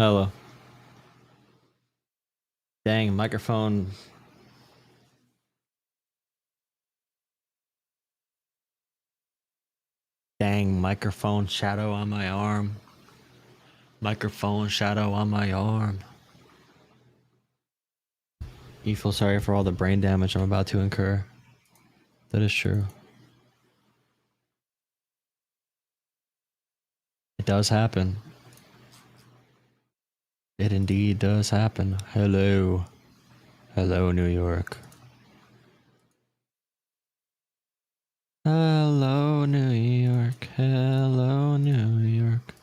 Hello. Dang, microphone. Dang, microphone shadow on my arm. Microphone shadow on my arm. You feel sorry for all the brain damage I'm about to incur. That is true. It does happen. It indeed does happen. Hello. Hello, New York. Hello, New York. Hello, New York.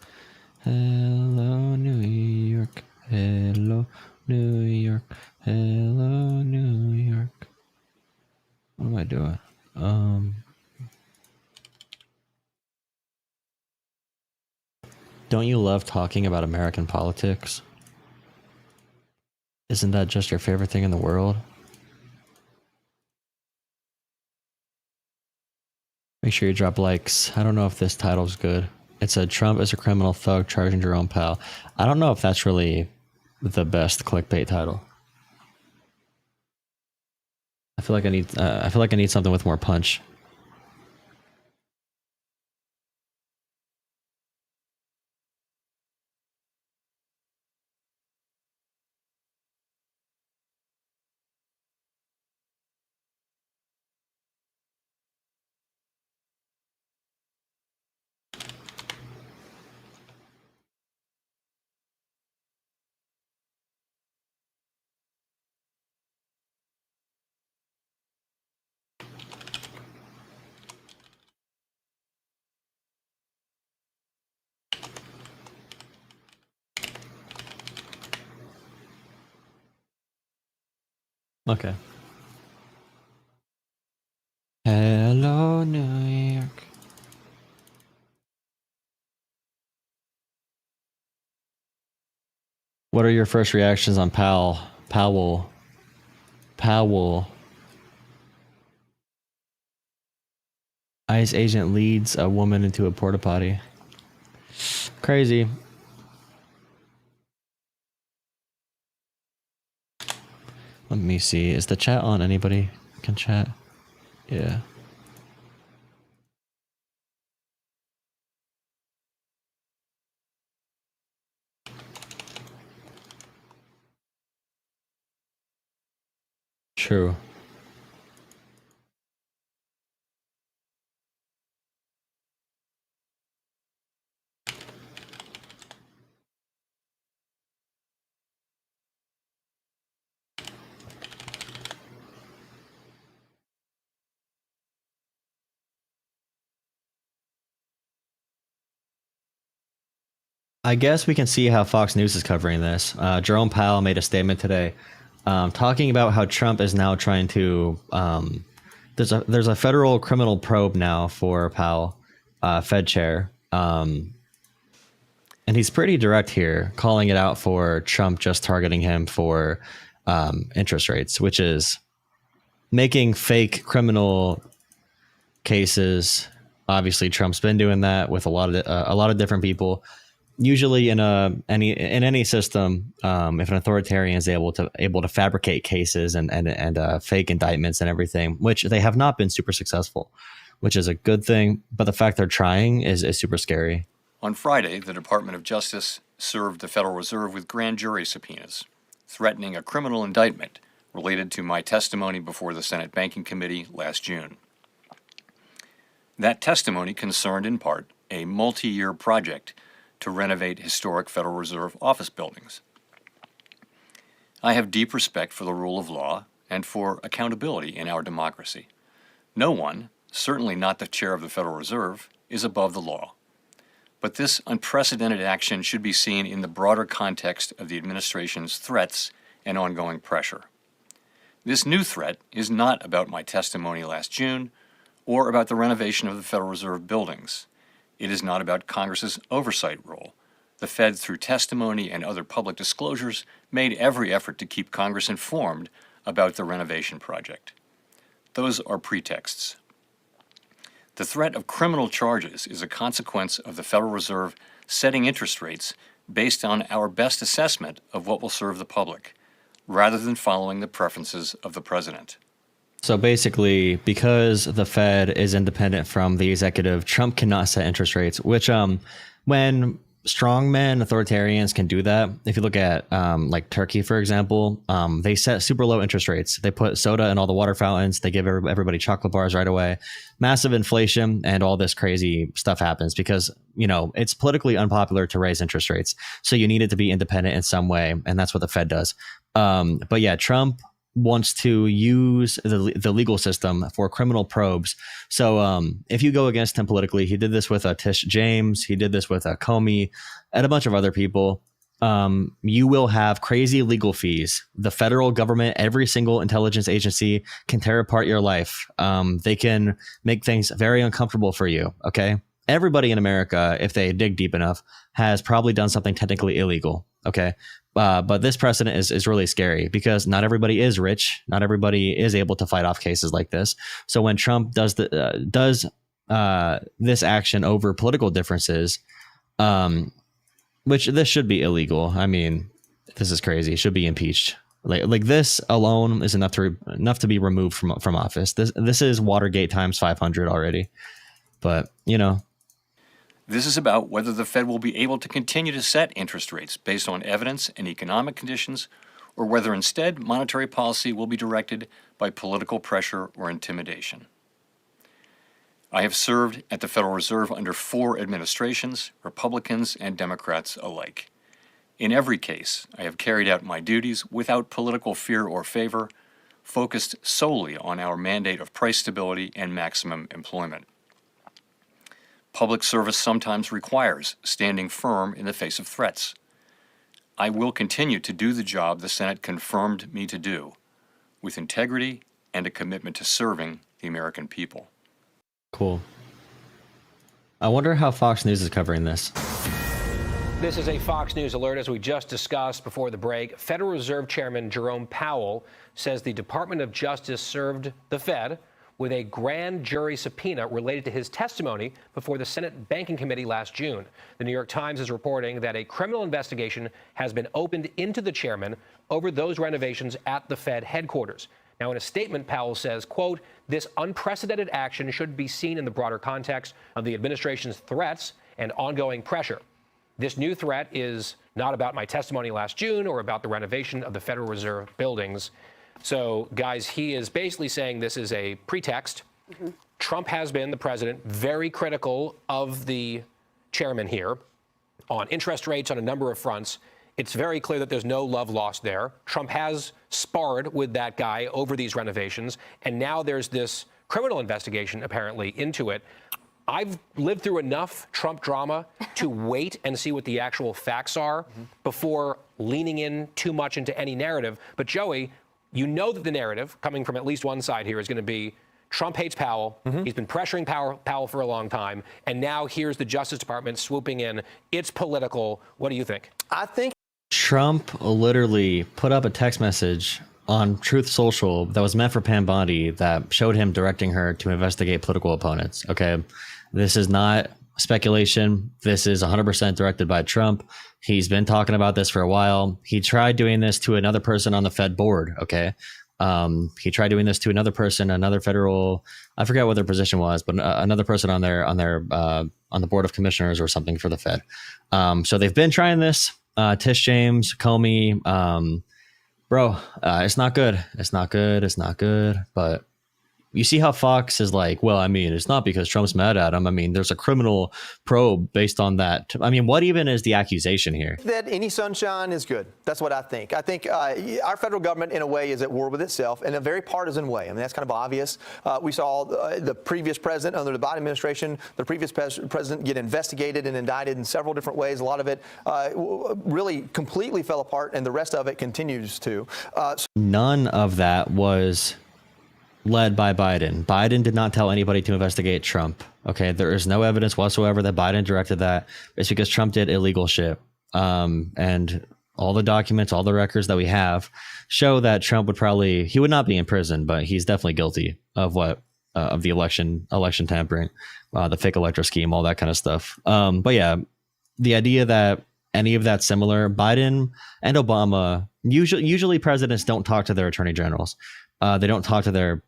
Hello, New York. Hello, New York. Hello, New York. What am I doing? Don't you love talking about American politics? Isn't that just your favorite thing in the world? Make sure you drop likes. I don't know if this title's good. It said Trump is a criminal thug charging Jerome Powell. I don't know if that's really the best clickbait title. I feel like I need something with more punch. Okay. Hello, New York. What are your first reactions on Powell? ICE agent leads a woman into a porta potty. Crazy. Let me see. Is the chat on? Anybody can chat? Yeah. True. I guess we can see how Fox News is covering this. Jerome Powell made a statement today talking about how Trump is now trying to. There's a federal criminal probe now for Powell, Fed chair, and he's pretty direct here, calling it out for Trump just targeting him for interest rates, which is making fake criminal cases. Obviously, Trump's been doing that with a lot of different people. Usually in any system, if an authoritarian is able to fabricate cases and fake indictments and everything, which they have not been super successful, which is a good thing. But the fact they're trying is super scary. On Friday, the Department of Justice served the Federal Reserve with grand jury subpoenas, threatening a criminal indictment related to my testimony before the Senate Banking Committee last June. That testimony concerned in part a multi-year project to renovate historic Federal Reserve office buildings. I have deep respect for the rule of law and for accountability in our democracy. No one, certainly not the chair of the Federal Reserve, is above the law. But this unprecedented action should be seen in the broader context of the administration's threats and ongoing pressure. This new threat is not about my testimony last June or about the renovation of the Federal Reserve buildings. It is not about Congress's oversight role. The Fed, through testimony and other public disclosures, made every effort to keep Congress informed about the renovation project. Those are pretexts. The threat of criminal charges is a consequence of the Federal Reserve setting interest rates based on our best assessment of what will serve the public, rather than following the preferences of the president. So basically, because the Fed is independent from the executive, Trump cannot set interest rates, which when strongmen, authoritarians can do that. If you look at like Turkey, for example, they set super low interest rates. They put soda in all the water fountains. They give everybody chocolate bars right away. Massive inflation and all this crazy stuff happens because, you know, it's politically unpopular to raise interest rates. So you need it to be independent in some way. And that's what the Fed does. But yeah, Trump wants to use the legal system for criminal probes. So if you go against him politically, he did this with Tish James, he did this with Comey, and a bunch of other people. You will have crazy legal fees. The federal government, every single intelligence agency can tear apart your life. They can make things very uncomfortable for you. Okay. Everybody in America, if they dig deep enough, has probably done something technically illegal. Okay. But this precedent is really scary because not everybody is rich. Not everybody is able to fight off cases like this. So when Trump does this action over political differences, which this should be illegal. I mean, this is crazy. It should be impeached. Like this alone is enough to be removed from office. This is Watergate times 500 already. But you know. This is about whether the Fed will be able to continue to set interest rates based on evidence and economic conditions, or whether instead monetary policy will be directed by political pressure or intimidation. I have served at the Federal Reserve under 4 administrations, Republicans and Democrats alike. In every case, I have carried out my duties without political fear or favor, focused solely on our mandate of price stability and maximum employment. Public service sometimes requires standing firm in the face of threats. I will continue to do the job the Senate confirmed me to do, with integrity and a commitment to serving the American people. Cool. I wonder how Fox News is covering this. This is a Fox News alert. As we just discussed before the break, Federal Reserve Chairman Jerome Powell says the Department of Justice served the Fed with a grand jury subpoena related to his testimony before the Senate Banking Committee last June. The New York Times is reporting that a criminal investigation has been opened into the chairman over those renovations at the Fed headquarters. Now, in a statement, Powell says, quote, "This unprecedented action should be seen in the broader context of the administration's threats and ongoing pressure. This new threat is not about my testimony last June or about the renovation of the Federal Reserve buildings." So, guys, he is basically saying this is a pretext. Mm-hmm. Trump has been, the president, very critical of the chairman here on interest rates on a number of fronts. It's very clear that there's no love lost there. Trump has sparred with that guy over these renovations, and now there's this criminal investigation, apparently, into it. I've lived through enough Trump drama to wait and see what the actual facts are before leaning in too much into any narrative. But, Joey, you know that the narrative coming from at least one side here is going to be Trump hates Powell. Mm-hmm. He's been pressuring Powell for a long time. And now here's the Justice Department swooping in. It's political. What do you think? I think Trump literally put up a text message on Truth Social that was meant for Pam Bondi that showed him directing her to investigate political opponents. Okay, this is not speculation. This is 100% directed by Trump. He's been talking about this for a while. He tried doing this to another person on the Fed board. Okay. He tried doing this to another person, another federal, I forget what their position was, but another person on the board of commissioners or something for the Fed. So they've been trying this, Tish James, Comey, it's not good. It's not good. It's not good. But you see how Fox is like, well, I mean, it's not because Trump's mad at him. I mean, there's a criminal probe based on that. I mean, what even is the accusation here? that any sunshine is good. That's what I think. I think our federal government, in a way, is at war with itself in a very partisan way. I mean, that's kind of obvious. We saw the previous president under the Biden administration, the previous president get investigated and indicted in several different ways. A lot of it really completely fell apart, and the rest of it continues to. None of that was led by Biden. Biden did not tell anybody to investigate Trump. Okay, there is no evidence whatsoever that Biden directed that. It's because Trump did illegal shit. And all the documents, all the records that we have show that Trump he would not be in prison, but he's definitely guilty of of the election tampering, the fake electoral scheme, all that kind of stuff. But yeah, the idea that any of that similar. Biden and Obama, usually presidents don't talk to their attorney generals. They don't talk to their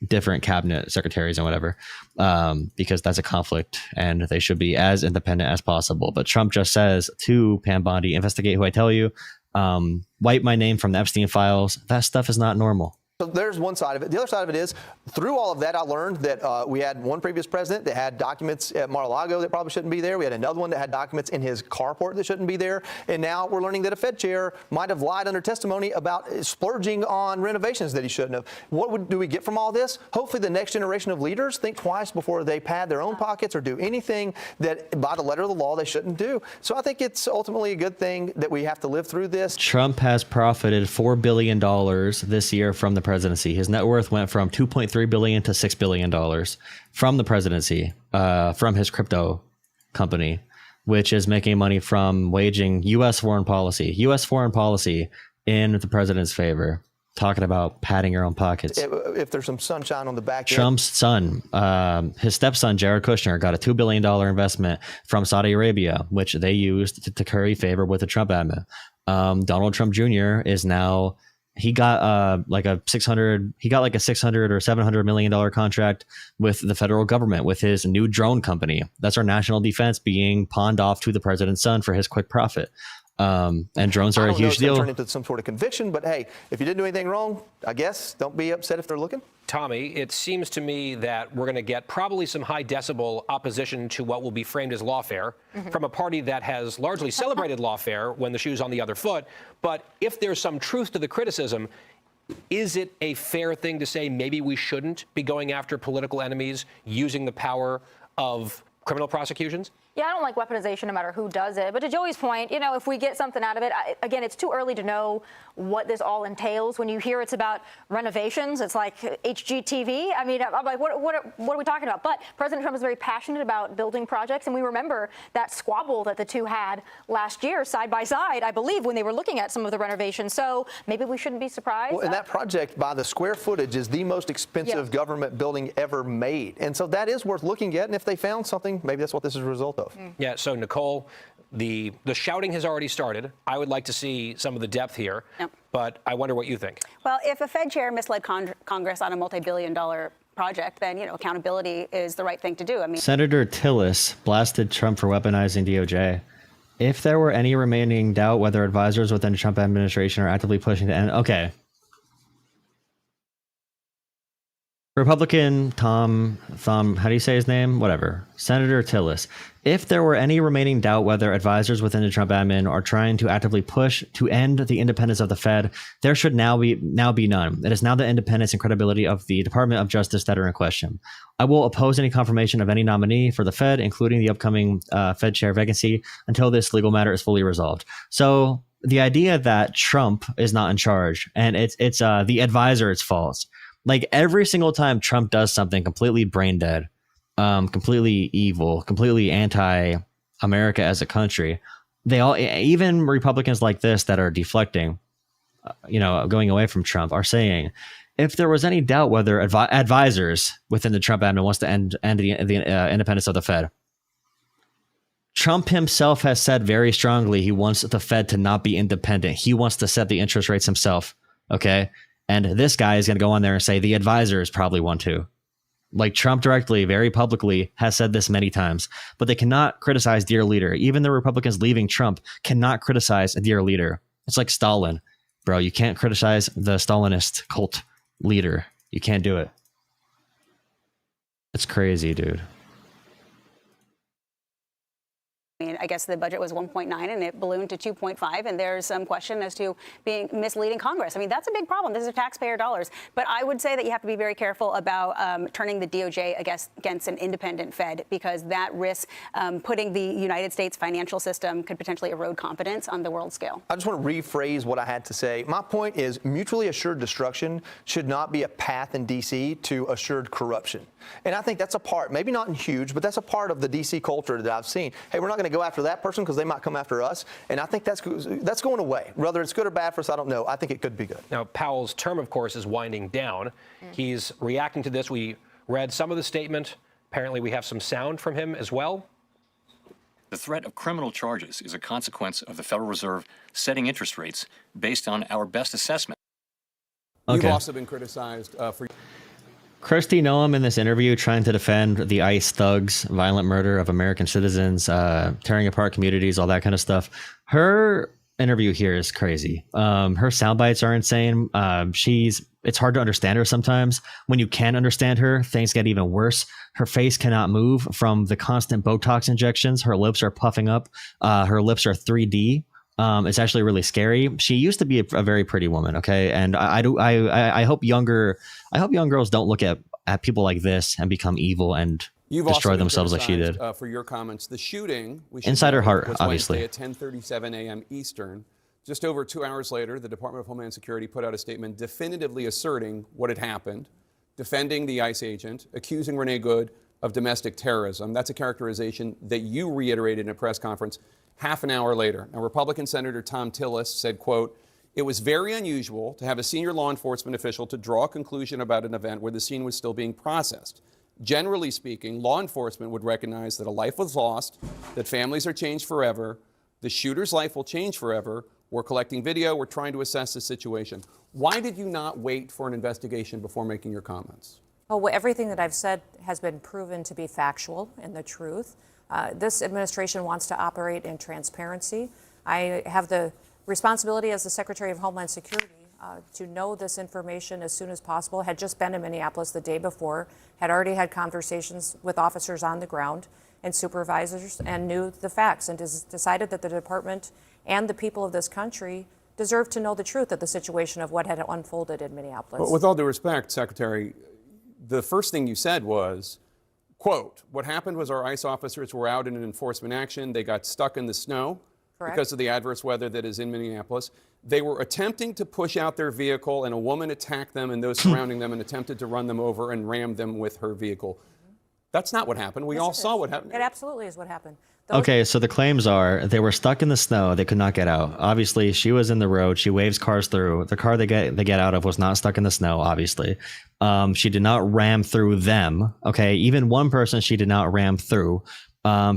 different cabinet secretaries and whatever, because that's a conflict and they should be as independent as possible. But Trump just says to Pam Bondi, investigate who I tell you, wipe my name from the Epstein files. That stuff is not normal. So there's one side of it. The other side of it is, through all of that, I learned that we had one previous president that had documents at Mar-a-Lago that probably shouldn't be there. We had another one that had documents in his carport that shouldn't be there. And now we're learning that a Fed chair might have lied under testimony about splurging on renovations that he shouldn't have. What do we get from all this? Hopefully the next generation of leaders think twice before they pad their own pockets or do anything that, by the letter of the law, they shouldn't do. So I think it's ultimately a good thing that we have to live through this. Trump has profited $4 billion this year from the presidency. His net worth went from $2.3 billion to $6 billion from the presidency, from his crypto company, which is making money from waging U.S. foreign policy in the president's favor. Talking about padding your own pockets. If there's some sunshine on the back. Trump's son, his stepson, Jared Kushner, got a $2 billion investment from Saudi Arabia, which they used to curry favor with the Trump admin. Donald Trump Jr. is now, he got like a $600 or $700 million contract with the federal government with his new drone company. That's our national defense being pawned off to the president's son for his quick profit. And drones are a huge deal. Turn into some sort of conviction, but hey, if you didn't do anything wrong, I guess don't be upset if they're looking. Tommy, it seems to me that we're going to get probably some high decibel opposition to what will be framed as lawfare from a party that has largely celebrated lawfare when the shoe's on the other foot. But if there's some truth to the criticism, is it a fair thing to say maybe we shouldn't be going after political enemies using the power of criminal prosecutions? Yeah, I don't like weaponization no matter who does it. But to Joey's point, you know, if we get something out of it, again, it's too early to know what this all entails. When you hear it's about renovations, it's like HGTV. I mean, I'm like, what are we talking about? But President Trump is very passionate about building projects. And we remember that squabble that the two had last year, side by side, I believe, when they were looking at some of the renovations. So maybe we shouldn't be surprised. Well, and that project, by the square footage, is the most expensive government building ever made. And so that is worth looking at. And if they found something, maybe that's what this is a result of. Yeah, so Nicole, the shouting has already started. I would like to see some of the depth here, but I wonder what you think. Well, if a Fed chair misled Congress on a multi-billion-dollar project, then, you know, accountability is the right thing to do. I mean, Senator Tillis blasted Trump for weaponizing DOJ. If there were any remaining doubt whether advisors within the Trump administration are actively pushing to end, okay. Republican Tom, how do you say his name? Whatever. Senator Tillis. If there were any remaining doubt whether advisors within the Trump admin are trying to actively push to end the independence of the Fed, there should now be none. It is now the independence and credibility of the Department of Justice that are in question. I will oppose any confirmation of any nominee for the Fed, including the upcoming Fed chair vacancy, until this legal matter is fully resolved. So the idea that Trump is not in charge and it's the advisor's fault. Like every single time Trump does something completely brain dead, completely evil, completely anti-America as a country, they all, even Republicans like this that are deflecting, going away from Trump, are saying, if there was any doubt whether advisors within the Trump admin wants to end the independence of the Fed, Trump himself has said very strongly he wants the Fed to not be independent. He wants to set the interest rates himself. Okay. And this guy is going to go on there and say the advisors probably want to. Like Trump directly, very publicly, has said this many times, but they cannot criticize dear leader. Even the Republicans leaving Trump cannot criticize a dear leader. It's like Stalin, bro. You can't criticize the Stalinist cult leader. You can't do it. It's crazy, dude. I mean, I guess the budget was 1.9 and it ballooned to 2.5, and there's some question as to being misleading Congress. I mean, that's a big problem. This is taxpayer dollars. But I would say that you have to be very careful about turning the DOJ against an independent Fed, because that risks putting the United States financial system could potentially erode confidence on the world scale. I just want to rephrase what I had to say. My point is mutually assured destruction should not be a path in D.C. to assured corruption. And I think that's a part, maybe not in huge, but that's a part of the D.C. culture that I've seen. Hey, we're not going to go after that person because they might come after us. And I think that's going away. Whether it's good or bad for us, I don't know. I think it could be good. Now, Powell's term, of course, is winding down. He's reacting to this. We read some of the statement. Apparently, we have some sound from him as well. The threat of criminal charges is a consequence of the Federal Reserve setting interest rates based on our best assessment. You've Okay. also been criticized for. Kristi Noem in this interview trying to defend the ICE thugs, violent murder of American citizens, tearing apart communities, all that kind of stuff. Her interview here is crazy. Her sound bites are insane. It's hard to understand her sometimes. When you can understand her, things get even worse. Her face cannot move from the constant Botox injections. Her lips are puffing up. Her lips are 3D. It's actually really scary. She used to be a very pretty woman, okay? And I hope young girls don't look at people like this and become evil and You've destroy also been themselves like she did. criticized, for your comments. The shooting, we should Inside her note, heart, was obviously. Wednesday at 10:37 a.m. Eastern. Just over 2 hours later, the Department of Homeland Security put out a statement definitively asserting what had happened, defending the ICE agent, accusing Renee Good of domestic terrorism. That's a characterization that you reiterated in a press conference half an hour later. Now, Republican Senator Tom Tillis said, quote, "It was very unusual to have a senior law enforcement official to draw a conclusion about an event where the scene was still being processed. Generally speaking, law enforcement would recognize that a life was lost, that families are changed forever, the shooter's life will change forever. We're collecting video. We're trying to assess the situation." Why did you not wait for an investigation before making your comments? Well, everything that I've said has been proven to be factual and the truth. This administration wants to operate in transparency. I have the responsibility as the Secretary of Homeland Security to know this information as soon as possible. Had just been in Minneapolis the day before, had already had conversations with officers on the ground and supervisors, and knew the facts, and decided that the department and the people of this country deserve to know the truth of the situation of what had unfolded in Minneapolis. But with all due respect, Secretary, the first thing you said was, quote, "What happened was our ICE officers were out in an enforcement action. They got stuck in the snow Correct. because of the adverse weather that is in Minneapolis. They were attempting to push out their vehicle, and a woman attacked them and those surrounding them and attempted to run them over and rammed them with her vehicle." That's not what happened. We all saw what happened. It absolutely is what happened. Okay, so the claims are they were stuck in the snow. They could not get out. Obviously, she was in the road. She waves cars through. The car they get out of was not stuck in the snow, obviously. She did not ram through them. Okay, even one person she did not ram through.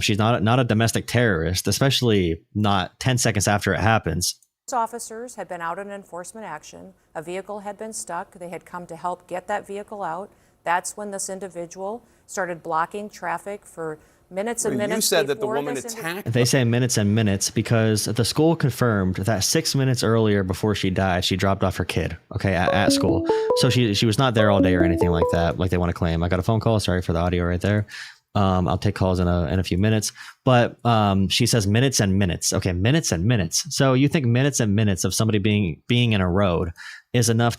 She's not a domestic terrorist, especially not 10 seconds after it happens. Officers had been out in enforcement action. A vehicle had been stuck. They had come to help get that vehicle out. That's when this individual started blocking traffic for minutes and minutes. You said that the before woman this attacked. They say minutes and minutes because the school confirmed that 6 minutes earlier before she died, she dropped off her kid, okay, at school. So she was not there all day or anything like that, like they want to claim. I got a phone call. Sorry for the audio right there. I'll take calls in a few minutes. But she says minutes and minutes. Okay, minutes and minutes. So you think minutes and minutes of somebody being in a road is enough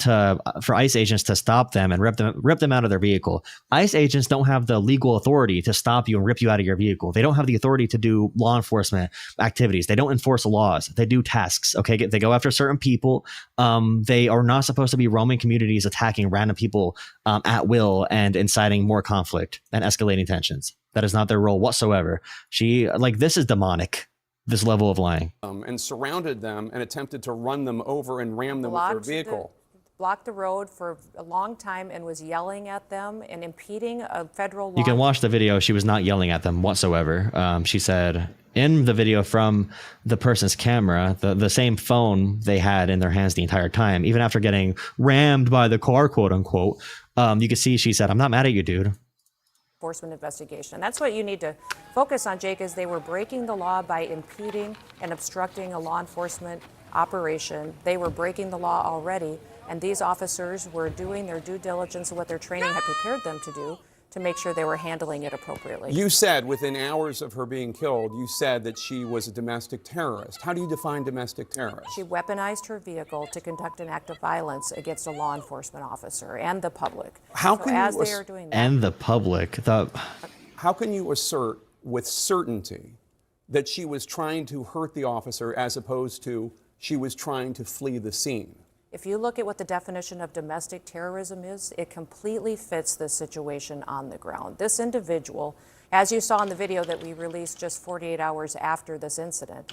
for ICE agents to stop them and rip them out of their vehicle. ICE agents don't have the legal authority to stop you and rip you out of your vehicle. They don't have the authority to do law enforcement activities. They don't enforce laws. They do tasks. Okay, they go after certain people. They are not supposed to be roaming communities, attacking random people at will and inciting more conflict and escalating tensions. That is not their role whatsoever. This is demonic. This level of lying. And surrounded them and attempted to run them over and ram them with their vehicle. Blocked the road for a long time and was yelling at them and impeding a federal law. You can watch the video. She was not yelling at them whatsoever. She said in the video from the person's camera, the same phone they had in their hands the entire time, even after getting rammed by the car, quote unquote, you could see she said, "I'm not mad at you, dude." Enforcement investigation. And that's what you need to focus on, Jake, is they were breaking the law by impeding and obstructing a law enforcement operation. They were breaking the law already, and these officers were doing their due diligence and what their training had prepared them to do to make sure they were handling it appropriately. You said within hours of her being killed, you said that she was a domestic terrorist. How do you define domestic terrorist? She weaponized her vehicle to conduct an act of violence against a law enforcement officer and the public. How So can as you they are doing that, And the public. How can you assert with certainty that she was trying to hurt the officer as opposed to she was trying to flee the scene? if you look at what the definition of domestic terrorism is, it completely fits the situation on the ground. This individual, as you saw in the video that we released just 48 hours after this incident,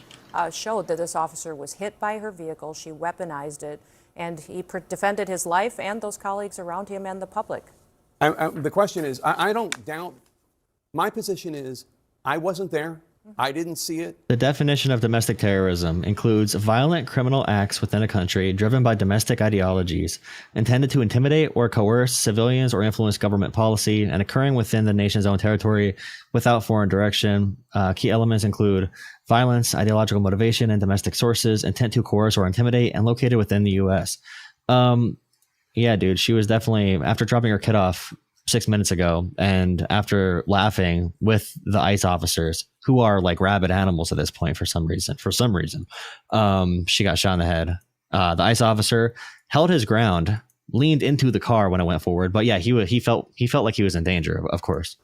showed that this officer was hit by her vehicle. She weaponized it, and he defended his life and those colleagues around him and the public. The question is, I don't doubt, my position is, I wasn't there. I didn't see it. The definition of domestic terrorism includes violent criminal acts within a country driven by domestic ideologies intended to intimidate or coerce civilians or influence government policy and occurring within the nation's own territory without foreign direction. Key elements include violence, ideological motivation, and domestic sources, intent to coerce or intimidate, and located within the U.S. Yeah, dude, she was definitely, after dropping her kid off 6 minutes ago and after laughing with the ICE officers who are like rabid animals at this point for some reason, she got shot in the head. The ICE officer held his ground, leaned into the car when it went forward. But yeah, he felt like he was in danger, of course.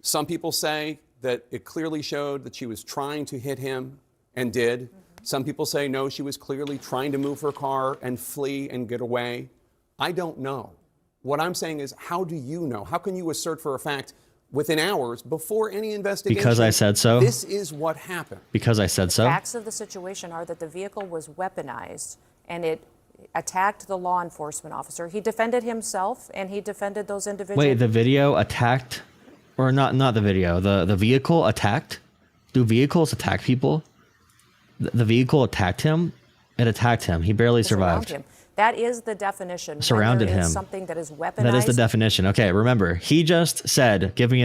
Some people say that it clearly showed that she was trying to hit him and did. Some people say, no, she was clearly trying to move her car and flee and get away. I don't know. What I'm saying is, how do you know? How can you assert for a fact within hours before any investigation? Because I said so. This is what happened. Because I said so. The facts of the situation are that the vehicle was weaponized and it attacked the law enforcement officer. He defended himself and he defended those individuals. Wait, the video attacked, or not the video, the vehicle attacked? Do vehicles attack people? The vehicle attacked him? It attacked him. He barely survived. That is the definition. Surrounded him. Something that is weaponized. That is the definition. Okay, remember, he just said, give me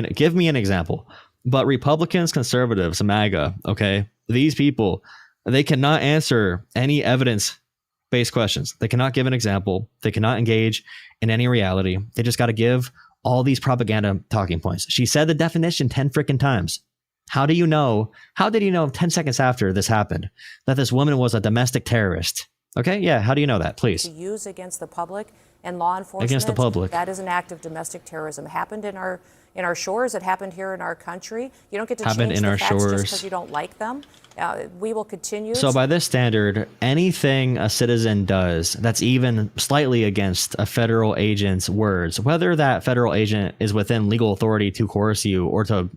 an example. But Republicans, conservatives, MAGA, okay, these people, they cannot answer any evidence-based questions. They cannot give an example. They cannot engage in any reality. They just got to give all these propaganda talking points. She said the definition 10 freaking times. How do you know? How did you know 10 seconds after this happened that this woman was a domestic terrorist? Okay, yeah, how do you know that, please? To use against the public and law enforcement. Against the public. That is an act of domestic terrorism. It happened in our shores. It happened here in our country. You don't get to change the facts just because you don't like them. We will continue. So by this standard, anything a citizen does that's even slightly against a federal agent's words, whether that federal agent is within legal authority to coerce you or to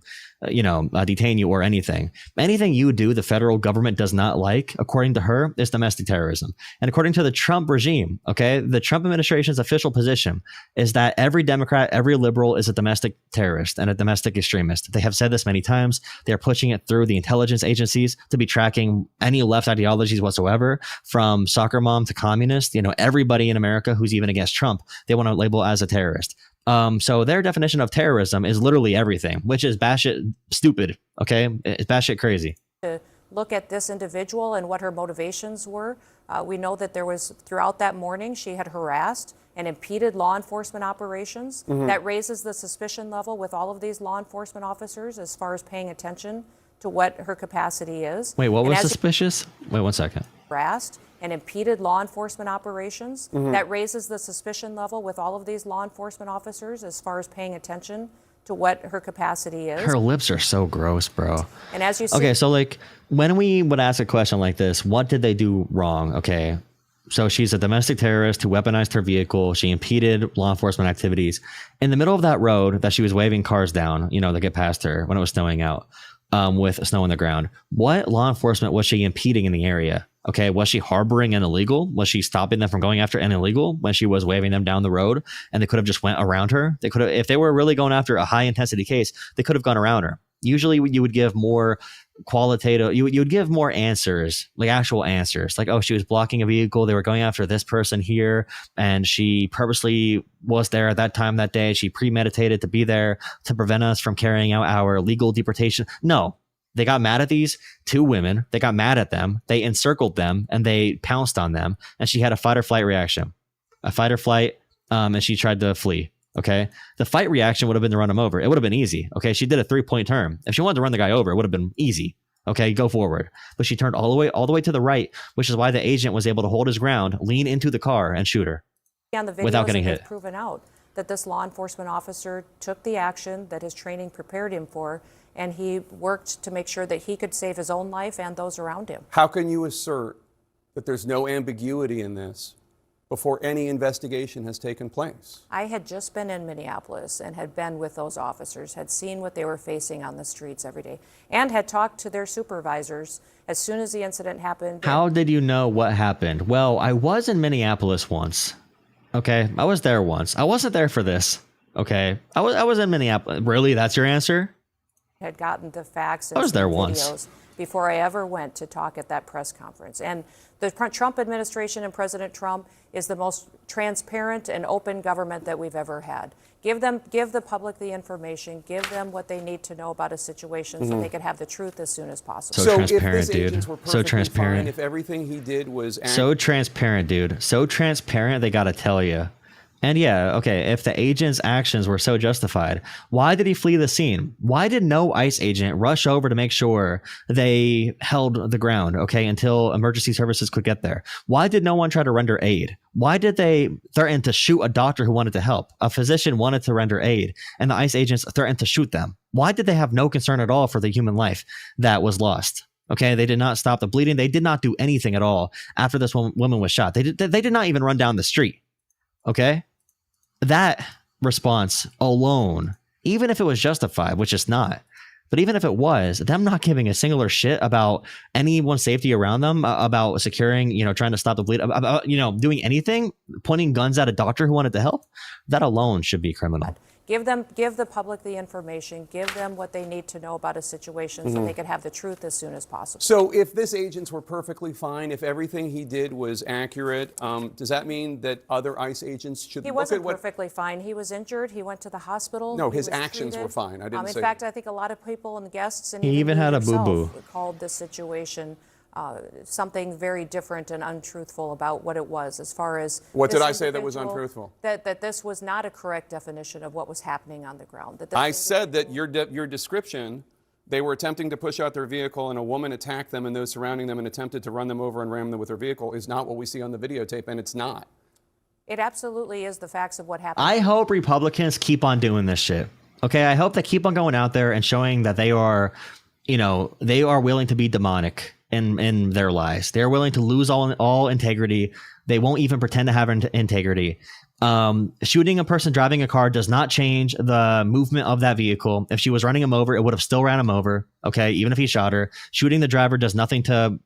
detain you or anything you do, the federal government does not like, according to her, is domestic terrorism. And according to the Trump regime, okay, the Trump administration's official position is that every Democrat, every liberal is a domestic terrorist and a domestic extremist. They have said this many times. They're pushing it through the intelligence agencies to be tracking any left ideologies whatsoever, from soccer mom to communist. Everybody in America who's even against Trump, they want to label as a terrorist. So their definition of terrorism is literally everything, which is batshit stupid. Okay, it's batshit crazy. To look at this individual and what her motivations were, we know that there was, throughout that morning, she had harassed and impeded law enforcement operations. That raises the suspicion level with all of these law enforcement officers as far as paying attention to what her capacity is. Wait, what was suspicious? Wait 1 second. Harassed and impeded law enforcement operations. That raises the suspicion level with all of these law enforcement officers as far as paying attention to what her capacity is. Her lips are so gross, bro. And as you see, okay, so like when we would ask a question like this, what did they do wrong? Okay, so she's a domestic terrorist who weaponized her vehicle. She impeded law enforcement activities in the middle of that road that she was waving cars down, to get past her when it was snowing out, with snow on the ground. What law enforcement was she impeding in the area? Okay, was she harboring an illegal? Was she stopping them from going after an illegal when she was waving them down the road? And they could have just went around her. They could have, if they were really going after a high intensity case, they could have gone around her. Usually you would give more qualitative, you would give more answers, like actual answers. Like, oh, she was blocking a vehicle. They were going after this person here. And she purposely was there at that time that day. She premeditated to be there to prevent us from carrying out our legal deportation. No. They got mad at these two women. They got mad at them. They encircled them and they pounced on them. And she had a fight or flight reaction, and she tried to flee. Okay. The fight reaction would have been to run him over. It would have been easy. Okay. She did a 3-point turn. If she wanted to run the guy over, it would have been easy. Okay. Go forward. But she turned all the way to the right, which is why the agent was able to hold his ground, lean into the car and shoot her without getting hit. Proven out that this law enforcement officer took the action that his training prepared him for, and he worked to make sure that he could save his own life and those around him. How can you assert that there's no ambiguity in this before any investigation has taken place? I had just been in Minneapolis and had been with those officers, had seen what they were facing on the streets every day, and had talked to their supervisors as soon as the incident happened. How did you know what happened? Well, I was in Minneapolis once. Okay, I was there once. I wasn't there for this. Okay, I was in Minneapolis. Really? That's your answer? had gotten the facts I and was there some once. videos before I ever went to talk at that press conference. And the Trump administration and President Trump is the most transparent and open government that we've ever had. Give the public the information, give them what they need to know about a situation so they can have the truth as soon as possible. So if transparent, this dude. agents were So perfectly transparent. fine, if everything he did was So transparent, dude. So transparent, they gotta tell you. And yeah, okay, if the agent's actions were so justified, why did he flee the scene? Why did no ICE agent rush over to make sure they held the ground, okay, until emergency services could get there? Why did no one try to render aid? Why did they threaten to shoot a doctor who wanted to help? A physician wanted to render aid, and the ICE agents threatened to shoot them. Why did they have no concern at all for the human life that was lost? Okay, they did not stop the bleeding. They did not do anything at all after this woman was shot. They did not even run down the street. Okay, that response alone, even if it was justified, which it's not, but even if it was, them not giving a singular shit about anyone's safety around them, about securing, trying to stop the bleed, about, doing anything, pointing guns at a doctor who wanted to help, that alone should be criminal. Give the public the information, give them what they need to know about a situation so they can have the truth as soon as possible. So if this agents were perfectly fine, if everything he did was accurate, does that mean that other ICE agents should He look wasn't at what... perfectly fine. He was injured. He went to the hospital. No, He his was actions treated. were fine. I didn't say... In fact, I think a lot of people and guests and He even you had a yourself boo-boo. called this situation something very different and untruthful about what it was, as far as What did this I say that was individual- untruthful? That this was not a correct definition of what was happening on the ground. That this I said that your description, they were attempting to push out their vehicle and a woman attacked them and those surrounding them and attempted to run them over and ram them with their vehicle is not what we see on the videotape, and it's not. It absolutely is the facts of what happened. I hope Republicans keep on doing this shit. Okay, I hope they keep on going out there and showing that they are, they are willing to be demonic in their lives. They're willing to lose all integrity. They won't even pretend to have integrity. Shooting a person driving a car does not change the movement of that vehicle. If she was running him over, it would have still ran him over. Okay, even if he shot her. Shooting the driver does nothing to,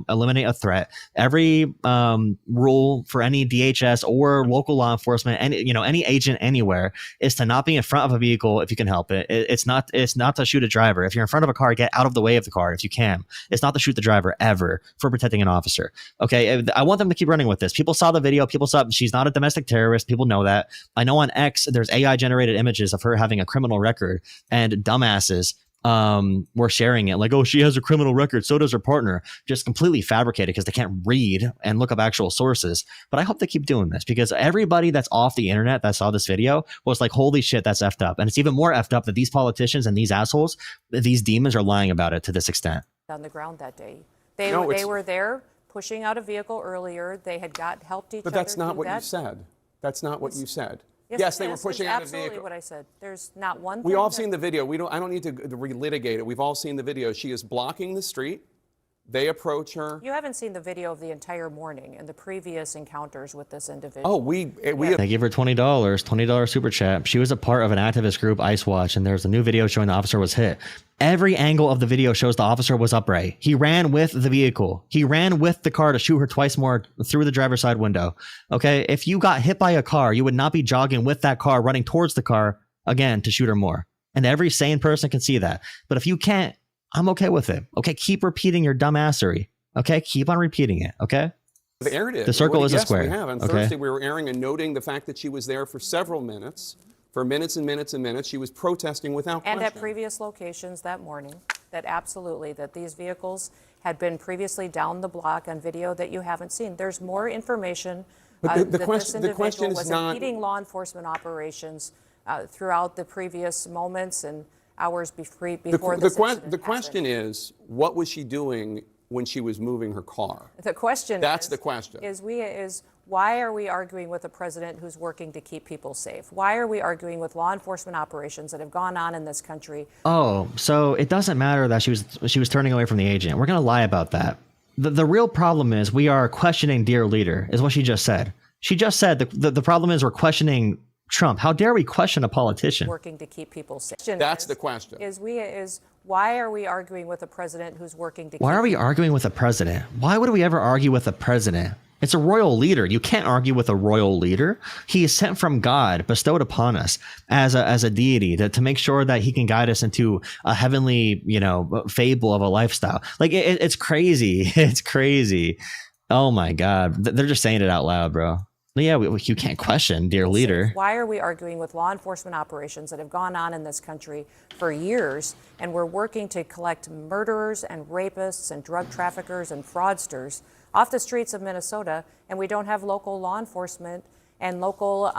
eliminate a threat. Every rule for any DHS or local law enforcement, and any agent anywhere, is to not be in front of a vehicle if you can help it. It's not to shoot a driver. If you're in front of a car, get out of the way of the car if you can. It's not to shoot the driver ever for protecting an officer. Okay, I want them to keep running with this. People saw the video. People saw she's not a domestic terrorist. People know that. I know on X there's AI generated images of her having a criminal record, and dumbasses were sharing it like, oh, she has a criminal record, so does her partner. Just completely fabricated because they can't read and look up actual sources. But I hope they keep doing this, because everybody that's off the internet that saw this video was like, holy shit, that's effed up. And it's even more effed up that these politicians and these assholes, these demons, are lying about it to this extent. On the ground that day. They were there pushing out a vehicle earlier. They had helped each other. But that's not do what that. you said. That's not what you said. Yes, they were pushing out a absolutely vehicle. what I said. There's not one We thing all that- seen the video. I don't need to relitigate it. We've all seen the video. She is blocking the street. They approach her. You haven't seen the video of the entire morning and the previous encounters with this individual. Oh, we They gave her $20 super chat. She was a part of an activist group, Ice Watch, and there's a new video showing the officer was hit. Every angle of the video shows the officer was upright. He ran with the vehicle. He ran with the car to shoot her twice more through the driver's side window. Okay, if you got hit by a car, you would not be jogging with that car, running towards the car again to shoot her more. And every sane person can see that. But if you can't, I'm okay with it. Okay, keep repeating your dumbassery. Okay, keep on repeating it. Okay. aired it. The circle is a square. Yes, we have. On Thursday, we were airing and noting the fact that she was there for several minutes. For minutes and minutes and minutes, she was protesting without question. And at previous locations that morning, that these vehicles had been previously down the block on video that you haven't seen. There's more information. But the question was not impeding law enforcement operations throughout the previous moments and hours before this incident The question is, what was she doing when she was moving her car? The question That's the question. Is why are we arguing with a president who's working to keep people safe? Why are we arguing with law enforcement operations that have gone on in this country? Oh, so it doesn't matter that she was turning away from the agent. We're going to lie about that. The real problem is we are questioning dear leader, is what she just said. She just said the problem is we're questioning Trump. How dare we question a politician? Working to keep people safe. That's the question. Why are we arguing with a president who's working to keep Why are we arguing with a president? Why would we ever argue with a president? It's a royal leader. You can't argue with a royal leader. He is sent from God, bestowed upon us as a deity to make sure that he can guide us into a heavenly, fable of a lifestyle. Like it's crazy. It's crazy. Oh my God. They're just saying it out loud, bro. Yeah, you can't question, dear leader. Why are we arguing with law enforcement operations that have gone on in this country for years, and we're working to collect murderers and rapists and drug traffickers and fraudsters off the streets of Minnesota, and we don't have local law enforcement and local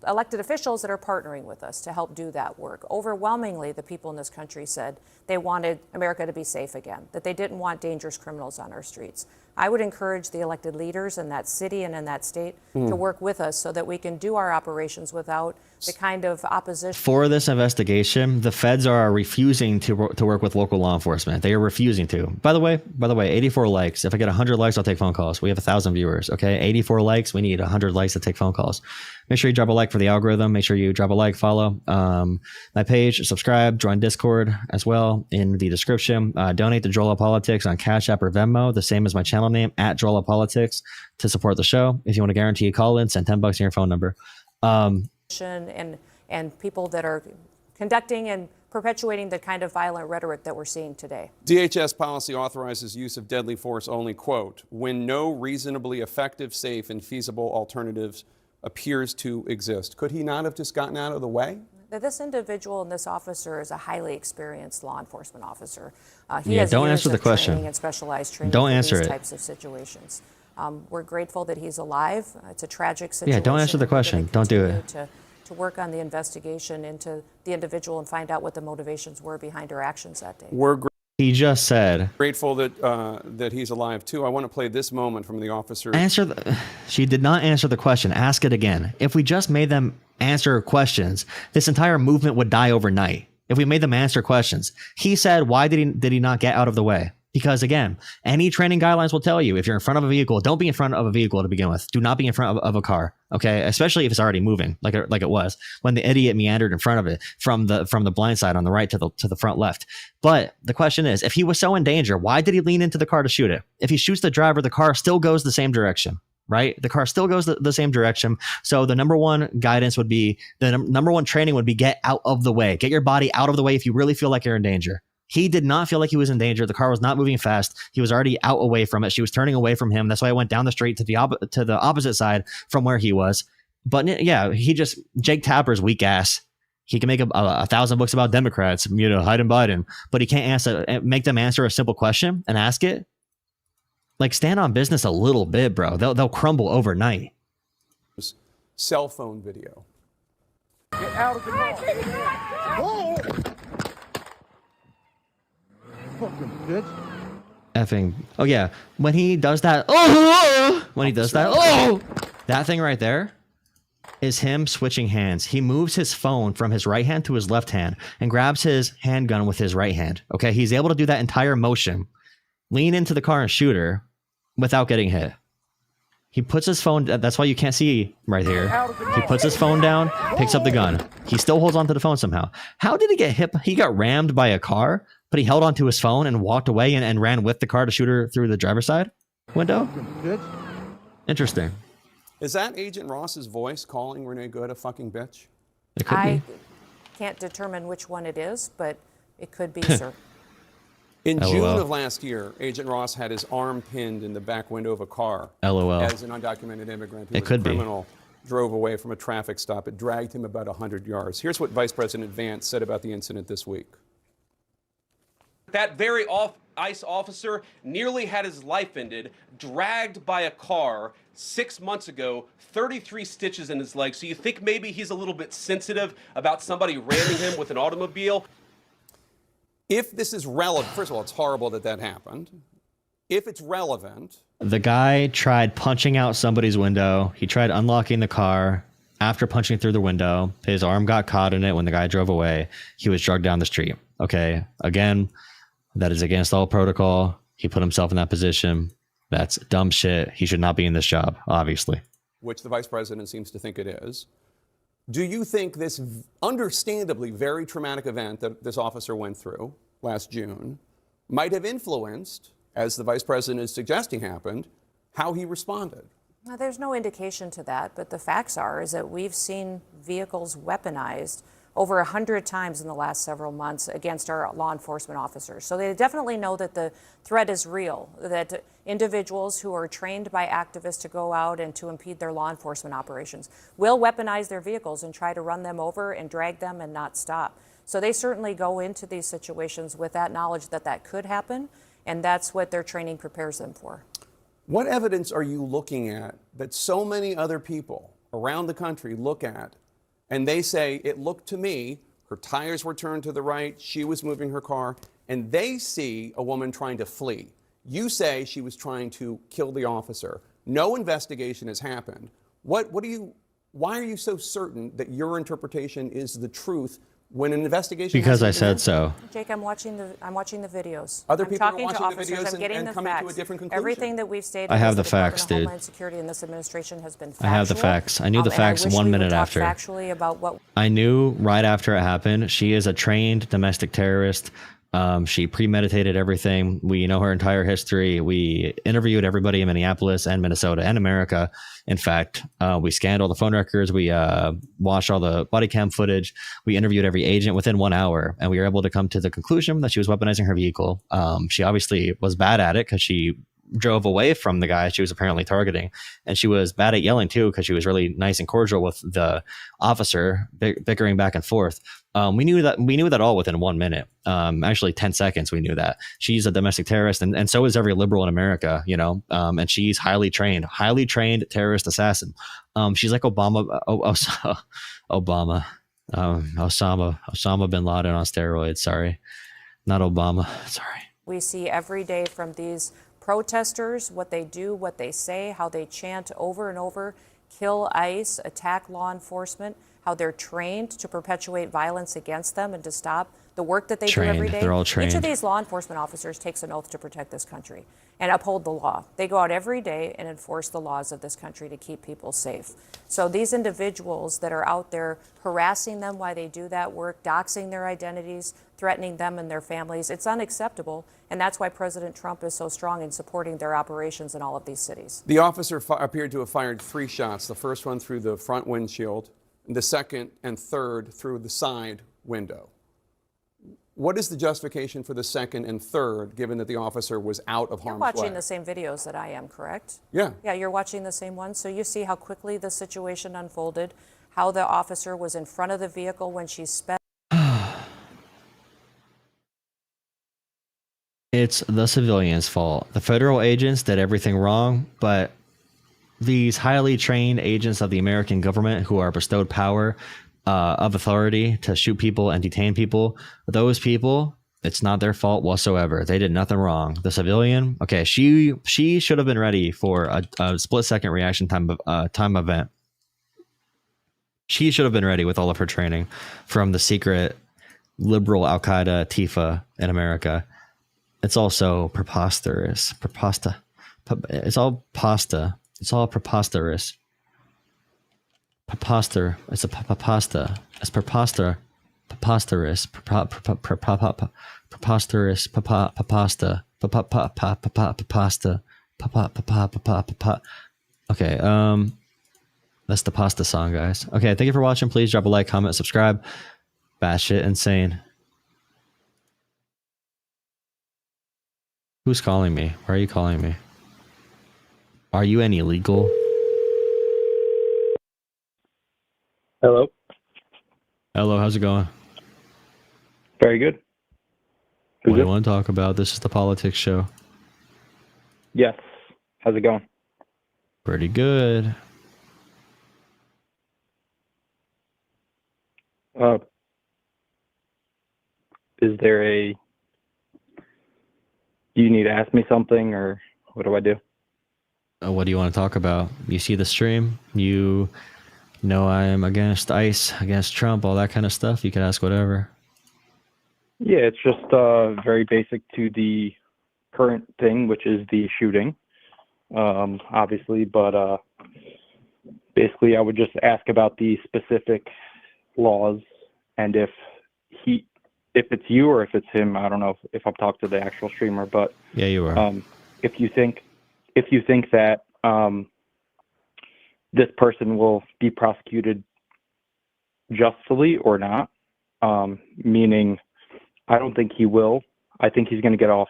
elected officials that are partnering with us to help do that work? Overwhelmingly, the people in this country said they wanted America to be safe again, that they didn't want dangerous criminals on our streets. I would encourage the elected leaders in that city and in that state to work with us so that we can do our operations without the kind of opposition. For this investigation, the feds are refusing to work with local law enforcement. They are refusing to. By the way, 84 likes. If I get 100 likes, I'll take phone calls. We have 1,000 viewers. Okay, 84 likes. We need 100 likes to take phone calls. Make sure you drop a like for the algorithm. Make sure you drop a like, follow my page, subscribe, join Discord as well in the description. Donate to Joel Politics on Cash App or Venmo, the same as my channel name at Joel Politics, to support the show. If you want to guarantee a call in, send $10 in your phone number. And people that are conducting and perpetuating the kind of violent rhetoric that we're seeing today. DHS policy authorizes use of deadly force only, quote, when no reasonably effective, safe, and feasible alternatives appears to exist. Could he not have just gotten out of the way? This individual and this officer is a highly experienced law enforcement officer. He has don't answer the question. And specialized training don't for answer these it. types of situations. We're grateful that he's alive. It's a tragic situation. Yeah, don't answer the question. Don't do it. To work on the investigation into the individual and find out what the motivations were behind her actions that day. He just said. Grateful that he's alive too. I want to play this moment from the officer. She did not answer the question. Ask it again. If we just made them answer questions, this entire movement would die overnight. If we made them answer questions, he said, why did he not get out of the way? Because again, any training guidelines will tell you if you're in front of a vehicle, don't be in front of a vehicle to begin with. Do not be in front of a car. Okay, especially if it's already moving, like it was when the idiot meandered in front of it from the blind side on the right to the front left. But the question is, if he was so in danger, why did he lean into the car to shoot it? If he shoots the driver, the car still goes the same direction. Right? The car still goes the same direction. So the number one guidance would be, number one training would be get out of the way. Get your body out of the way if you really feel like you're in danger. He did not feel like he was in danger. The car was not moving fast. He was already out away from it. She was turning away from him. That's why I went down the street to the opposite side from where he was. But yeah, Jake Tapper's weak ass. He can make 1,000 books about Democrats, hiding Biden, but he can't make them answer a simple question and ask it. Like, stand on business a little bit, bro. They'll crumble overnight. Cell phone video. Get out of the car. Fucking bitch. Effing. Oh yeah. When he does that. That thing right there is him switching hands. He moves his phone from his right hand to his left hand and grabs his handgun with his right hand. Okay. He's able to do that entire motion, lean into the car and shoot her without getting hit. He puts his phone. That's why you can't see right here. He puts his phone down, picks up the gun. He still holds onto the phone somehow. How did he get hit? He got rammed by a car, but he held onto his phone and walked away and ran with the car to shoot her through the driver's side window. Interesting. Is that Agent Ross's voice calling Renee Good a fucking bitch? It could I be. can't determine which one it is, but it could be, sir. In LOL. June of last year, Agent Ross had his arm pinned in the back window of a car. LOL. As an undocumented immigrant who It was could a be. criminal drove away from a traffic stop. It dragged him about 100 yards. Here's what Vice President Vance said about the incident this week. That very ICE officer nearly had his life ended, dragged by a car 6 months ago, 33 stitches in his leg. So you think maybe he's a little bit sensitive about somebody ramming him with an automobile? If this is relevant, first of all, it's horrible that happened. If it's relevant. The guy tried punching out somebody's window. He tried unlocking the car. After punching through the window, his arm got caught in it when the guy drove away. He was drugged down the street. Okay. Again, that is against all protocol. He put himself in that position. That's dumb shit. He should not be in this job, obviously. Which the vice president seems to think it is. Do you think this understandably very traumatic event that this officer went through last June might have influenced, as the vice president is suggesting happened, how he responded? Now, there's no indication to that, but the facts is that we've seen vehicles weaponized over 100 times in the last several months against our law enforcement officers. So they definitely know that the threat is real, that individuals who are trained by activists to go out and to impede their law enforcement operations will weaponize their vehicles and try to run them over and drag them and not stop. So they certainly go into these situations with that knowledge that that could happen, and that's what their training prepares them for. What evidence are you looking at that so many other people around the country look at and they say, it looked to me, her tires were turned to the right, she was moving her car, and they see a woman trying to flee? You say she was trying to kill the officer. No investigation has happened. Why are you so certain that your interpretation is the truth when an investigation? Because I said so. Jake, I'm watching the videos. Other I'm people are talking watching to the officers. videos I'm getting and the coming facts. to a different conclusion. Everything that we've stated. I have as the Department facts, of dude. Homeland Security and this administration has been factual. I have the facts. I knew the and facts wish 1 we would minute talk after. Factually about what. I knew right after it happened. She is a trained domestic terrorist. She premeditated everything. We know her entire history. We interviewed everybody in Minneapolis and Minnesota and America. In fact, we scanned all the phone records. We watched all the body cam footage. We interviewed every agent within 1 hour, and we were able to come to the conclusion that she was weaponizing her vehicle. She obviously was bad at it because she drove away from the guy she was apparently targeting, and she was bad at yelling too because she was really nice and cordial with the officer, bickering back and forth. We knew that all within 1 minute. Actually 10 seconds. We knew that she's a domestic terrorist, and so is every liberal in America, and she's highly trained terrorist assassin. She's like Osama bin Laden on steroids. Sorry, not Obama. Sorry. We see every day from these protesters, what they do, what they say, how they chant over and over, kill ICE, attack law enforcement, how they're trained to perpetuate violence against them and to stop the work that they do every day. They're all trained. Each of these law enforcement officers takes an oath to protect this country and uphold the law. They go out every day and enforce the laws of this country to keep people safe. So these individuals that are out there harassing them while they do that work, doxing their identities, threatening them and their families, it's unacceptable. And that's why President Trump is so strong in supporting their operations in all of these cities. The officer appeared to have fired 3 shots, the first one through the front windshield, the second and third through the side window. What is the justification for the second and third, given that the officer was out of harm's way? You're watching the same videos that I am, correct? Yeah. Yeah, you're watching the same ones. So you see how quickly the situation unfolded, how the officer was in front of the vehicle when she sped. It's the civilians' fault. The federal agents did everything wrong, but these highly trained agents of the American government who are bestowed power of authority to shoot people and detain people, those people, it's not their fault whatsoever. They did nothing wrong. The civilian, okay, she should have been ready for a split-second reaction time event. She should have been ready with all of her training from the secret liberal Al-Qaeda Tifa in America. It's also preposterous. It's all pasta. It's all preposterous. It's a pasta. It's preposterous. Preposterous. Preposterous. Pasta. Okay. That's the pasta song, guys. Okay. Thank you for watching. Please drop a like, comment, subscribe. Batshit insane. Who's calling me? Why are you calling me? Are you any illegal? Hello. Hello, how's it going? Very good. What do you want to talk about? This is the politics show. Yes. How's it going? Pretty good. Is there do you need to ask me something, or what do I do? What do you want to talk about? You see the stream? You know I am against ICE, against Trump, all that kind of stuff. You can ask whatever. Yeah, it's just very basic to the current thing, which is the shooting, obviously. But basically, I would just ask about the specific laws, and if it's you or if it's him. I don't know if I've talked to the actual streamer, but yeah, you are. If you think that this person will be prosecuted justly or not. Meaning, I don't think he will. I think he's going to get off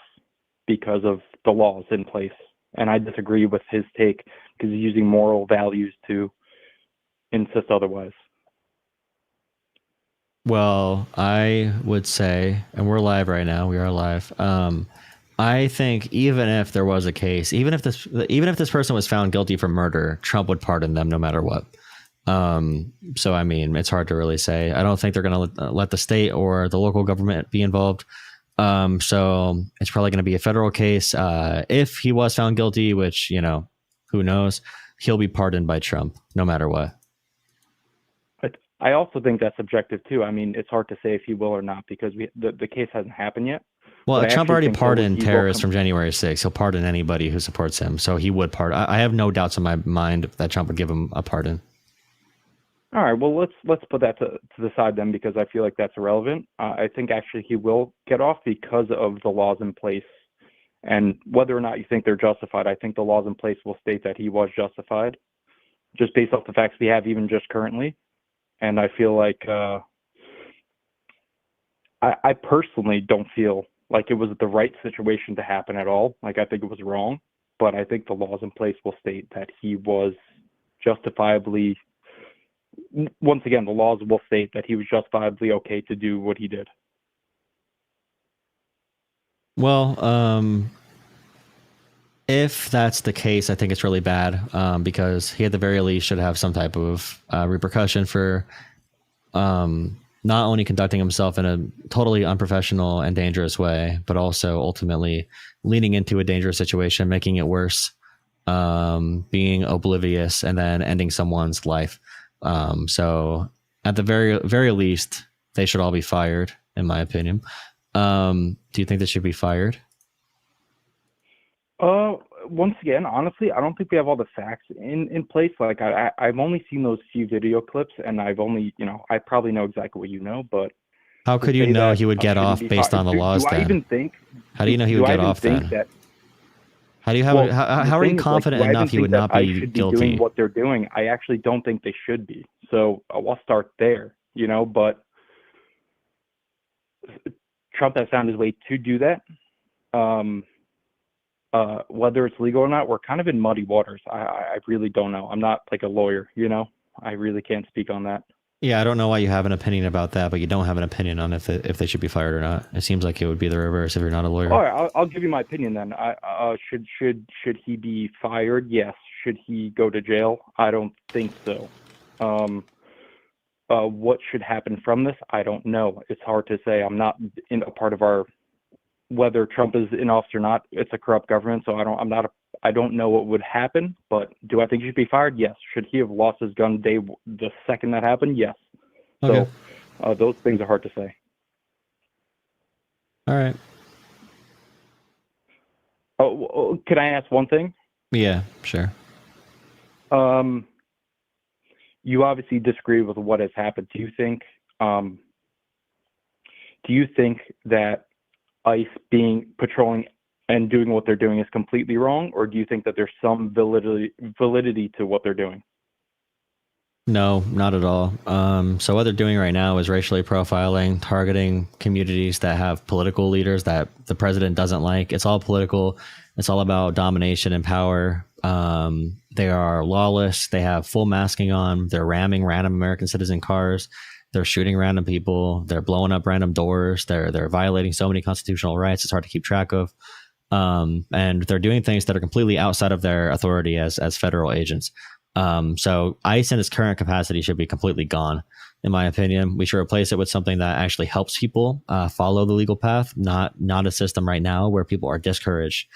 because of the laws in place. And I disagree with his take because he's using moral values to insist otherwise. Well, I would say, and we're live right now. We are live. I think even if there was a case, even if this person was found guilty for murder, Trump would pardon them no matter what. So I mean, it's hard to really say. I don't think they're going to let the state or the local government be involved. So it's probably going to be a federal case. If he was found guilty, which, you know, who knows, he'll be pardoned by Trump no matter what. I also think that's subjective too. I mean, it's hard to say if he will or not because the case hasn't happened yet. Well, But I Trump actually already think pardoned he will terrorists come- from January 6th. He'll pardon anybody who supports him. So he would pardon. I have no doubts in my mind that Trump would give him a pardon. All right. Well, let's put that to the side then because I feel like that's irrelevant. I think actually he will get off because of the laws in place. And whether or not you think they're justified, I think the laws in place will state that he was justified just based off the facts we have even just currently. And I feel like I personally don't feel like it was the right situation to happen at all. Like I think it was wrong, but I think the laws in place will state that he was justifiably, once again, the laws will state that he was justifiably okay to do what he did. Well, if that's the case, I think it's really bad because he at the very least should have some type of repercussion for not only conducting himself in a totally unprofessional and dangerous way, but also ultimately leading into a dangerous situation, making it worse, being oblivious, and then ending someone's life. So at the very least, they should all be fired, in my opinion. Do you think they should be fired? Once again, honestly, I don't think we have all the facts in place. Like I've only seen those few video clips, and I've only, I probably know exactly what you know, but How could you know he would get off based on the laws? Do I then? even think? How do you know he would get off then? How do you have? Well, how are you confident enough he would not be guilty? Doing what they're doing, I actually don't think they should be. So I'll start there, But Trump has found his way to do that. Whether it's legal or not, we're kind of in muddy waters. I really don't know. I'm not like a lawyer, I really can't speak on that. Yeah, I don't know why you have an opinion about that, but you don't have an opinion on if they should be fired or not. It seems like it would be the reverse if you're not a lawyer. All right, I'll give you my opinion then. Should he be fired? Yes. Should he go to jail? I don't think so. What should happen from this? I don't know. It's hard to say. I'm not in a part of whether Trump is in office or not. It's a corrupt government, so I don't know what would happen. But do I think he should be fired? Yes. Should he have lost his gun the second that happened? Yes. Okay. So those things are hard to say. All right. Oh, can I ask one thing? Yeah, sure. You obviously disagree with what has happened. Do you think that ICE patrolling and doing what they're doing is completely wrong, or do you think that there's some validity to what they're doing? No, not at all. So what they're doing right now is racially profiling, targeting communities that have political leaders that the president doesn't like. It's all political. It's all about domination and power. They are lawless. They have full masking on. They're ramming random American citizen cars. They're shooting random people. They're blowing up random doors. They're violating so many constitutional rights. It's hard to keep track of. And they're doing things that are completely outside of their authority as federal agents. So ICE in its current capacity should be completely gone, in my opinion. We should replace it with something that actually helps people follow the legal path, not a system right now where people are discouraged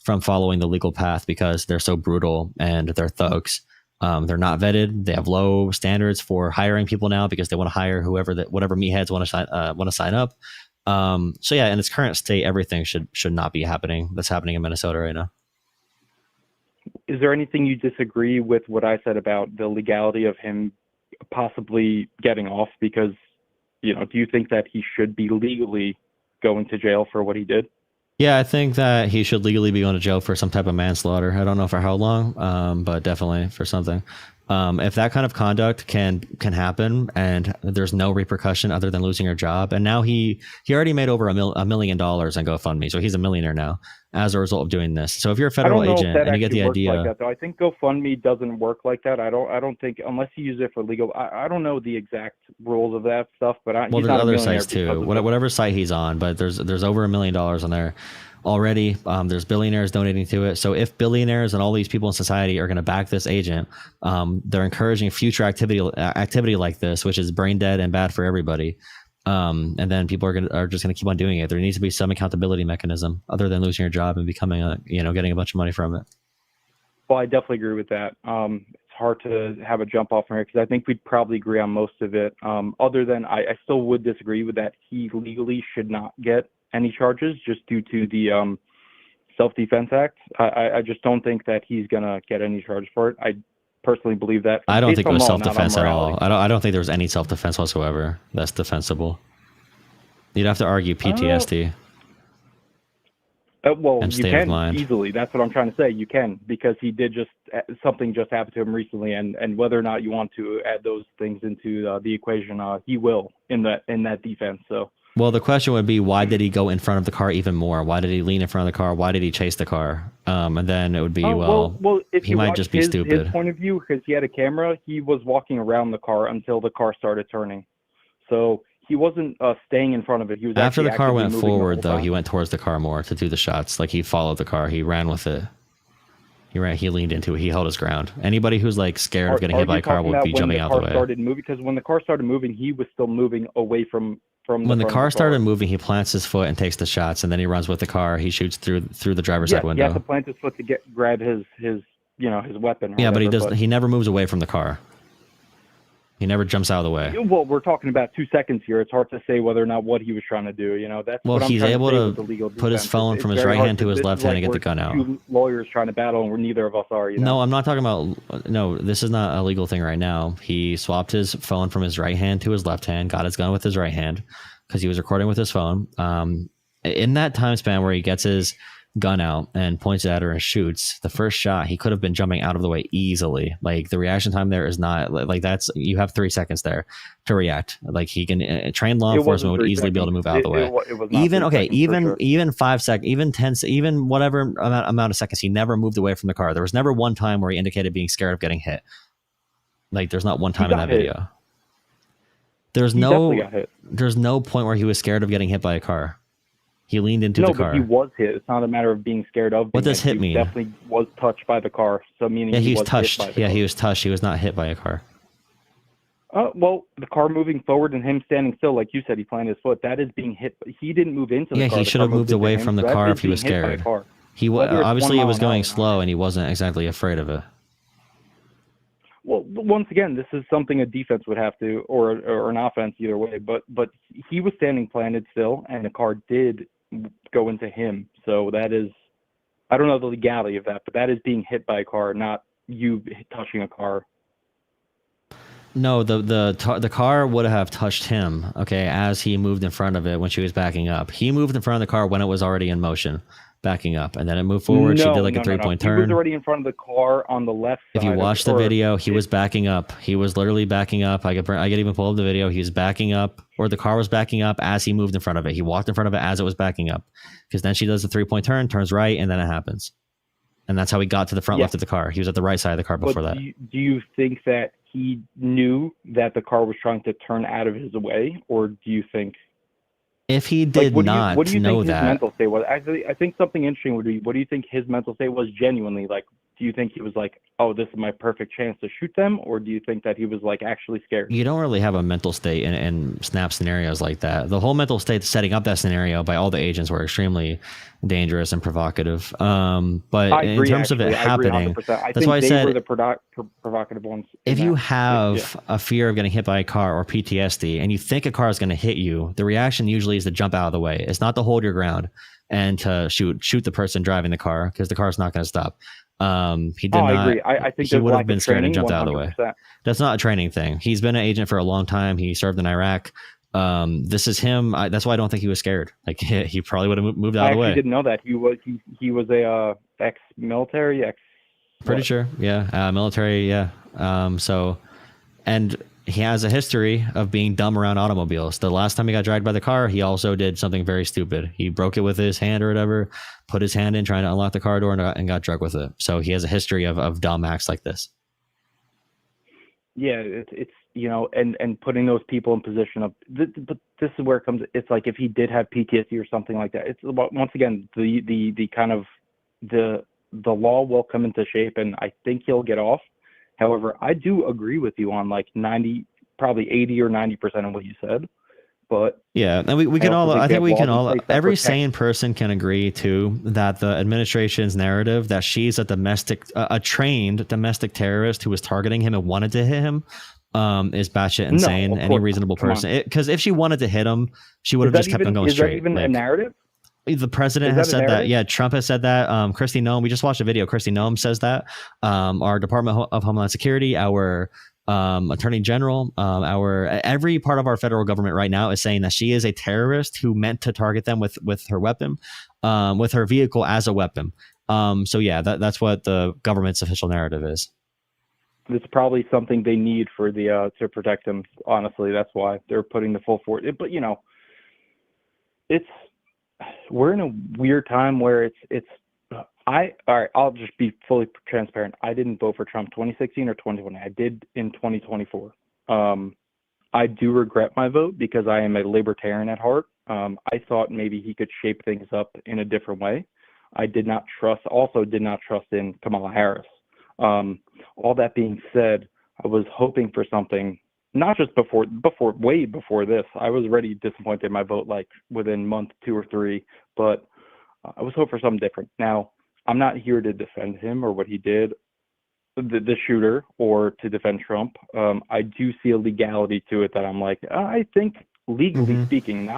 from following the legal path because they're so brutal and they're thugs. They're not vetted. They have low standards for hiring people now because they want to hire whatever meatheads want to sign up. So yeah, in its current state, everything should not be happening. That's happening in Minnesota right now. Is there anything you disagree with what I said about the legality of him possibly getting off? Because, do you think that he should be legally going to jail for what he did? Yeah, I think that he should legally be going to jail for some type of manslaughter. I don't know for how long, but definitely for something. If that kind of conduct can happen and there's no repercussion other than losing your job, and now he already made over $1 million on GoFundMe, so he's a millionaire now as a result of doing this. So if you're a I don't federal know if agent that and you get actually the works idea, like that, though. I think GoFundMe doesn't work like that. I don't think, unless you use it for legal. I don't know the exact rules of that stuff, but well, he's there's not a other millionaire sites too. because of it. Whatever site he's on, but there's over $1 million on there already. There's billionaires donating to it. So if billionaires and all these people in society are going to back this agent, they're encouraging future activity like this, which is brain dead and bad for everybody. And then people are just going to keep on doing it. There needs to be some accountability mechanism other than losing your job and becoming getting a bunch of money from it. Well, I definitely agree with that. It's hard to have a jump off from here because I think we'd probably agree on most of it. Other than I still would disagree with that he legally should not get any charges just due to the Self-Defense Act. I just don't think that he's going to get any charge for it. I personally believe that. I don't think it was based on law, not on self-defense at all. morality. I don't think there was any self-defense whatsoever that's defensible. You'd have to argue PTSD. Well, and you state of can mind. easily. That's what I'm trying to say. You can, because he did something just happened to him recently, and whether or not you want to add those things into the equation, he will in that defense. So. Well, the question would be, why did he go in front of the car even more? Why did he lean in front of the car? Why did he chase the car? And then it would be, well, if he you might watch just be his stupid. point of view, because he had a camera, he was walking around the car until the car started turning. So he wasn't staying in front of it. He was After the car actively went moving the forward, whole though, time. he went towards the car more to do the shots. Like, he followed the car. He ran with it. He leaned into it. He held his ground. Anybody who's like scared of getting hit by a car would be jumping out the way. Started moving, because when the car started moving, he was still moving away from when the car started moving, he plants his foot and takes the shots, and then he runs with the car. He shoots through the driver's side window. He has to plant his foot to grab his weapon. Yeah, whatever, but he doesn't. He never moves away from the car. He never jumps out of the way. Well, we're talking about 2 seconds here. It's hard to say whether or not what he was trying to do. That's well, what I'm he's trying able to say to with the legal put his defense. phone from his very right hard hand to his this left is hand like and get the gun out. Two lawyers trying to battle, and neither of us are. No, I'm not talking about. No, this is not a legal thing right now. He swapped his phone from his right hand to his left hand, got his gun with his right hand because he was recording with his phone. In that time span where he gets his gun out and points it at her and shoots, the first shot, he could have been jumping out of the way easily. Like, the reaction time there is not like that's, you have 3 seconds there to react. Like, he can trained law enforcement would easily be able to move out of the way. Even 5 seconds, even 10, even whatever amount of seconds, he never moved away from the car. There was never one time where he indicated being scared of getting hit. Like, there's not one time in that video. There's no point where he was scared of getting hit by a car. He leaned into the car. No, but he was hit. It's not a matter of being scared of. What does hit mean? He definitely was touched by the car. So meaning he was was touched. Hit by the car. He was touched. He was not hit by a car. Well, the car moving forward and him standing still, like you said, he planted his foot. That is being hit. He didn't move into the car. Yeah, he should have moved away from the car if he was scared. He obviously it was going slow, and he wasn't exactly afraid of it. Well, once again, this is something a defense would have to, or an offense, either way. But he was standing planted still, and the car did go into him. So that is, I don't know the legality of that, but that is being hit by a car, not you touching a car. No, the car would have touched him, okay, as he moved in front of it when she was backing up. He moved in front of the car when it was already in motion, backing up, and then it moved forward. She did like a 3-point turn. He was already in front of the car on the left side. If you watch the video, he was backing up. He was literally backing up. I could even pull up the video. He was backing up, or the car was backing up as he moved in front of it. He walked in front of it as it was backing up, because then she does the 3-point turn, turns right, and then it happens. And that's how he got to the front left of the car. He was at the right side of the car before that. Do you think that he knew that the car was trying to turn out of his way, or do you think? If he did not what do you know think that, his mental state was? Actually, I think something interesting would be, what do you think his mental state was genuinely? Like, do you think he was like, oh, this is my perfect chance to shoot them? Or do you think that he was like actually scared? you don't really have a mental state in snap scenarios like that. The whole mental state setting up that scenario by all the agents were extremely dangerous and provocative. But in terms of it happening, that's why I said were the provocative ones. If you have a fear of getting hit by a car or PTSD and you think a car is going to hit you, the reaction usually is to jump out of the way. It's not to hold your ground and to shoot the person driving the car, because the car is not going to stop. He did not. I agree. I think he would have been scared and training, jumped out of the way. 100%. That's not a training thing. He's been an agent for a long time. He served in Iraq. This is him. That's why I don't think he was scared. Like, he probably would have moved out of the way. I actually didn't know that he was a ex-military, Pretty What? sure. Yeah. Military. Yeah. So, and he has a history of being dumb around automobiles. The last time he got dragged by the car, he also did something very stupid. He broke it with his hand or whatever, put his hand in trying to unlock the car door and got drugged with it. So he has a history of dumb acts like this. Yeah, it's and putting those people in position of, but this is where it comes. It's like if he did have PTSD or something like that. It's about, once again, the kind of the law will come into shape, and I think he'll get off. However, I do agree with you on like 90, probably 80 or 90% of what you said. But yeah, and we can all, I think we can all, every sane person can agree too that the administration's narrative that she's a trained domestic terrorist who was targeting him and wanted to hit him is batshit insane. No, any reasonable person, because if she wanted to hit him, she would have just kept on going straight. Is that even a narrative? The president has said that. Yeah, Trump has said that. Kristi Noem, we just watched a video. Kristi Noem says that. Our Department of Homeland Security, our Attorney General, every part of our federal government right now is saying that she is a terrorist who meant to target them with her weapon, with her vehicle as a weapon. So yeah, that's what the government's official narrative is. It's probably something they need for the to protect him. Honestly, that's why they're putting the full force. But we're in a weird time where all right, I'll just be fully transparent. I didn't vote for Trump 2016 or 2020. I did in 2024. I do regret my vote because I am a libertarian at heart. I thought maybe he could shape things up in a different way. I did not trust in Kamala Harris. All that being said, I was hoping for something, not just way before this. I was already disappointed in my vote like within month 2 or 3, but I was hoping for something different. Now, I'm not here to defend him or what he did, the shooter, or to defend Trump. I do see a legality to it that I'm like, I think legally speaking,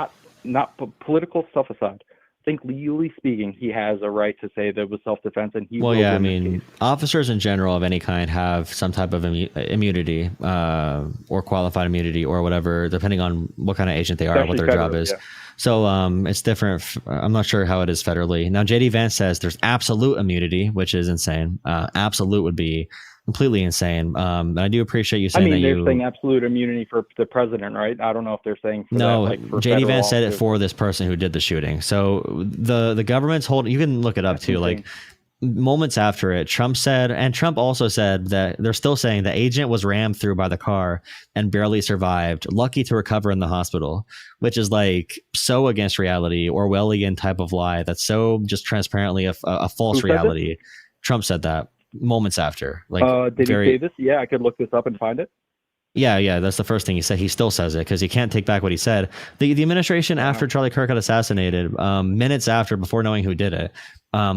not political stuff aside, I think legally speaking, he has a right to say that it was self-defense, and he. Well, yeah, I mean, officers in general of any kind have some type of immunity or qualified immunity or whatever, depending on what kind of agent they are, especially what their job is. Yeah. So it's different. I'm not sure how it is federally. Now, JD Vance says there's absolute immunity, which is insane. Absolute would be completely insane. I do appreciate you saying that. They're saying absolute immunity for the president, right? I don't know if they're saying for no. That, like for JD Vance said it for this person who did the shooting. So the government's holding. You can look it up too. Like moments after it, Trump said, and Trump also said that they're still saying the agent was rammed through by the car and barely survived, lucky to recover in the hospital, which is like so against reality, Orwellian type of lie. That's so just transparently a false reality. Trump said that moments after. Like, did he say this? Yeah, I could look this up and find it. Yeah, that's the first thing he said. He still says it because he can't take back what he said. The administration, after Charlie Kirk got assassinated, minutes after, before knowing who did it,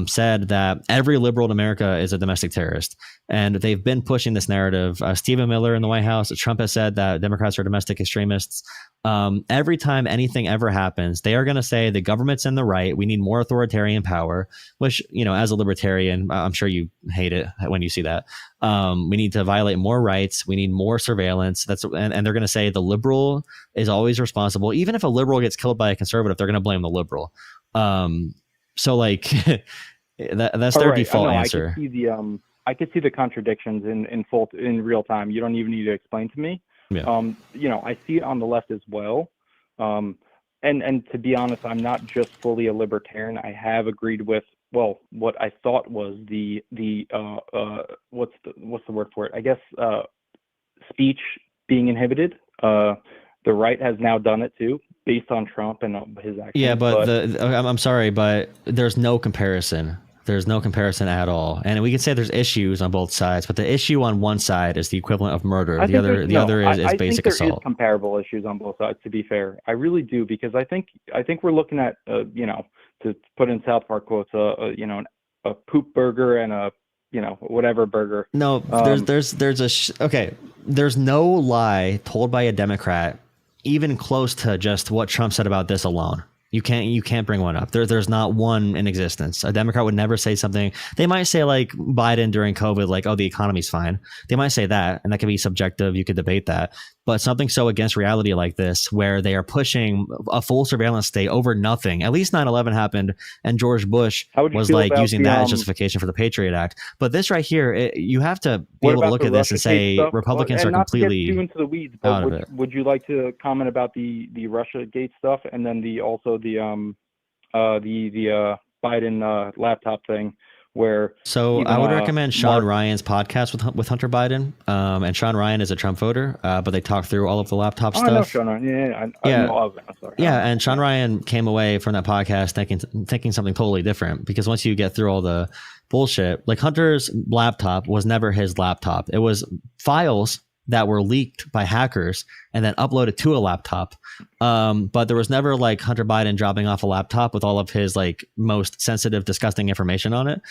said that every liberal in America is a domestic terrorist. And they've been pushing this narrative. Stephen Miller in the White House, Trump has said that Democrats are domestic extremists. Every time anything ever happens, they are going to say the government's in the right. We need more authoritarian power, which, as a libertarian, I'm sure you hate it when you see that. We need to violate more rights. We need more surveillance. And they're going to say the liberal is always responsible. Even if a liberal gets killed by a conservative, they're going to blame the liberal. So like that's their default answer. I could see the contradictions in real time. You don't even need to explain to me. Yeah. I see it on the left as well. And to be honest, I'm not just fully a libertarian. I have agreed with, what I thought was the what's the word for it? I guess speech being inhibited. The right has now done it too, based on Trump and his actions. Yeah, but I'm sorry, but there's no comparison. There's no comparison at all. And we can say there's issues on both sides, but the issue on one side is the equivalent of murder. The other is basic assault. I think there is comparable issues on both sides, to be fair. I really do, because I think we're looking at, to put in South Park quotes, a poop burger and a, whatever burger. No, there's no lie told by a Democrat even close to just what Trump said about this alone. You can't bring one up. There's not one in existence. A Democrat would never say something. They might say like Biden during COVID, like, oh, the economy's fine. They might say that, and that can be subjective. You could debate that. but something so against reality like this, where they are pushing a full surveillance state over nothing. At least 9/11 happened, and George Bush How would you was feel like about using the, that as justification for the Patriot Act. But this right here, you have to be what able to about look the at this and Russia Gate say stuff? Republicans And are not to get too completely into the weeds, out but of it. would you like to comment about the Russia Gate stuff, and then the Biden laptop thing, where So even I would recommend Sean Mark, Ryan's podcast with Hunter Biden. And Sean Ryan is a Trump voter, but they talk through all of the laptop I know stuff. Sean Ryan. I Yeah. know of him. Sorry. Yeah, and Sean Ryan came away from that podcast thinking something totally different, because once you get through all the bullshit, like Hunter's laptop was never his laptop. It was files that were leaked by hackers and then uploaded to a laptop. But there was never like Hunter Biden dropping off a laptop with all of his like most sensitive, disgusting information on it.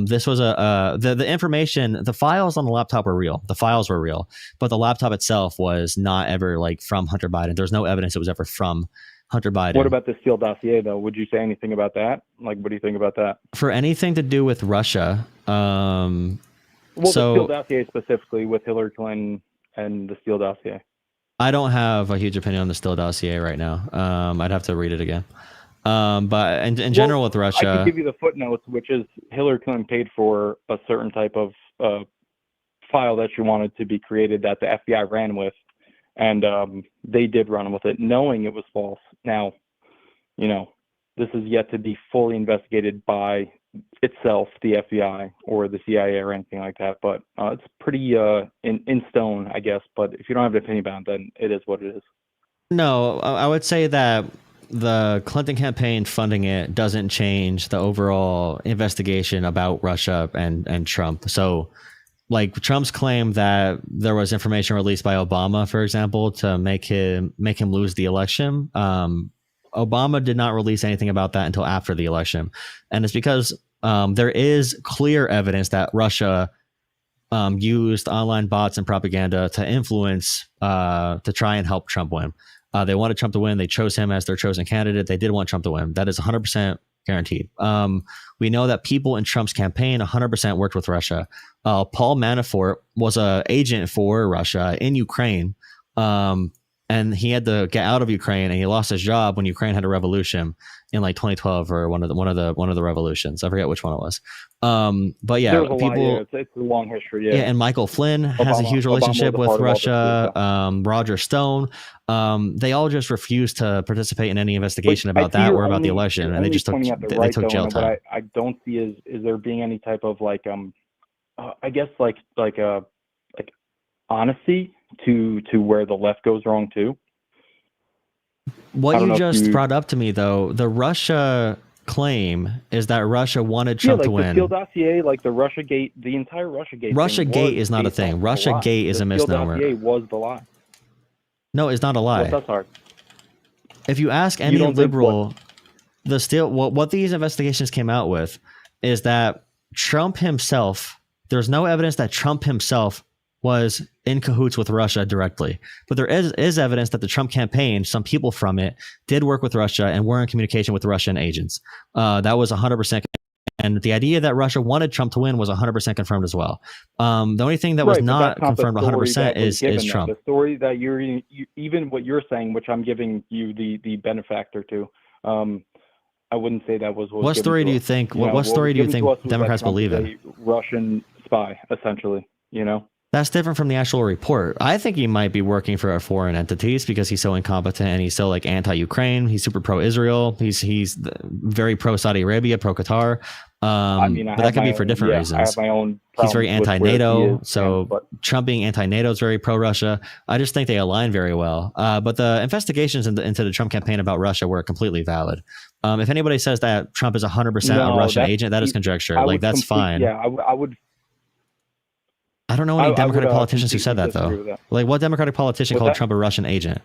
This was the information, the files on the laptop were real. The files were real, but the laptop itself was not ever like from Hunter Biden. There's no evidence it was ever from Hunter Biden. What about the Steele dossier, though? Would you say anything about that? Like, what do you think about that? For anything to do with Russia? Well, the Steele dossier specifically with Hillary Clinton and the Steele dossier. I don't have a huge opinion on the Steele dossier right now. I'd have to read it again. But in general with Russia, I can give you the footnotes, which is Hillary Clinton paid for a certain type of file that she wanted to be created that the FBI ran with, and they did run with it, knowing it was false. Now, this is yet to be fully investigated by itself, the FBI or the CIA or anything like that, but it's pretty in stone, I guess. But if you don't have an opinion about it, then it is what it is. No, I would say that the Clinton campaign funding it doesn't change the overall investigation about Russia and Trump. So like Trump's claim that there was information released by Obama, for example, to make him lose the election. Obama did not release anything about that until after the election. And it's because there is clear evidence that Russia used online bots and propaganda to influence, to try and help Trump win. They wanted Trump to win. They chose him as their chosen candidate. They did want Trump to win. That is 100% guaranteed. We know that people in Trump's campaign 100% worked with Russia. Paul Manafort was an agent for Russia in Ukraine. And he had to get out of Ukraine, and he lost his job when Ukraine had a revolution in like 2012 or one of the revolutions. I forget which one it was. But yeah, people. It's a long history. Yeah, and Michael Flynn has a huge relationship with Russia. Roger Stone. They all just refused to participate in any investigation about that or about the election, and they just took jail time. What I don't see is there being any type of like I guess like honesty to where the left goes wrong too. What you just brought up to me, though, the Russia claim is that Russia wanted Trump to win. The Steele dossier, like the Russia Gate, the entire Russia Gate. Russia Gate is not a thing. Russia Gate is a misnomer. The Steele dossier was the lie. No, it's not a lie. That's hard. If you ask any liberal, what these investigations came out with is that Trump himself, there's no evidence that Trump himself was in cahoots with Russia directly. But there is evidence that the Trump campaign, some people from it, did work with Russia and were in communication with Russian agents. That was 100%. And the idea that Russia wanted Trump to win was 100% confirmed as well. The only thing that was not confirmed 100% is Trump. The story that you even what you're saying, which I'm giving you the benefactor to, I wouldn't say that was what story do you think? What story do you think Democrats believe in? Russian spy, essentially. That's different from the actual report. I think he might be working for foreign entities because he's so incompetent and he's so like anti-Ukraine. He's super pro-Israel. He's very pro-Saudi Arabia, pro-Qatar. But that could be for different reasons. I have my own. He's very anti-NATO. Trump being anti-NATO is very pro-Russia. I just think they align very well. But the investigations into the Trump campaign about Russia were completely valid. If anybody says that Trump is 100% a Russian agent, that is conjecture. Like that's fine. Yeah, I would. I don't know any Democratic politicians who said that, though. Like, what Democratic politician called Trump a Russian agent?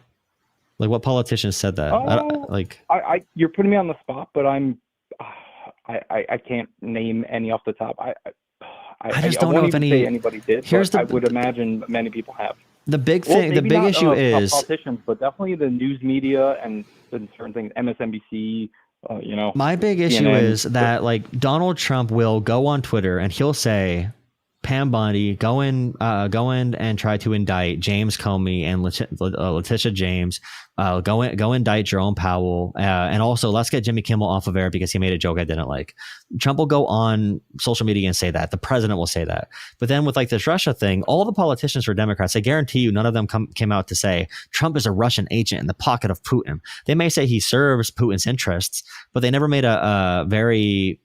Like, what politician said that? You're putting me on the spot, but I can't name any off the top. I just don't know if anybody did. I would imagine many people have. The big thing, the big issue is politicians, but definitely the news media and certain things, MSNBC. My big issue is that like Donald Trump will go on Twitter and he'll say, Pam Bondi, go in and try to indict James Comey and Letitia James. Go indict Jerome Powell, and also let's get Jimmy Kimmel off of air because he made a joke I didn't like. Trump will go on social media and say that. The president will say that. But then with like this Russia thing, all the politicians for Democrats, I guarantee you, none of them came out to say Trump is a Russian agent in the pocket of Putin. They may say he serves Putin's interests, but they never made a very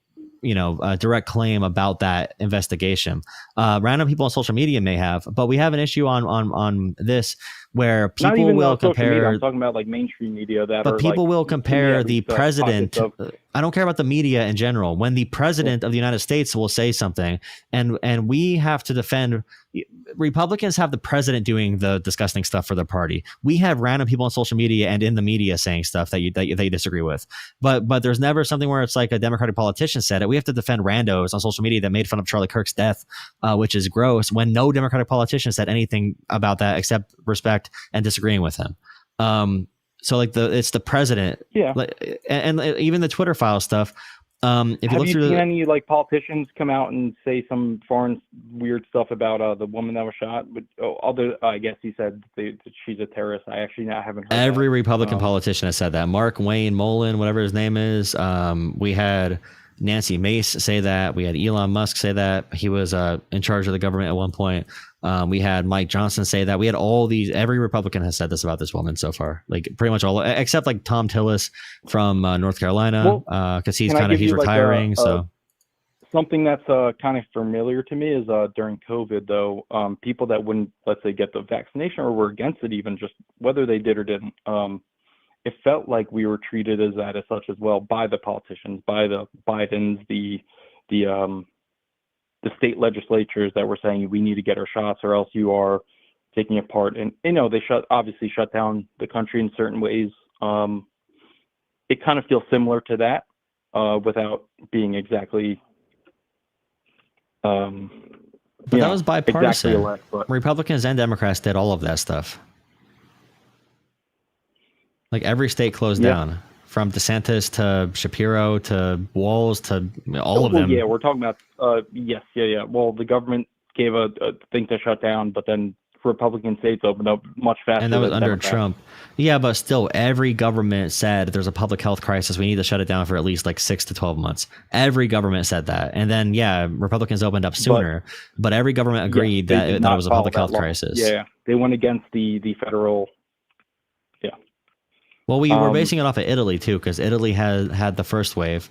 a direct claim about that investigation. Random people on social media may have, but we have an issue on this where people will compare. Media, I'm talking about like mainstream media but people will compare the president. I don't care about the media in general. When the president of the United States will say something, and we have to defend. Republicans have the president doing the disgusting stuff for their party. We have random people on social media and in the media saying stuff that you disagree with. But there's never something where it's like a Democratic politician said it. We have to defend randos on social media that made fun of Charlie Kirk's death, which is gross, when no Democratic politician said anything about that except respect and disagreeing with him. So like it's the president, and even the Twitter file stuff. If have you seen any like politicians come out and say some foreign weird stuff about the woman that was shot? But I guess he said that she's a terrorist. I haven't heard. Every that. Republican politician has said that. Mark Wayne Mullen, whatever his name is. We had Nancy Mace say that. We had Elon Musk say that. He was in charge of the government at one point. We had Mike Johnson say that. We had every Republican has said this about this woman so far, like pretty much all, except like Tom Tillis from North Carolina, because he's retiring. So something that's kind of familiar to me is during COVID, though, people that wouldn't, let's say, get the vaccination or were against it, even just whether they did or didn't, it felt like we were treated as that as such as well by the politicians, by the Bidens, the state legislatures that were saying we need to get our shots or else you are taking it part. And they obviously shut down the country in certain ways. It kind of feels similar to that without being exactly. But that was bipartisan. Exactly elect, but Republicans and Democrats did all of that stuff. Like every state closed down. From DeSantis to Shapiro to Walz to all of them. Yeah, we're talking about, yes. Well, the government gave a thing to shut down, but then Republican states opened up much faster. And that was than under Democrats. Trump. Yeah, but still, every government said there's a public health crisis. We need to shut it down for at least like 6 to 12 months. Every government said that. And then, Republicans opened up sooner, but every government agreed that it was a public health crisis. Yeah, they went against the federal. Well, we were basing it off of Italy, too, because Italy had the first wave,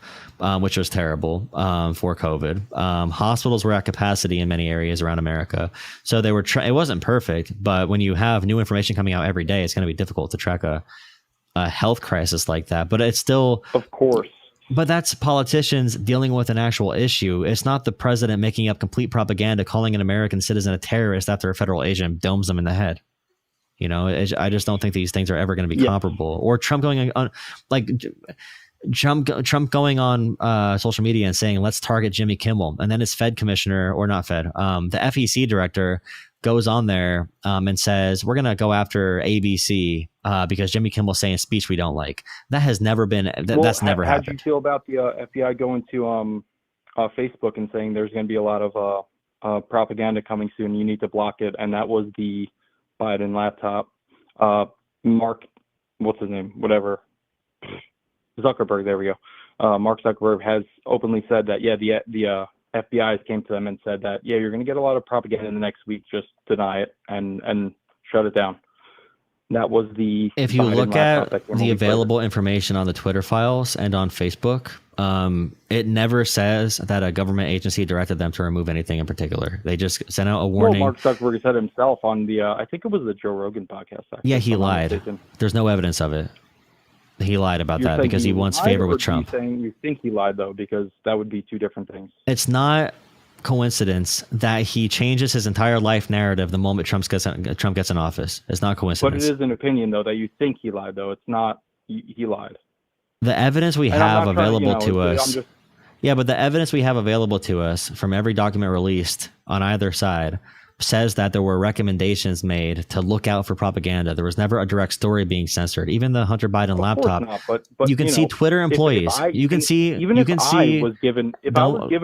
which was terrible for COVID. Hospitals were at capacity in many areas around America. So they were it wasn't perfect, but when you have new information coming out every day, it's going to be difficult to track a health crisis like that. But it's still... Of course. But that's politicians dealing with an actual issue. It's not the president making up complete propaganda, calling an American citizen a terrorist after a federal agent domes them in the head. I just don't think these things are ever going to be comparable. Or Trump going on, like Trump going on social media and saying, let's target Jimmy Kimmel. And then his Fed commissioner, or not Fed, the FEC director goes on there and says, we're going to go after ABC because Jimmy Kimmel's saying a speech we don't like. That has never been, that's never happened. How do you feel about the FBI going to Facebook and saying there's going to be a lot of propaganda coming soon, you need to block it? And that was the Biden laptop. Mark, what's his name? Whatever. Zuckerberg. There we go. Mark Zuckerberg has openly said that. The FBI came to them and said that. You're going to get a lot of propaganda in the next week. Just deny it and shut it down. That was the. If you look at the available information on the Twitter files and on Facebook, it never says that a government agency directed them to remove anything in particular. They just sent out a warning. Well, Mark Zuckerberg said himself on the, I think it was the Joe Rogan podcast. Actually, yeah, he lied. There's no evidence of it. He lied about that because he wants favor with Trump. You think he lied though, because that would be two different things. It's not coincidence that he changes his entire life narrative the moment Trump gets in office. It's not coincidence. But it is an opinion though that you think he lied though. It's not. He lied. The evidence we have available to us. Yeah, but the evidence we have available to us from every document released on either side says that there were recommendations made to look out for propaganda. There was never a direct story being censored. Even the Hunter Biden laptop. Not, but you can see Twitter employees. You can see. Even if I was given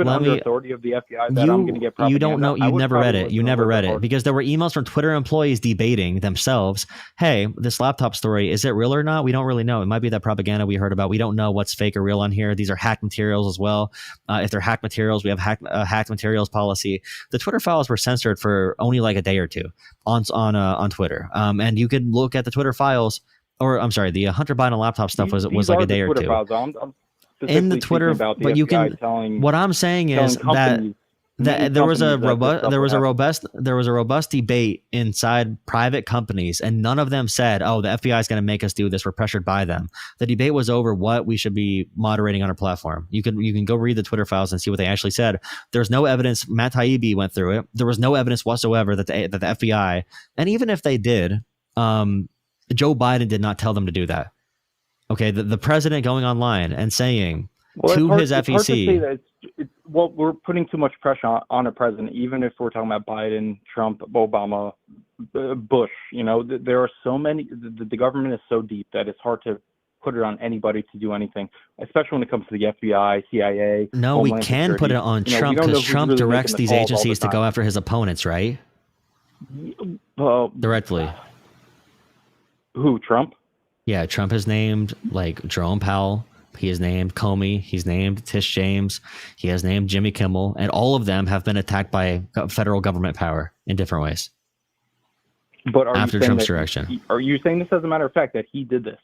under authority of the FBI that I'm going to get propaganda, you don't know. You never read it. You never read it harder. because there were emails from Twitter employees debating themselves. Hey, this laptop story, is it real or not? We don't really know. It might be that propaganda we heard about. We don't know what's fake or real on here. These are hacked materials as well. If they're hacked materials, we have hacked materials policy. The Twitter files were censored for only like a day or two on Twitter. And you could look at the Twitter files, or I'm sorry, the Hunter Biden laptop stuff was like a day or two. I'm in the Twitter, but FBI you can. What I'm saying is that there was a robust debate inside private companies, and none of them said, "Oh, the FBI is going to make us do this. We're pressured by them." The debate was over what we should be moderating on our platform. You can go read the Twitter files and see what they actually said. There's no evidence. Matt Taibbi went through it. There was no evidence whatsoever that the FBI, and even if they did, Joe Biden did not tell them to do that. Okay, the president going online and saying to his FEC. Well, we're putting too much pressure on a president, even if we're talking about Biden, Trump, Obama, Bush. There are so many. The government is so deep that it's hard to put it on anybody to do anything, especially when it comes to the FBI, CIA. No, we can put it on Trump because Trump directs these agencies to go after his opponents, right? Directly. Who, Trump? Yeah, Trump has named like Jerome Powell. He has named Comey. He's named Tish James. He has named Jimmy Kimmel, and all of them have been attacked by federal government power in different ways. But after Trump's direction, are you saying this as a matter of fact that he did this?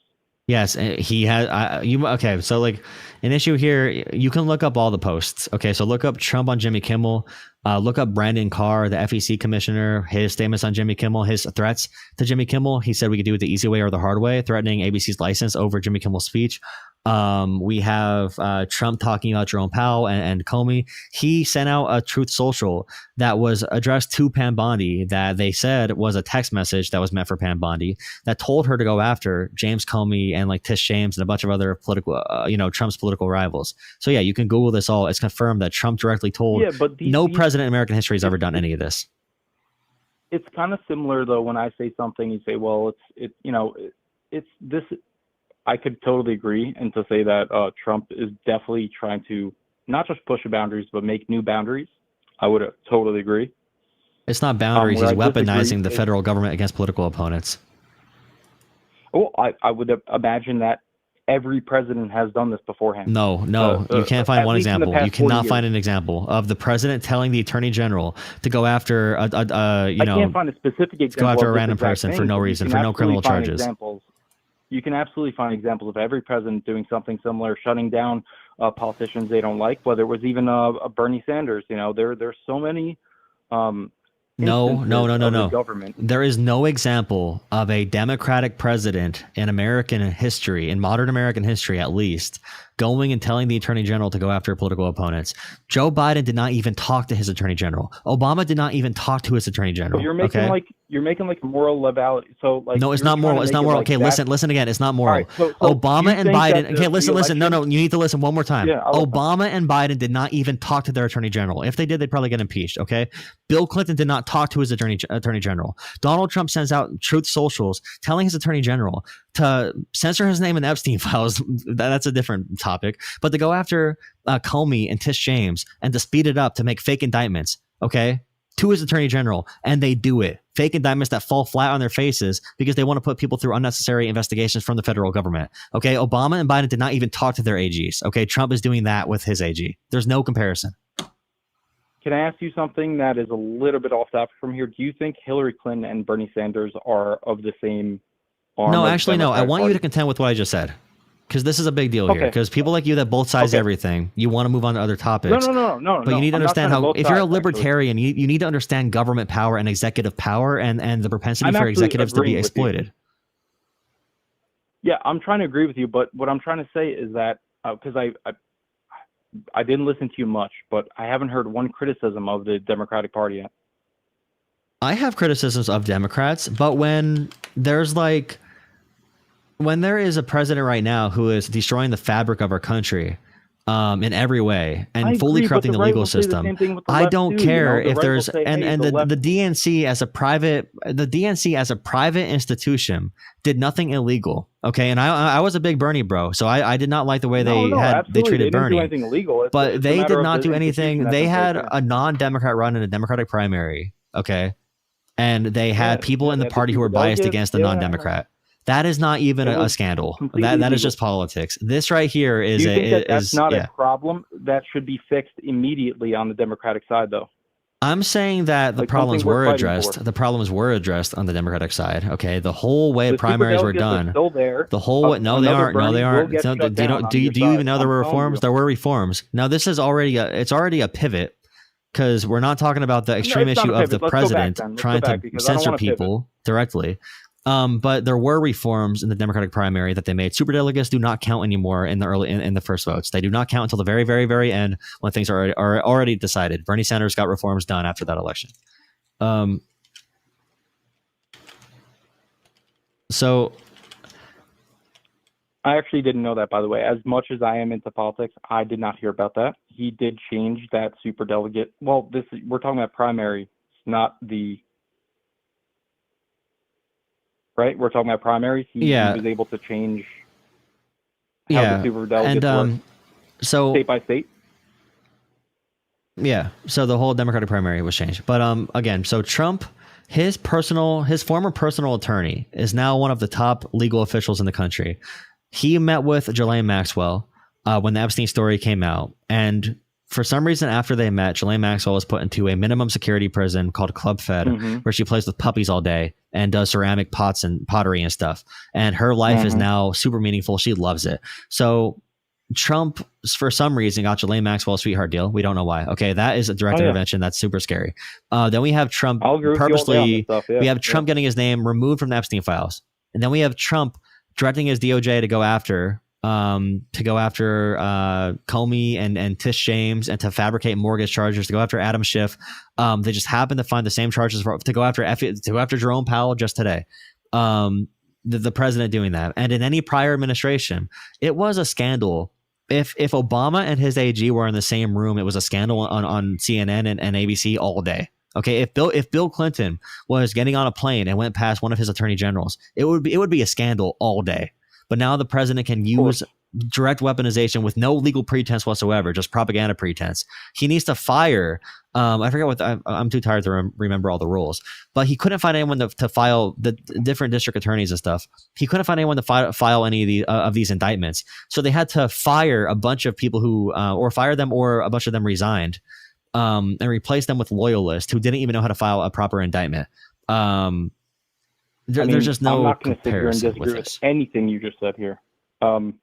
Yes, he has. Okay, so like an issue here, you can look up all the posts. Okay, so look up Trump on Jimmy Kimmel. Look up Brandon Carr, the FEC commissioner, his statements on Jimmy Kimmel, his threats to Jimmy Kimmel. He said we could do it the easy way or the hard way, threatening ABC's license over Jimmy Kimmel's speech. We have Trump talking about Jerome Powell and Comey. He sent out a Truth Social that was addressed to Pam Bondi that they said was a text message that was meant for Pam Bondi that told her to go after James Comey and like Tish James and a bunch of other political, Trump's political rivals. So yeah, you can Google this all. It's confirmed that Trump directly told. Yeah, but no president in American history has ever done any of this. It's kind of similar though. When I say something, you say, well, it's this. I could totally agree, and to say that Trump is definitely trying to not just push the boundaries, but make new boundaries. I would totally agree. It's not boundaries. He's weaponizing the federal government against political opponents. Well, I would imagine that every president has done this beforehand. No, you can't find one example. You cannot find an example of the president telling the attorney general to go after I can't find a specific example. Go after a random person for no reason, for no criminal charges. You can absolutely find examples of every president doing something similar, shutting down politicians they don't like, whether it was even Bernie Sanders. There's so many. No. Government. There is no example of a Democratic president in American history, in modern American history at least, going and telling the attorney general to go after political opponents. Joe Biden did not even talk to his attorney general. Obama did not even talk to his attorney general. But you're making like moral legality. So like no, it's not moral. It's not moral. Okay, listen again. It's not moral. Right, so Obama and Biden. Okay, listen. No. You need to listen one more time. Yeah, Obama and Biden did not even talk to their attorney general. If they did, they'd probably get impeached. Okay. Bill Clinton did not talk to his attorney general. Donald Trump sends out Truth Socials telling his attorney general to censor his name in the Epstein files. That's a different topic. But to go after Comey and Tish James and to speed it up to make fake indictments. Okay. To his attorney general, and they do it. Fake indictments that fall flat on their faces because they want to put people through unnecessary investigations from the federal government. Okay, Obama and Biden did not even talk to their AGs. Okay, Trump is doing that with his AG. There's no comparison. Can I ask you something that is a little bit off topic from here? Do you think Hillary Clinton and Bernie Sanders are of the same arm? No, actually, no. I want you to contend with what I just said. Because this is a big deal here. Because people like you that both sides everything, you want to move on to other topics. No. But you need to understand how, if you're a libertarian, you need to understand government power and executive power and the propensity for executives to be exploited. Yeah, I'm trying to agree with you. But what I'm trying to say is that, because I didn't listen to you much, but I haven't heard one criticism of the Democratic Party yet. I have criticisms of Democrats, but when there is a president right now who is destroying the fabric of our country, in every way I and fully agree, but corrupting the the right legal will say the system. same thing with the I left don't too, care The if right will there's say, and hey, and the the left. DNC as a private institution did nothing illegal. Okay, and I was a big Bernie bro, so I did not like the way No, they absolutely. treated They didn't do Bernie. anything illegal. But It's a they matter did of not the do institution anything. that's They in place had here. a non-Democrat run in a Democratic primary. Okay, and they had people in they the had the party who were biased superdelegates. against the Yeah, I know. non-Democrat. That is not even It a was scandal. completely That is legal. just politics. This right here is Do you think that that's not yeah. a problem that should be fixed immediately on the Democratic side, though? I'm saying that the Like problems something worth were fighting addressed. for. The problems were addressed on the Democratic side. Okay, the whole way The primaries were superdelegates are done. still there. The whole no, they Another aren't. No, they Bernie will aren't. get No, shut do you know? down on Do you your do you even side. know there I'm were telling reforms? you. There were reforms. Now this is already a pivot because we're not talking about the extreme it's not issue a of the pivot. Let's go back president then. Let's trying go back to because I don't censor wanna pivot. people directly. But there were reforms in the Democratic primary that they made. Superdelegates do not count anymore in the in the first votes. They do not count until the very, very, very end when things are already decided. Bernie Sanders got reforms done after that election. So I actually didn't know that, by the way. As much as I am into politics, I did not hear about that. He did change that superdelegate. Well, we're talking about primary, not the right. We're talking about primaries. He was able to change how the superdelegates work so state by state. Yeah, so the whole Democratic primary was changed. But again, so Trump, his former personal attorney is now one of the top legal officials in the country. He met with Ghislaine Maxwell when the Epstein story came out, and for some reason after they met, Ghislaine Maxwell was put into a minimum security prison called Club Fed, where she plays with puppies all day and does ceramic pots and pottery and stuff. And her life is now super meaningful. She loves it. So Trump, for some reason, got Ghislaine Maxwell a sweetheart deal. We don't know why. Okay, that is a direct intervention. That's super scary. Then we have Trump purposely. We have Trump getting his name removed from the Epstein files, and then we have Trump directing his DOJ to go after Comey and Tish James and to fabricate mortgage charges, to go after Adam Schiff. They just happen to find the same charges to go after Jerome Powell just today. The president doing that, and in any prior administration, it was a scandal. If Obama and his AG were in the same room, it was a scandal on CNN and ABC all day. Okay, if Bill Clinton was getting on a plane and went past one of his attorney generals, it would be a scandal all day. But now the president can use direct weaponization with no legal pretense whatsoever, just propaganda pretense. He needs to fire. I forget what I'm too tired to remember all the rules, but he couldn't find anyone to file the different district attorneys and stuff. He couldn't find anyone to file any of these indictments. So they had to fire a bunch of people who, or fire them, or a bunch of them resigned, and replace them with loyalists who didn't even know how to file a proper indictment. There's just no I'm not going to sit here and comparison disagree with with this. anything you just said here. I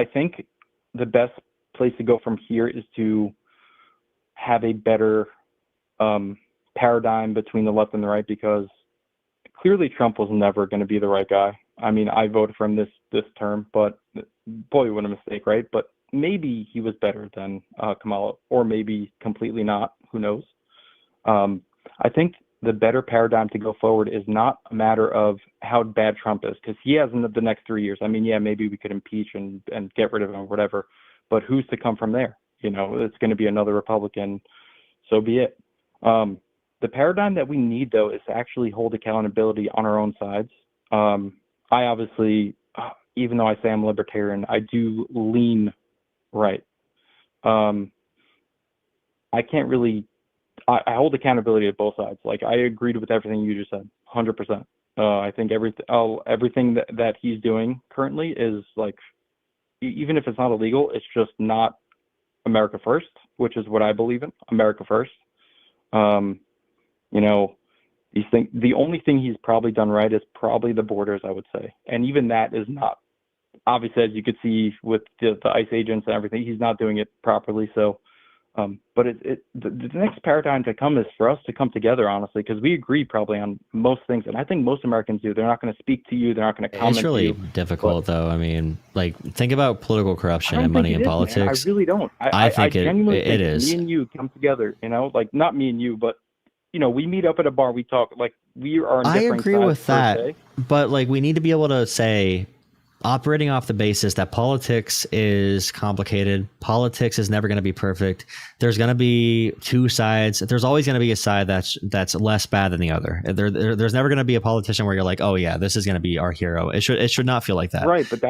think the best place to go from here is to have a better paradigm between the left and the right, because clearly Trump was never going to be the right guy. I mean, I voted for him this term, but boy, what a mistake, right? But maybe he was better than Kamala, or maybe completely not. Who knows? I think the better paradigm to go forward is not a matter of how bad Trump is, because he has in the next 3 years. I mean, yeah, maybe we could impeach and get rid of him or whatever, but who's to come from there? It's going to be another Republican, so be it. The paradigm that we need, though, is to actually hold accountability on our own sides. I obviously, even though I say I'm libertarian, I do lean right. I can't really, I hold accountability at both sides. Like, I agreed with everything you just said, 100%. I think everything that he's doing currently is like, even if it's not illegal, it's just not America first, which is what I believe in, America first. The only thing he's probably done right is probably the borders, I would say. And even that is not, obviously, as you could see with the ICE agents and everything, he's not doing it properly. So, but the next paradigm to come is for us to come together, honestly, because we agree probably on most things. And I think most Americans do. They're not going to speak to you. They're not going to comment It's really to you. difficult, though. I mean, like, think about political corruption and money in politics. Man. I really don't. I think genuinely it think is. me and you come together, like not me and you, but we meet up at a bar, we talk, like we are on I different agree sides with per that, se. but like we need to be able to say operating off the basis that politics is complicated. Politics is never going to be perfect. There's going to be two sides. There's always going to be a side that's less bad than the other. There's never going to be a politician where you're like, oh yeah, this is going to be our hero. It should not feel like that. Right, but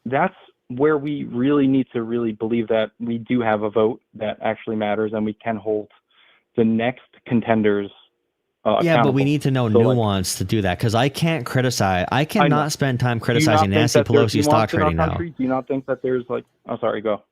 that's where we really need to really believe that we do have a vote that actually matters, and we can hold the next contenders. Yeah, but we need to know nuance to do that, because I cannot spend time criticizing Nancy Pelosi's stock trading now. Do you not think that there's like, oh, sorry, go.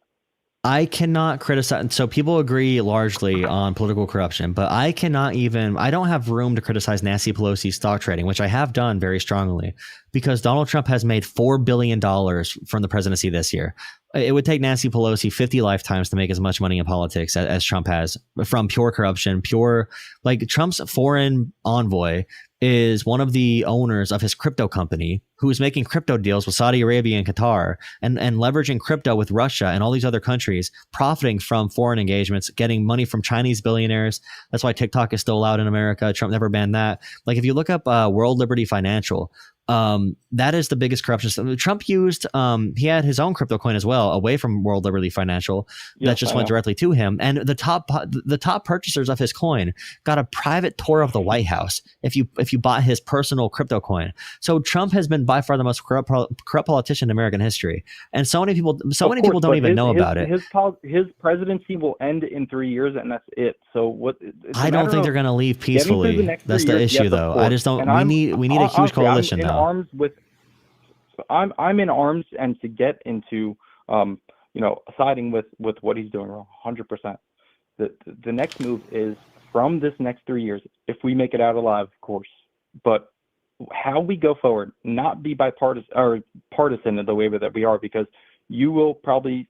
I cannot criticize. So people agree largely on political corruption, but I don't have room to criticize Nancy Pelosi's stock trading, which I have done very strongly, because Donald Trump has made $4 billion from the presidency this year. It would take Nancy Pelosi 50 lifetimes to make as much money in politics as Trump has from pure corruption, like Trump's foreign envoy is one of the owners of his crypto company who is making crypto deals with Saudi Arabia and Qatar and leveraging crypto with Russia and all these other countries, profiting from foreign engagements, getting money from Chinese billionaires. That's why TikTok is still allowed in America. Trump never banned that. Like if you look up World Liberty Financial, that is the biggest corruption. Trump used, he had his own crypto coin as well, away from World Liberty Financial, that just went directly to him. And the top purchasers of his coin got a private tour of the White House if you bought his personal crypto coin. So Trump has been by far the most corrupt politician in American history, and so many people don't even know about it. His presidency will end in 3 years, and that's it. So what? I don't think they're going to leave peacefully. That's the issue, though. I just don't. We need a huge coalition now. I'm in arms, and to get into siding with what he's doing wrong 100%. The next move is from this next 3 years, if we make it out alive, of course, but how we go forward, not be bipartisan or partisan in the way that we are, because you will probably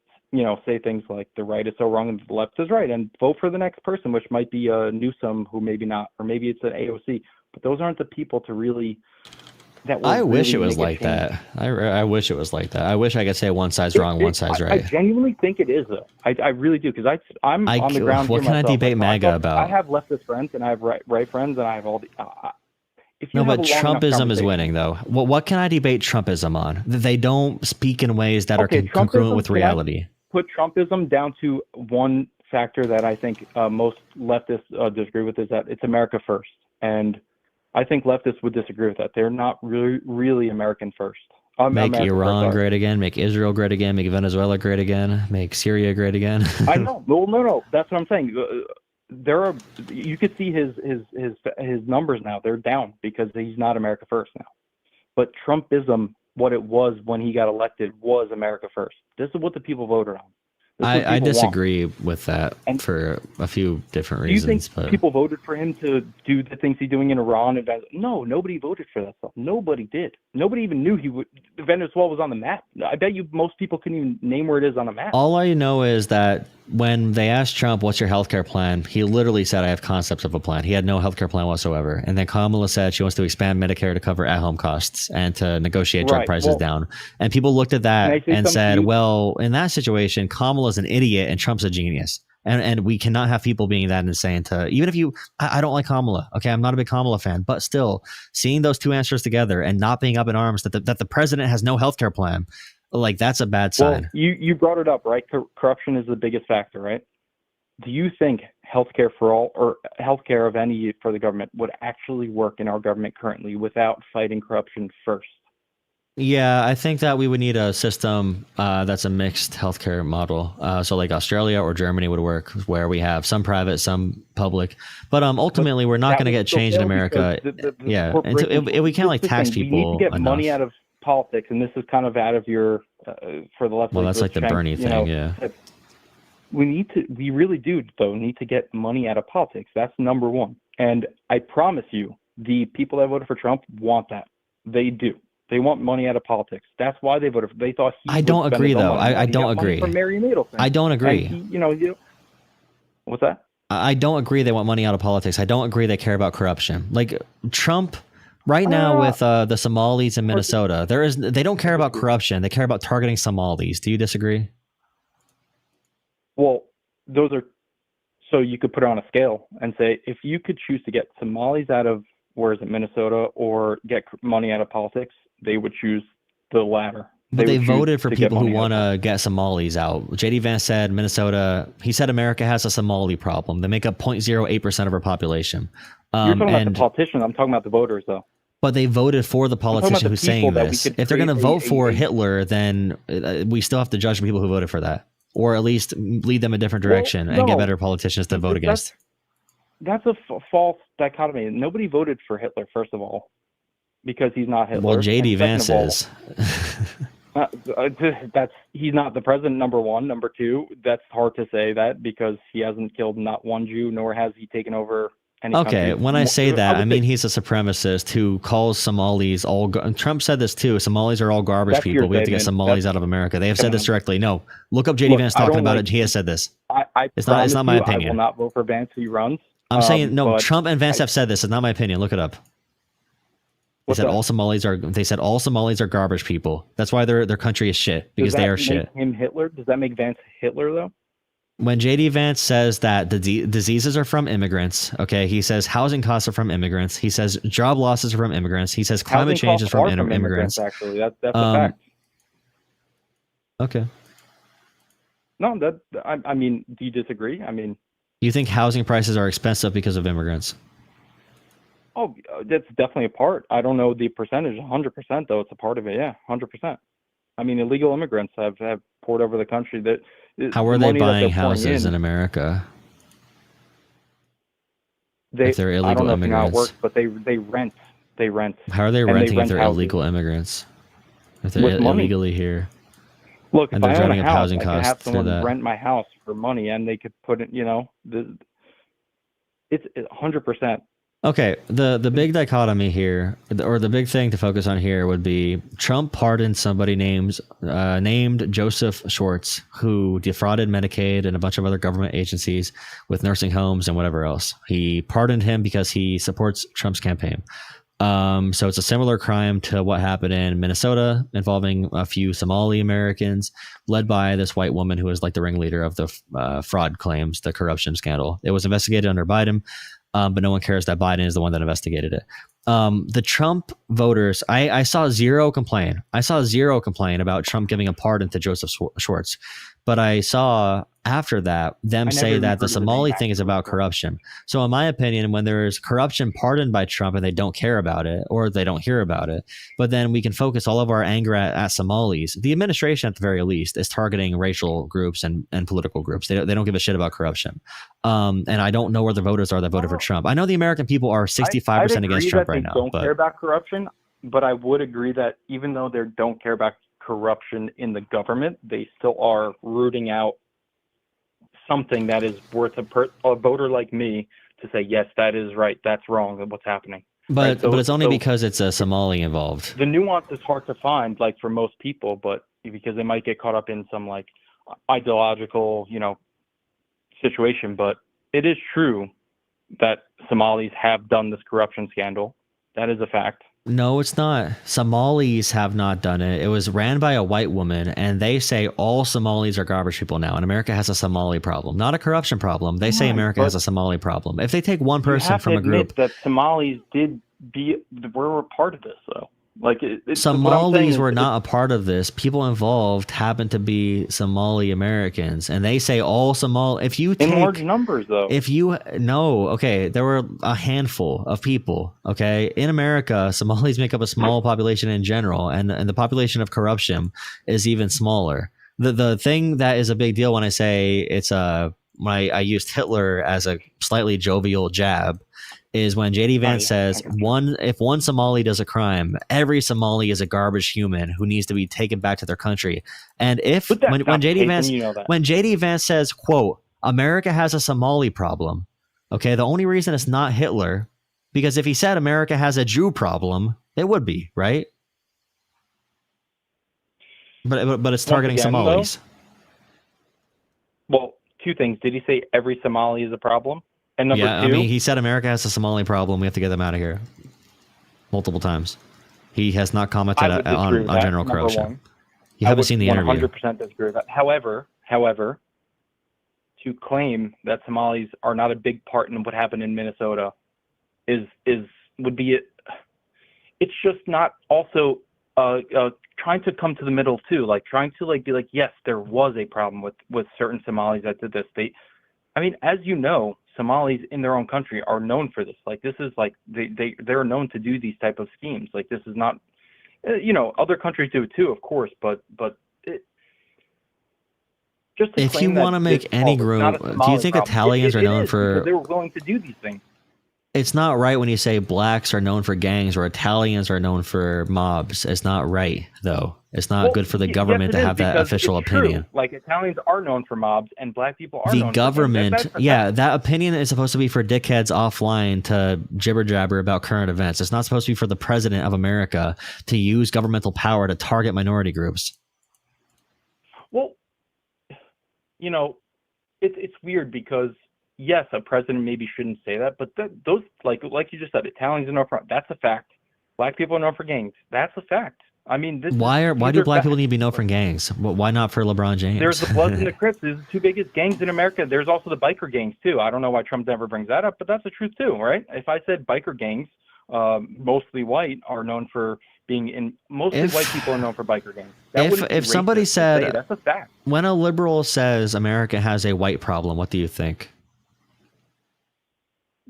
say things like the right is so wrong and the left is right, and vote for the next person, which might be a Newsom, who maybe not, or maybe it's an AOC, but those aren't the people to really. I wish it was like that. I wish it was like that. I wish I could say one side's wrong, one side's right. I genuinely think it is, though. I really do, because I'm on the ground. What can I debate MAGA about? I have leftist friends, and I have right friends, and I have all the. No, but Trumpism is winning, though. What can I debate Trumpism on? They don't speak in ways that are congruent with reality. Put Trumpism down to one factor that I think most leftists disagree with, is that it's America first. And I think leftists would disagree with that. They're not really American first. Make Iran great again, make Israel great again, make Venezuela great again, make Syria great again. I know. Well, no. That's what I'm saying. You could see his numbers now. They're down because he's not America first now. But Trumpism, what it was when he got elected, was America first. This is what the people voted on. I disagree with that for a few different reasons. Do you think people voted for him to do the things he's doing in Iran? No, nobody voted for that stuff. Nobody did. Nobody even knew Venezuela was on the map. I bet you most people couldn't even name where it is on a map. All I know is that when they asked Trump, what's your healthcare plan? He literally said, I have concepts of a plan. He had no healthcare plan whatsoever. And then Kamala said she wants to expand Medicare to cover at-home costs and to negotiate drug prices down. And people looked at that and said, well, in that situation, Kamala's an idiot and Trump's a genius. And we cannot have people being that insane to, even if I don't like Kamala. Okay, I'm not a big Kamala fan, but still seeing those two answers together and not being up in arms that the president has no healthcare plan, like that's a bad sign. Well, you brought it up, right? Corruption is the biggest factor, right? Do you think healthcare for all, or healthcare of any for the government, would actually work in our government currently without fighting corruption first? Yeah, I think that we would need a system that's a mixed healthcare model. So like Australia or Germany would work, where we have some private, some public. But ultimately, we're not going to get change in America. And we can't like tax people. We need to get money out of politics, and this is kind of out of your for the left. Well, that's like the Bernie thing, yeah. We really do, though, need to get money out of politics. That's number one. And I promise you, the people that voted for Trump want that. They do. They want money out of politics. That's why they voted. They thought he. I don't agree, though. I don't agree. From Mary Nadelson. I don't agree. What's that? I don't agree they want money out of politics. I don't agree they care about corruption. Like Trump, right now with the Somalis in Minnesota, they don't care about corruption. They care about targeting Somalis. Do you disagree? Well, those are. So you could put it on a scale and say, if you could choose to get Somalis out of, Minnesota, or get money out of politics, they would choose the latter. But they would choose voted for to get people who money out want of that. to get Somalis out. JD Vance said Minnesota, he said America has a Somali problem. They make up 0.08% of our population. You're talking about the politicians. I'm talking about the voters, though. But they voted for the talking about politician the who's people saying that we this. could If they're going to create vote for Hitler, then we still have to judge the people who voted for that, or at least lead them a different direction and get no. better politicians to vote against. That's a false dichotomy. Nobody voted for Hitler, first of all, because he's not Hitler. Well, JD Vance is. That's he's not the president. Number one. Number two, that's hard to say that because he hasn't killed not one Jew, nor has he taken over any Okay, country. when I say that, I would mean say- he's a supremacist who calls Somalis all. Trump said this too. Somalis are all garbage That's people. your We have to get statement. Somalis out of America. They have Come said this on. directly. No, look up JD Look, Vance I talking don't about like- it. He has said this. I It's not my promise you, opinion. I will not vote for Vance if he runs. I'm saying no. but Trump and Vance have said this. It's not my opinion. Look it up. They What's said up? all Somalis are. They said all Somalis are garbage people. That's why their country is shit because Does they that are make shit. him Hitler? Does that make Vance Hitler though? When JD Vance says that the diseases are from immigrants, okay, he says housing costs are from immigrants. He says job losses are from immigrants. He says climate Housing change is costs from are immigrants. Actually, that's a fact. Okay. No, that I mean, do you disagree? I mean, You think housing prices are expensive because of immigrants? oh, that's definitely a part. I don't know the percentage, 100% though. It's a part of it, yeah, 100%. I mean, illegal immigrants have poured over the country. How are they buying houses in America? If they're illegal I don't know immigrants? if how it works, but they rent. They rent. How are they and renting if rent they're houses. illegal immigrants? If they're With money. illegally here? Look, And if they're I own driving a up house, housing I can have costs through someone that. rent my house for money, and they could put it. It's 100%. Okay, the big dichotomy here, or the big thing to focus on here, would be Trump pardoned somebody named Joseph Schwartz, who defrauded Medicaid and a bunch of other government agencies with nursing homes and whatever else. He pardoned him because he supports Trump's campaign. So it's a similar crime to what happened in Minnesota involving a few Somali Americans, led by this white woman who was like the ringleader of the fraud claims, the corruption scandal. It was investigated under Biden. But no one cares that Biden is the one that investigated it. The Trump voters, I saw zero complain. I saw zero complain about Trump giving a pardon to Joseph Schwartz. But I saw after that them say that the Somali thing is about corruption. So in my opinion, when there's corruption pardoned by Trump and they don't care about it or they don't hear about it, but then we can focus all of our anger at Somalis, the administration at the very least is targeting racial groups and political groups. They don't give a shit about corruption. And I don't know where the voters are that voted for Trump. I know the American people are 65% against Trump right now. Don't care about corruption, but I would agree that even though they don't care about corruption in the government, they still are rooting out something that is worth a voter like me to say, yes, that is right, that's wrong, what's happening. But Right? So- but it's only so because it's a Somali involved. the nuance is hard to find, like for most people, but because they might get caught up in some like ideological, situation. But it is true that Somalis have done this corruption scandal. That is a fact. No, it's not. Somalis have not done it. It was ran by a white woman, and they say all Somalis are garbage people now, and America has a Somali problem, not a corruption problem. They say Right, America but has a Somali problem. If they take one You person have from to a group, admit that Somalis were a part of this, though. Like what I'm saying Somalis is were not a part of this. People involved happen to be Somali Americans, and they say all Somali. If you in take large numbers, though. okay, there were a handful of people. Okay, in America, Somalis make up a small population in general, and the population of corruption is even smaller. The thing that is a big deal when I say it's when I used Hitler as a slightly jovial jab is when JD Vance says if one Somali does a crime, every Somali is a garbage human who needs to be taken back to their country. And if But that's when not the JD case, Vance and you know that. when JD Vance says, quote, America has a Somali problem, okay, the only reason it's not Hitler, because if he said America has a Jew problem, it would be, right? But it's targeting again, Somalis. Well, two things. Did he say every Somali is a problem? And number Yeah, two, I mean, he said America has a Somali problem. We have to get them out of here. Multiple times. He has not commented I would disagree with on that, general number corruption. one. You I haven't would seen the interview. 100% disagree with that. However, to claim that Somalis are not a big part in what happened in Minnesota would be it's just not also trying to come to the middle too, like trying to like be like, yes, there was a problem with certain Somalis that did this. I mean, as you know, Somalis in their own country are known for this. Like this is like they're known to do these type of schemes. Like this is not, other countries do it too, of course, but just to If claim you that want to make this any is not a group, do you Somali think problem, Italians are it known is, for? because they were willing to do these things. It's not right when you say blacks are known for gangs or Italians are known for mobs. It's not right, though. It's not good for the government to have that official opinion. Like Italians are known for mobs, and black people are The known government, for gangs. that opinion is supposed to be for dickheads offline to jibber jabber about current events. It's not supposed to be for the president of America to use governmental power to target minority groups. Well, it's weird because yes, a president maybe shouldn't say that, but those like you just said, Italians are known for, that's a fact. Black people are known for gangs. That's a fact. I mean, why do black people need to be known for gangs? Why not for LeBron James? There's the Bloods and the Crips. There's the two biggest gangs in America. There's also the biker gangs too. I don't know why Trump never brings that up, but that's the truth too, right? If I said biker gangs, mostly white, are known for being in. Mostly white people are known for biker gangs. If somebody said, that's a fact. When a liberal says America has a white problem, what do you think?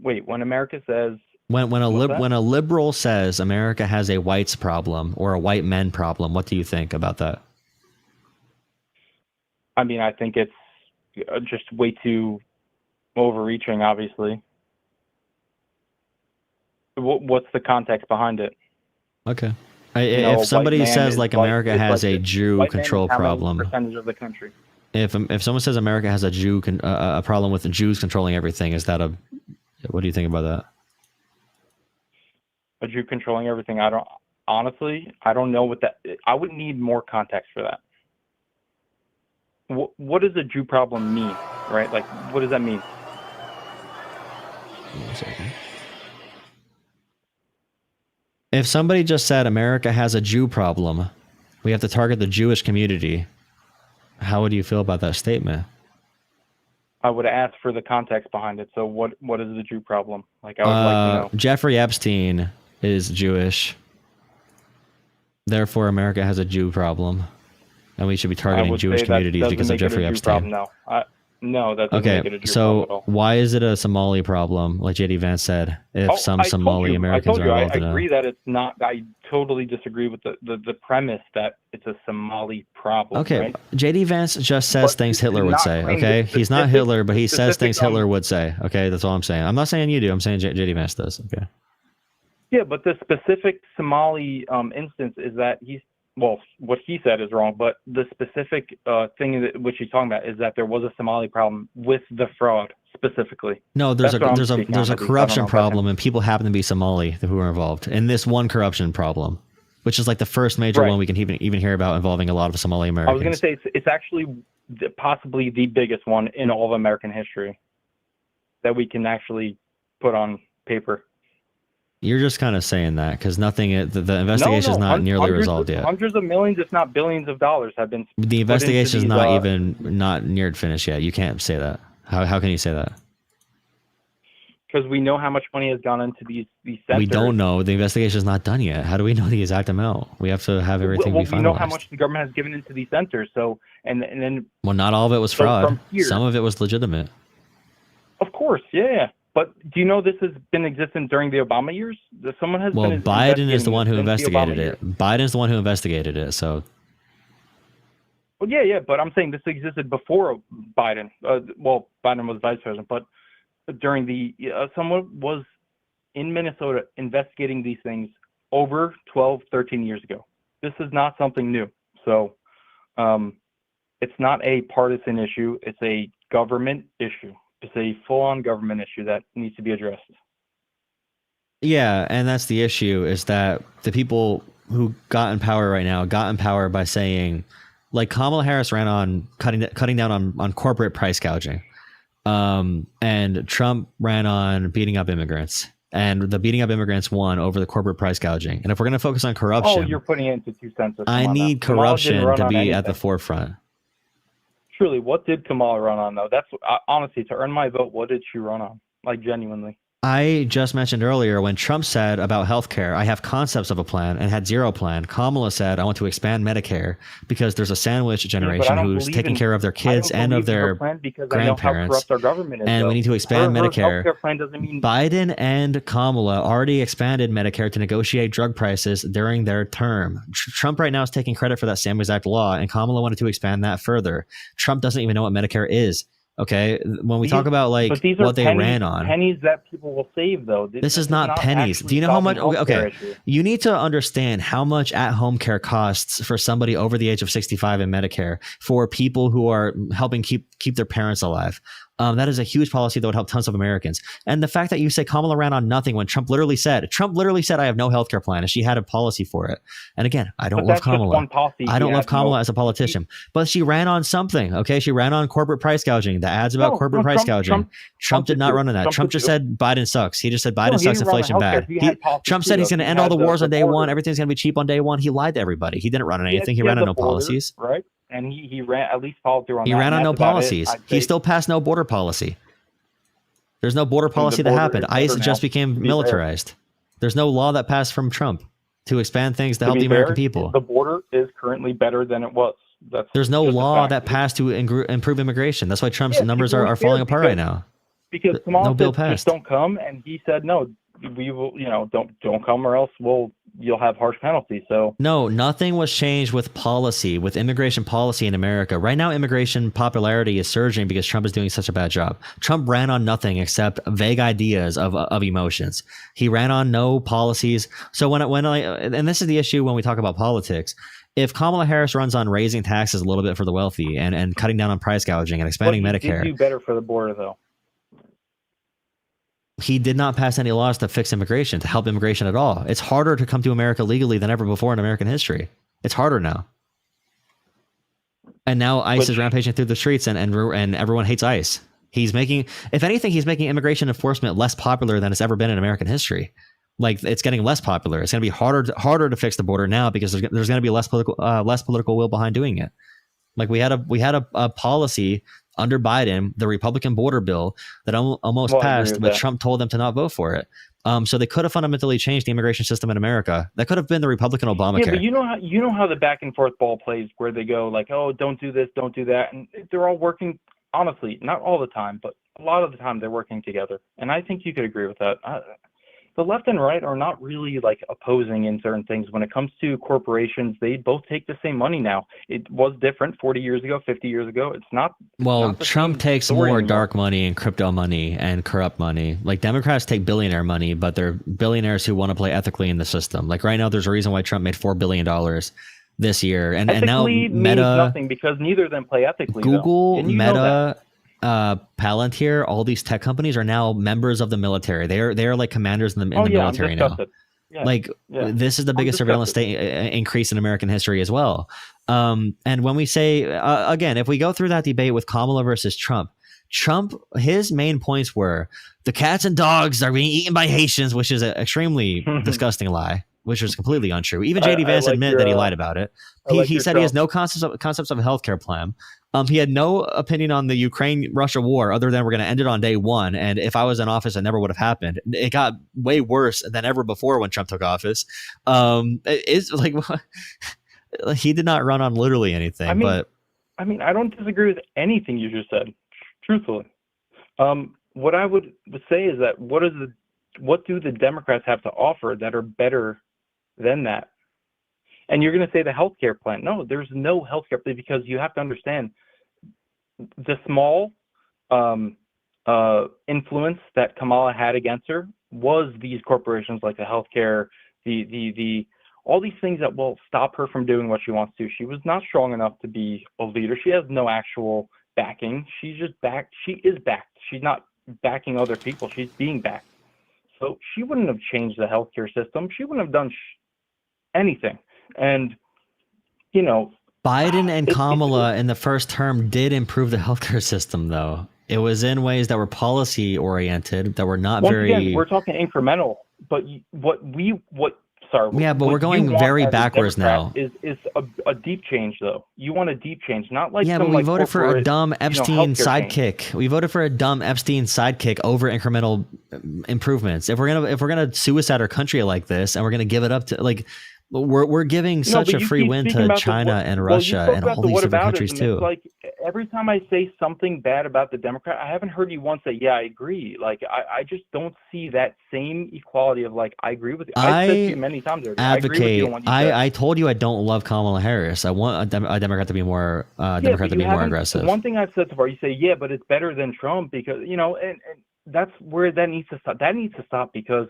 Wait, when America says. When a liberal says America has a whites problem or a white men problem, what do you think about that? I mean, I think it's just way too overreaching, obviously. What's the context behind it? Okay. If somebody says like America has a Jew control problem, percentage of the country. If someone says America has a problem with the Jews controlling everything, what do you think about that? A Jew controlling everything? I don't know what that. I would need more context for that. What does a Jew problem mean, right? Like, what does that mean? 1 second. If somebody just said America has a Jew problem, we have to target the Jewish community, how would you feel about that statement? I would ask for the context behind it. So what is the Jew problem? Like, I would like to know. Jeffrey Epstein is Jewish. Therefore, America has a Jew problem. And we should be targeting Jewish communities because of Jeffrey Epstein. No, that doesn't make it a Jew problem at all. So why is it a Somali problem, like J.D. Vance said, if some Somali Americans are involved in it? I agree that it's not. I totally disagree with the premise that it's a Somali problem. Okay, right? J.D. Vance just says things Hitler would say, okay? He's not Hitler, but he says things Hitler would say, okay? That's all I'm saying. I'm not saying you do. I'm saying J.D. Vance does, okay? Yeah, but the specific Somali instance is that what he said is wrong, but the specific thing which he's talking about is that there was a Somali problem with the fraud specifically. No, there's a corruption problem, and people happen to be Somali who are involved in this one corruption problem, which is like the first major one we can even hear about involving a lot of Somali Americans. I was going to say it's actually possibly the biggest one in all of American history that we can actually put on paper. You're just kind of saying that because nothing. The investigation is not nearly resolved yet. Hundreds of millions, if not billions, of dollars have been. The investigation is not near finished yet. You can't say that. How can you say that? Because we know how much money has gone into these centers. We don't know. The investigation is not done yet. How do we know the exact amount? We have to have everything be finalized. We know how much the government has given into these centers. So and then. Well, not all of it was fraud. Some of it was legitimate. Of course, yeah. But do you know this has been existent during the Obama years? Someone has been. Well, Biden is the one who investigated it. Biden's the one who investigated it. So. Well, yeah, but I'm saying this existed before Biden. Well, Biden was vice president, but during the someone was in Minnesota investigating these things over 12, 13 years ago. This is not something new. So it's not a partisan issue. It's a government issue. It's a full-on government issue that needs to be addressed. Yeah, and that's the issue, is that the people who got in power right now got in power by saying, like Kamala Harris ran on cutting down on corporate price gouging. And Trump ran on beating up immigrants. And the beating up immigrants won over the corporate price gouging. And if we're going to focus on corruption... Oh, you're putting it into two senses. I need corruption to be at the forefront. Truly, what did Kamala run on, though? That's honestly, to earn my vote, what did she run on? Like, genuinely. I just mentioned earlier when Trump said about healthcare, I have concepts of a plan and had zero plan. Kamala said, I want to expand Medicare because there's a sandwich But I generation don't who's believe taking in. care of their I kids don't and of believe in her their plan because I know how grandparents. corrupt our government is. And we Though. need to expand Her Medicare. healthcare plan doesn't mean. Biden and Kamala already expanded Medicare to negotiate drug prices during their term. Trump right now is taking credit for that same exact law, and Kamala wanted to expand that further. Trump doesn't even know what Medicare is. Okay, when we talk about like But these are what they ran on, pennies that people will save, though. this is not pennies. Do you know how much? Okay, you need to understand how much at-home care costs for somebody over the age of 65 in Medicare for people who are helping keep their parents alive. That is a huge policy that would help tons of Americans. And the fact that you say Kamala ran on nothing when Trump literally said, I have no healthcare plan, and she had a policy for it. And again, I don't love Kamala. I don't love Kamala as a politician, but she ran on something. Okay, she ran on corporate price gouging. The ads about corporate price gouging. Trump did not run on that. Trump just said Biden sucks. He just said Biden sucks, inflation bad. Trump said he's going to end all the wars on day one. Everything's going to be cheap on day one. He lied to everybody. He didn't run on anything. He ran on no policies. Right. And he ran at least followed through on that. He ran on no policies. He still passed no border policy. There's no border policy that happened. ICE just became militarized. There's no law that passed from Trump to expand things to help the American people. The border is currently better than it was. There's no law that passed to improve immigration. That's why Trump's numbers are falling apart right now. Because Kamala no bill said, passed. Don't come, and he said no. We will, don't come, or else you'll have harsh penalties. So no, nothing was changed with policy, with immigration policy in America. Right now, immigration popularity is surging because Trump is doing such a bad job. Trump ran on nothing except vague ideas of emotions. He ran on no policies. So and this is the issue when we talk about politics. If Kamala Harris runs on raising taxes a little bit for the wealthy and cutting down on price gouging and expanding Medicare, did do better for the border though. He did not pass any laws to fix immigration, to help immigration at all. It's harder to come to America legally than ever before in American history. It's harder now. And now ICE is rampaging through the streets and everyone hates ICE. If anything, he's making immigration enforcement less popular than it's ever been in American history. Like, it's getting less popular. It's going to be harder to fix the border now because there's going to be less political will behind doing it. Like we had a policy under Biden, the Republican border bill that almost passed, but Trump told them to not vote for it. So they could have fundamentally changed the immigration system in America. That could have been the Republican Obamacare. Yeah, but you know how the back and forth ball plays, where they go like, oh, don't do this, don't do that, and they're all working. Honestly, not all the time, but a lot of the time they're working together. And I think you could agree with that. The left and right are not really like opposing in certain things. When it comes to corporations, they both take the same money now. It was different 40 years ago, 50 years ago. It's not. Well, Trump takes more dark money and crypto money and corrupt money. Like, Democrats take billionaire money, but they're billionaires who want to play ethically in the system. Like right now, there's a reason why Trump made $4 billion this year. And now Meta, means nothing because neither of them play ethically. Google, Meta, Palantir, all these tech companies are now members of the military. They are like commanders in the military now. This is the biggest surveillance state increase in American history as well. And when we say again, if we go through that debate with Kamala versus Trump, his main points were the cats and dogs are being eaten by Haitians, which is an extremely disgusting lie, which is completely untrue. Even J.D. Vance admitted that he lied about it. He said he has no concepts of a healthcare plan. He had no opinion on the Ukraine-Russia war other than we're going to end it on day one. And if I was in office, it never would have happened. It got way worse than ever before when Trump took office. It's like he did not run on literally anything. I don't disagree with anything you just said, truthfully. What I would say is that what do the Democrats have to offer that are better than that? And you're going to say the healthcare plan. No, there's no healthcare plan because you have to understand the small influence that Kamala had against her was these corporations like the healthcare, the all these things that will stop her from doing what she wants to. She was not strong enough to be a leader. She has no actual backing. She's just backed. She is backed. She's not backing other people. She's being backed. So she wouldn't have changed the healthcare system. She wouldn't have done anything. And, Biden and Kamala in the first term did improve the healthcare system, though. It was in ways that were policy oriented, that were not Again, we're talking incremental, but what sorry. Yeah, but what we're you going want very as a backwards Democrat now. Is a deep change, though. You want a deep change, not like Yeah, some but we like voted for a corporate, dumb Epstein healthcare change. sidekick. We voted for a dumb Epstein sidekick over incremental improvements. If we're gonna suicide our country like this, and we're gonna give it up to like, we're giving No, such but a you free keep win speaking to about China and well, you Russia spoke and about all the these different countries whataboutism. too. It's like every time I say something bad about the Democrat, I haven't heard you once say, yeah, I agree. Like, I just don't see that same equality of like, I agree with you. I've said to you many times already, I agree with you on Advocate. what you said. I told you I don't love Kamala Harris. I want a Democrat to be more Yeah, Democrat but to you be more haven't. aggressive. One thing I've said so far, you say, yeah, but it's better than Trump because, and that's where that needs to stop. That needs to stop because,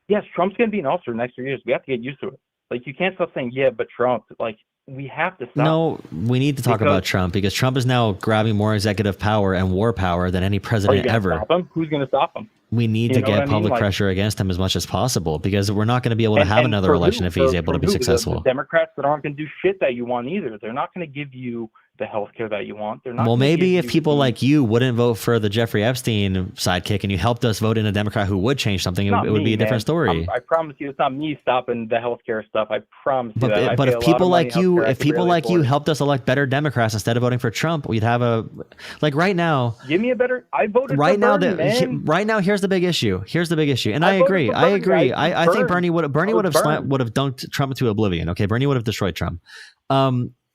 yes, Trump's going to be in office for the next 3 years. We have to get used to it. Like, you can't stop saying, yeah, but Trump. Like, we have to stop. No, we need to talk about Trump because Trump is now grabbing more executive power and war power than any Are you president going to ever. stop him? Who's going to stop him? We need to You know what get I mean? public Like- pressure against him as much as possible because we're not going to be able to have And another for election who? if he's For- able to for be who? successful. The Democrats that aren't going to do shit that you want either. They're not going to give you the health care that you want. They're not. Well, gonna maybe give if you people the- like you wouldn't vote for the Jeffrey Epstein sidekick and you helped us vote in a Democrat who would change something, It's not it would be me, a different man. story. I promise you, it's not me stopping the healthcare stuff. I promise you that. I But pay if a lot people of money like in you, healthcare. I if can people barely like you afford it. helped us elect better Democrats instead of voting for Trump, we'd have a like right now. Give me a better. I voted Right for now, Bernie, man. right now, here's the big issue. And I I voted agree. for I Bernie. agree. I think burned. Bernie would I was burned. would have dunked Trump into oblivion. Okay, Bernie would have destroyed Trump.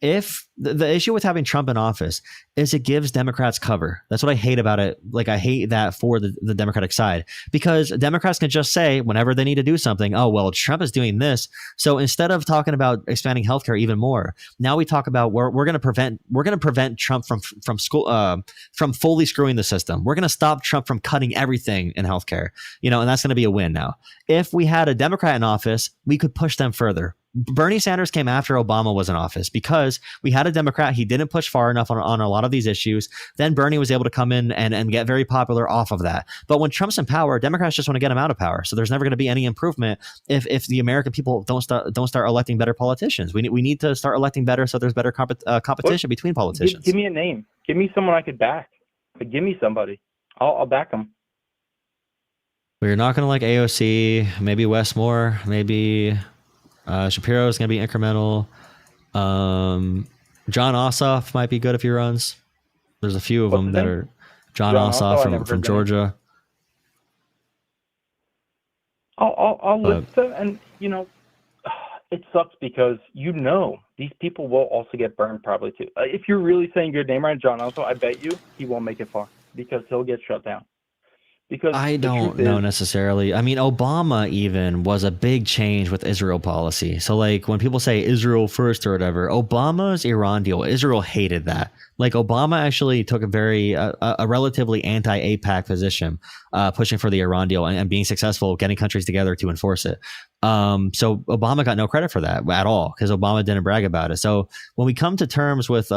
If the issue with having Trump in office is it gives Democrats cover. That's what I hate about it. Like I hate that for the Democratic side because Democrats can just say whenever they need to do something, oh, well, Trump is doing this. So instead of talking about expanding healthcare even more, now we talk about we're going to prevent Trump from fully screwing the system. We're going to stop Trump from cutting everything in healthcare, and that's going to be a win now. If we had a Democrat in office, we could push them further. Bernie Sanders came after Obama was in office because we had a Democrat. He didn't push far enough on a lot of these issues. Then Bernie was able to come in and get very popular off of that. But when Trump's in power, Democrats just want to get him out of power. So there's never going to be any improvement if the American people don't start electing better politicians. We need to start electing better so there's better competition between politicians. Give me a name. Give me someone I could back. Give me somebody. I'll back them. We're not going to like AOC, maybe Westmore, maybe Shapiro is going to be incremental. John Ossoff might be good if he runs. There's a few of them that are John Ossoff from Georgia. I'll list them, and it sucks because these people will also get burned probably too. If you're really saying your name right, John Ossoff, I bet you he won't make it far because he'll get shut down. Because I don't know necessarily. I mean, Obama even was a big change with Israel policy. So like when people say Israel first or whatever, Obama's Iran deal, Israel hated that. Like Obama actually took a relatively anti-APAC position, pushing for the Iran deal and being successful, getting countries together to enforce it. So Obama got no credit for that at all because Obama didn't brag about it. So when we come to terms with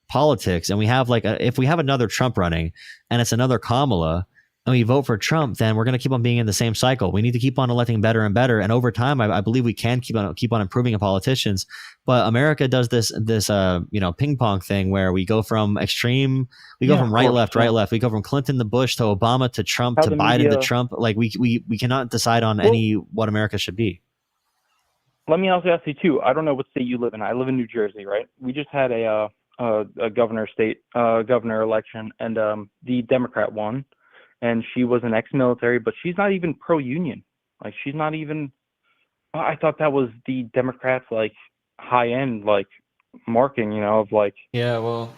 politics and we have if we have another Trump running and it's another Kamala, and we vote for Trump, then we're going to keep on being in the same cycle. We need to keep on electing better and better. And over time, I believe we can keep on improving politicians. But America does this ping pong thing where we go from extreme, from right, left. We go from Clinton to Bush to Obama to Trump to Biden to Trump. Like we cannot decide on what America should be. Let me also ask you too. I don't know what state you live in. I live in New Jersey, right? We just had a governor election, and the Democrat won. And she was an ex-military, but she's not even pro-union. Like, she's not even. I thought that was the Democrats' high-end marking, of like. Yeah, well,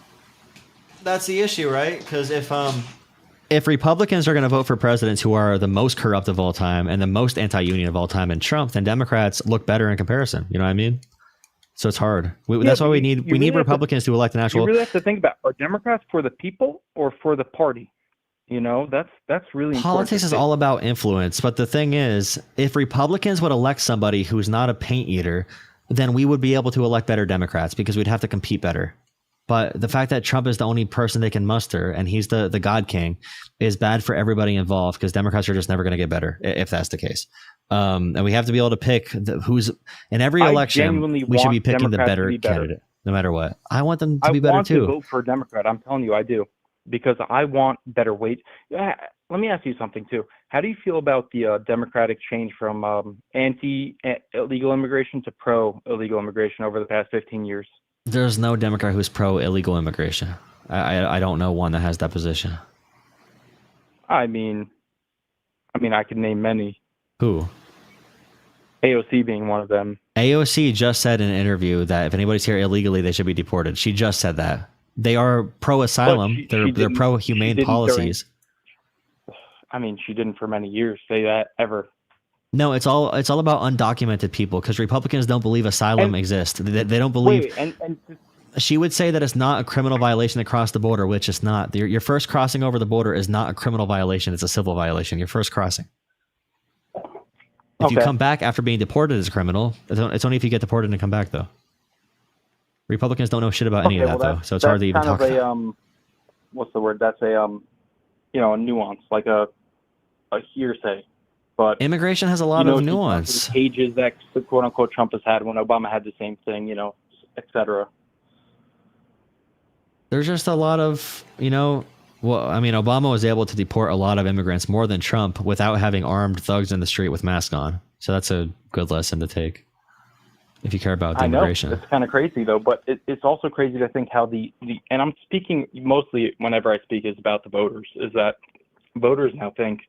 that's the issue, right? Because if Republicans are going to vote for presidents who are the most corrupt of all time and the most anti-union of all time in Trump, then Democrats look better in comparison. You know what I mean? So it's hard. That's why we need Republicans to elect an actual. You really have to think about: are Democrats for the people or for the party? That's really important. Politics is all about influence. But the thing is, if Republicans would elect somebody who's not a paint eater, then we would be able to elect better Democrats because we'd have to compete better. But the fact that Trump is the only person they can muster and he's the God King is bad for everybody involved because Democrats are just never going to get better if that's the case. And we have to be able to pick who's in every election. We should be picking the better candidate no matter what. I want them to be better too. I want to vote for a Democrat. I'm telling you, I do. because I want better wage. Let me ask you something too. How do you feel about the Democratic change from anti-illegal immigration to pro-illegal immigration over the past 15 years? There's no Democrat who's pro illegal immigration. I don't know one that has that position. I mean, I could name many. Who? AOC being one of them. AOC just said in an interview that if anybody's here illegally, they should be deported. She just said that. They are pro-asylum. They're pro-humane policies. She didn't for many years say that ever. No, it's all about undocumented people because Republicans don't believe asylum exists. They don't believe. She would say that it's not a criminal violation to cross the border, which it's not. Your first crossing over the border is not a criminal violation. It's a civil violation. Your first crossing. If you come back after being deported as a criminal, it's only if you get deported and come back, though. Republicans don't know shit about any of that, though, so it's hard to even talk about. What's the word? That's a nuance, like a hearsay. But immigration has a lot of nuance. Pages that quote unquote Trump has had when Obama had the same thing, etc. There's just a lot of, Obama was able to deport a lot of immigrants more than Trump without having armed thugs in the street with masks on. So that's a good lesson to take if you care about the immigration. It's kind of crazy though, but it's also crazy to think how and I'm speaking mostly whenever I speak is about the voters, is that voters now think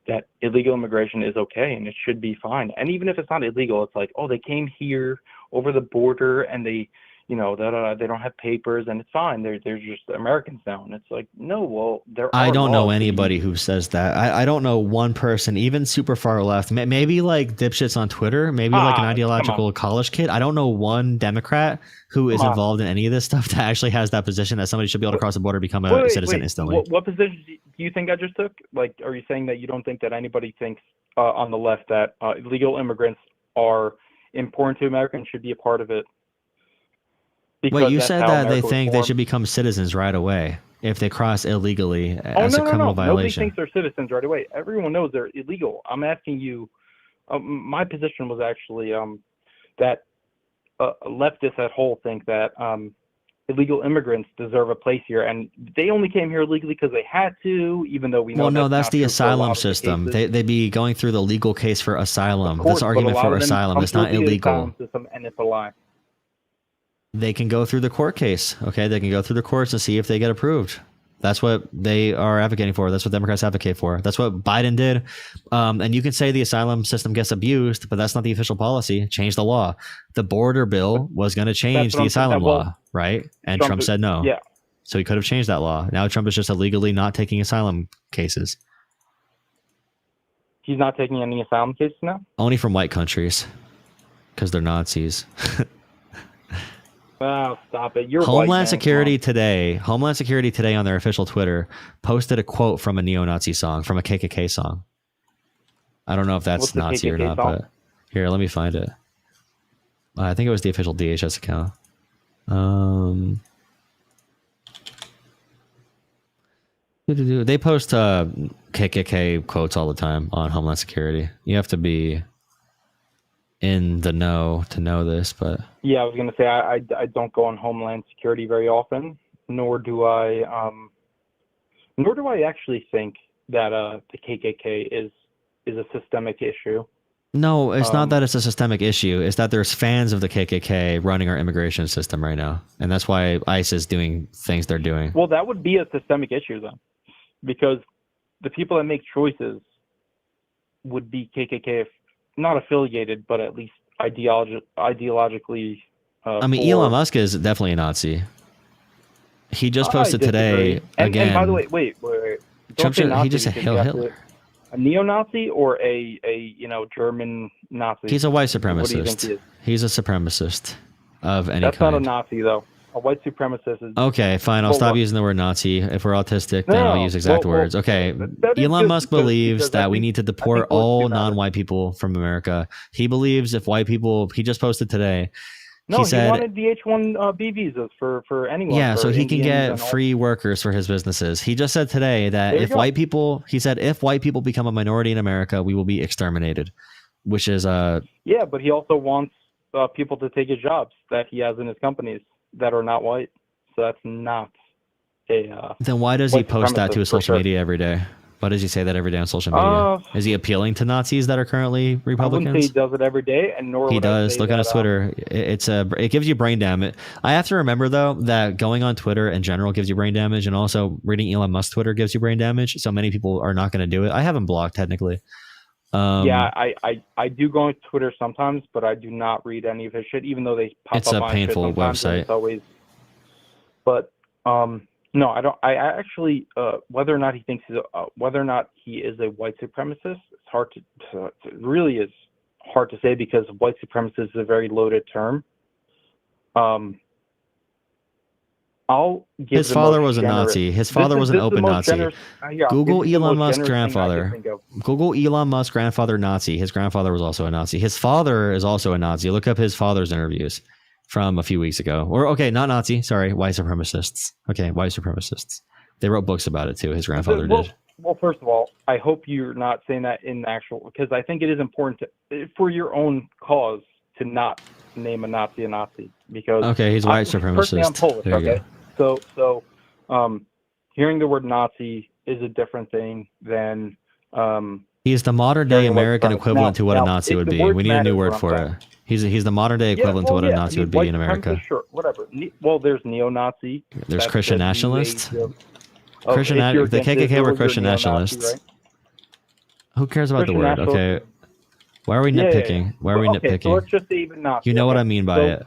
that illegal immigration is okay and it should be fine. And even if it's not illegal, it's like, oh, they came here over the border and they don't have papers and it's fine. They're just Americans now. And it's like, no, well, I don't know anybody who says that. I don't know one person, even super far left, maybe like dipshits on Twitter, maybe like an ideological college kid. I don't know one Democrat who is involved in any of this stuff that actually has that position that somebody should be able to cross the border, become a citizen instantly. What position do you think I just took? Like, are you saying that you don't think that anybody thinks on the left that illegal immigrants are important to America and should be a part of it? Because wait, you said that they think they should become citizens right away if they cross illegally as a criminal violation. Nobody thinks they're citizens right away. Everyone knows they're illegal. I'm asking you, my position was actually that leftists at whole think that illegal immigrants deserve a place here, and they only came here illegally because they had to, even though we know. Well, no, that's the asylum system. They'd be going through the legal case for asylum. This argument for asylum. It's not illegal. And it's a lie. They can go through the court case. Okay, they can go through the courts and see if they get approved. That's what they are advocating for. That's what Democrats advocate for. That's what Biden did. And you can say the asylum system gets abused, but that's not the official policy. Change the law. The border bill was going to change the asylum law, right? And Trump said no. Yeah. So he could have changed that law. Now Trump is just illegally not taking asylum cases. He's not taking any asylum cases now? Only from white countries because they're Nazis. Oh, stop it. Homeland Security today on their official Twitter posted a quote from a neo-Nazi song, from a KKK song. I don't know if that's Nazi or not, but here, let me find it. I think it was the official DHS account. They post KKK quotes all the time on Homeland Security. You have to be in the know to know this, but yeah, I was gonna say I don't go on Homeland Security very often, nor do I actually think that the KKK is a systemic issue. No, it's not that it's a systemic issue. It's that there's fans of the KKK running our immigration system right now, and that's why ICE is doing things they're doing. Well, that would be a systemic issue then, because the people that make choices would be KKK if not affiliated, but at least ideologically. Elon Musk is definitely a Nazi. He just posted today again. And by the way, wait. Trump he just said Hail Hitler. A neo-Nazi or a German Nazi? He's a white supremacist. What do you think he is? He's a supremacist of any kind. That's not a Nazi though. A white supremacist is... Okay, fine. I'll stop using the word Nazi. If we're autistic, then I'll use exact words. Okay. Elon Musk believes that we need to deport all non-white people from America. He believes if white people... He just posted today. No, he wanted the H-1B visas for anyone. Yeah, so he can get free workers for his businesses. He just said today that if white people... He said if white people become a minority in America, we will be exterminated, which is... Yeah, but he also wants people to take his jobs that he has in his companies that are not white. So that's not a Then why does he white post that to supremacist his for social sure. media every day? Why does he say that every day on social media? Is he appealing to Nazis that are currently I wouldn't say he Republicans? does it every day, and nor He would I does. say Look on that. his Twitter. It gives you brain damage. I have to remember though that going on Twitter in general gives you brain damage, and also reading Elon Musk Twitter gives you brain damage. So many people are not going to do it. I have him blocked technically. Yeah, I do go on Twitter sometimes, but I do not read any of his shit, even though they pop It's up a on shit painful sometimes, and website. it's always. But no, I don't. I actually whether or not he thinks whether or not he is a white supremacist, it's hard to it really is hard to say because white supremacist is a very loaded term. I'll give His the father most was a generous- Nazi. His this father is- was an this is the open most Nazi. generous- yeah, I'll Google give you the Elon most Musk's generous thing I could grandfather. think of. Google Elon Musk's grandfather Nazi. His grandfather was also a Nazi. His father is also a Nazi. Look up his father's interviews from a few weeks ago. Or okay, not Nazi. Sorry, white supremacists. Okay, white supremacists. They wrote books about it too. His grandfather did. Well, first of all, I hope you're not saying that in the actual, because I think it is important to, for your own cause, to not name a Nazi, because Okay, he's white personally, I'm supremacist. Polish. There you Okay, so hearing the word Nazi is a different thing than He's the modern day hearing white American supremacy. equivalent to what a Now, Nazi if would the be. words We need a new matter, word what for I'm it. He's the modern day equivalent to what a Nazi would be white in America. supremacy, sure, whatever. Well, there's neo-Nazi. There's That's Christian the new nationalists. age of- Christian, if you're the against KKK Israel, were you're Christian neo-Nazi, nationalists. right? Who cares about Christian the word? Okay. nationalists. Why are we Yeah, nitpicking? Why are we okay, nitpicking? so let's just say even Nazi. You know what okay? I mean by So- it.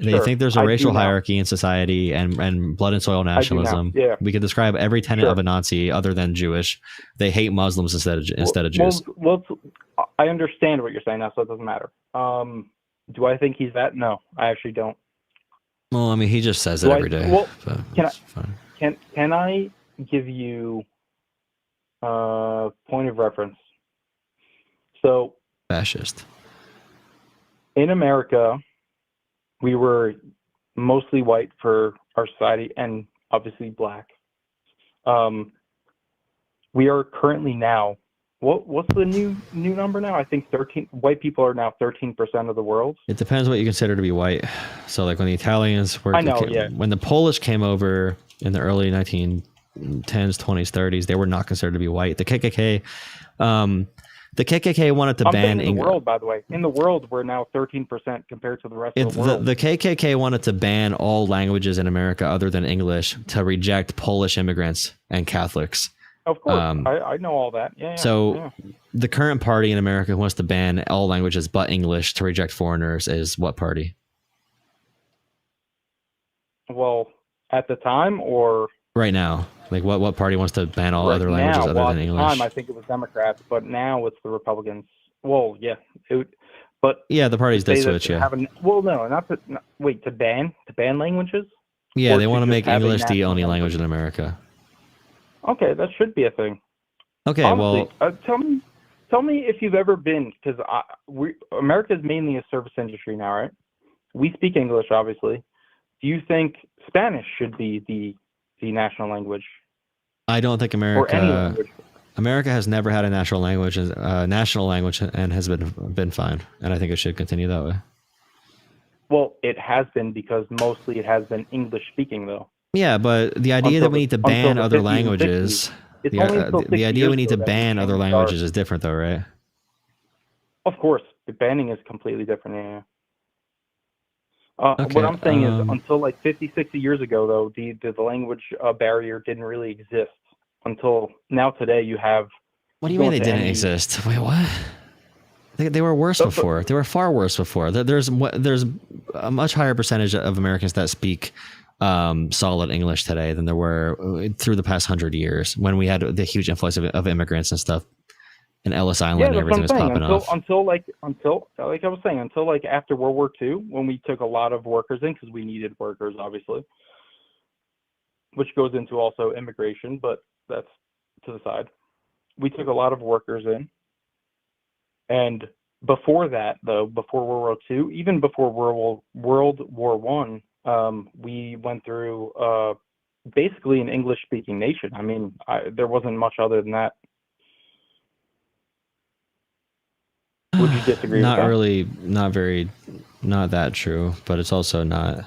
They Sure, think there's a I do racial now. hierarchy in society and blood and soil now, nationalism. yeah. We could describe every tenet Sure. of a Nazi other than Jewish. They hate Muslims instead of Jews. Well, I understand what you're saying now, so it doesn't matter. Do I think he's that? No, I actually don't. Well, I mean, he just says it Do I- every day. well, so can it's fine. Can I give you a point of reference? So Fascist. in America, we were mostly white for our society and obviously black. We are currently now, what's the new number now? I think 13 white people are now 13% of the world. It depends what you consider to be white. So, like when the Italians were, I know, yeah. when the Polish came over in the early 1910s, 20s, 30s, they were not considered to be white. The KKK wanted to I'm ban saying in the world, by the way. In the world, we're now 13% compared to the rest of the world. The KKK wanted to ban all languages in America other than English to reject Polish immigrants and Catholics. Of course, I know all that. Yeah. So the current party in America who wants to ban all languages but English to reject foreigners is what party? Well, at the time or Right now. Like what party wants to ban all right other languages now, other well, than at the English? time, I think it was Democrats, but now it's the Republicans. Well, yeah. But Yeah, the parties did say that switch, to yeah. have well, no, wait, to ban languages? Yeah, or they to want to just make have a English the national only language in America. Okay, that should be a thing. Okay, Honestly, well, tell me if you've ever been, because America is mainly a service industry now, right? We speak English, obviously. Do you think Spanish should be the national language, I don't think or any language? America has never had a national language and has been fine, and I think it should continue that way. Well, it has been because mostly it has been English speaking, though. Yeah, but the idea Until that we the- need to until ban the other 50s and languages, 60s. It's only until 60 the idea years we need to ago that we ban other changed our- languages is different, though, right? Of course, the banning is completely different. Yeah. Okay, What I'm saying is, until like 50, 60 years ago, though, the language barrier didn't really exist. Until now, today, you have. What do you mean they going to didn't any- exist? Wait, what? They were worse before. They were far worse before. There's a much higher percentage of Americans that speak solid English today than there were through the past 100 years when we had the huge influx of immigrants and stuff, and Ellis Island and that's everything was what I'm saying. popping off. Until like I was saying, until like after World War II, when we took a lot of workers in because we needed workers, obviously, which goes into also immigration, but that's to the side. We took a lot of workers in, and before that, though, before World War II, even before World War One, we went through basically an English-speaking nation. I mean, there wasn't much other than that. Would you disagree Not with that? really, not that true, but it's also not,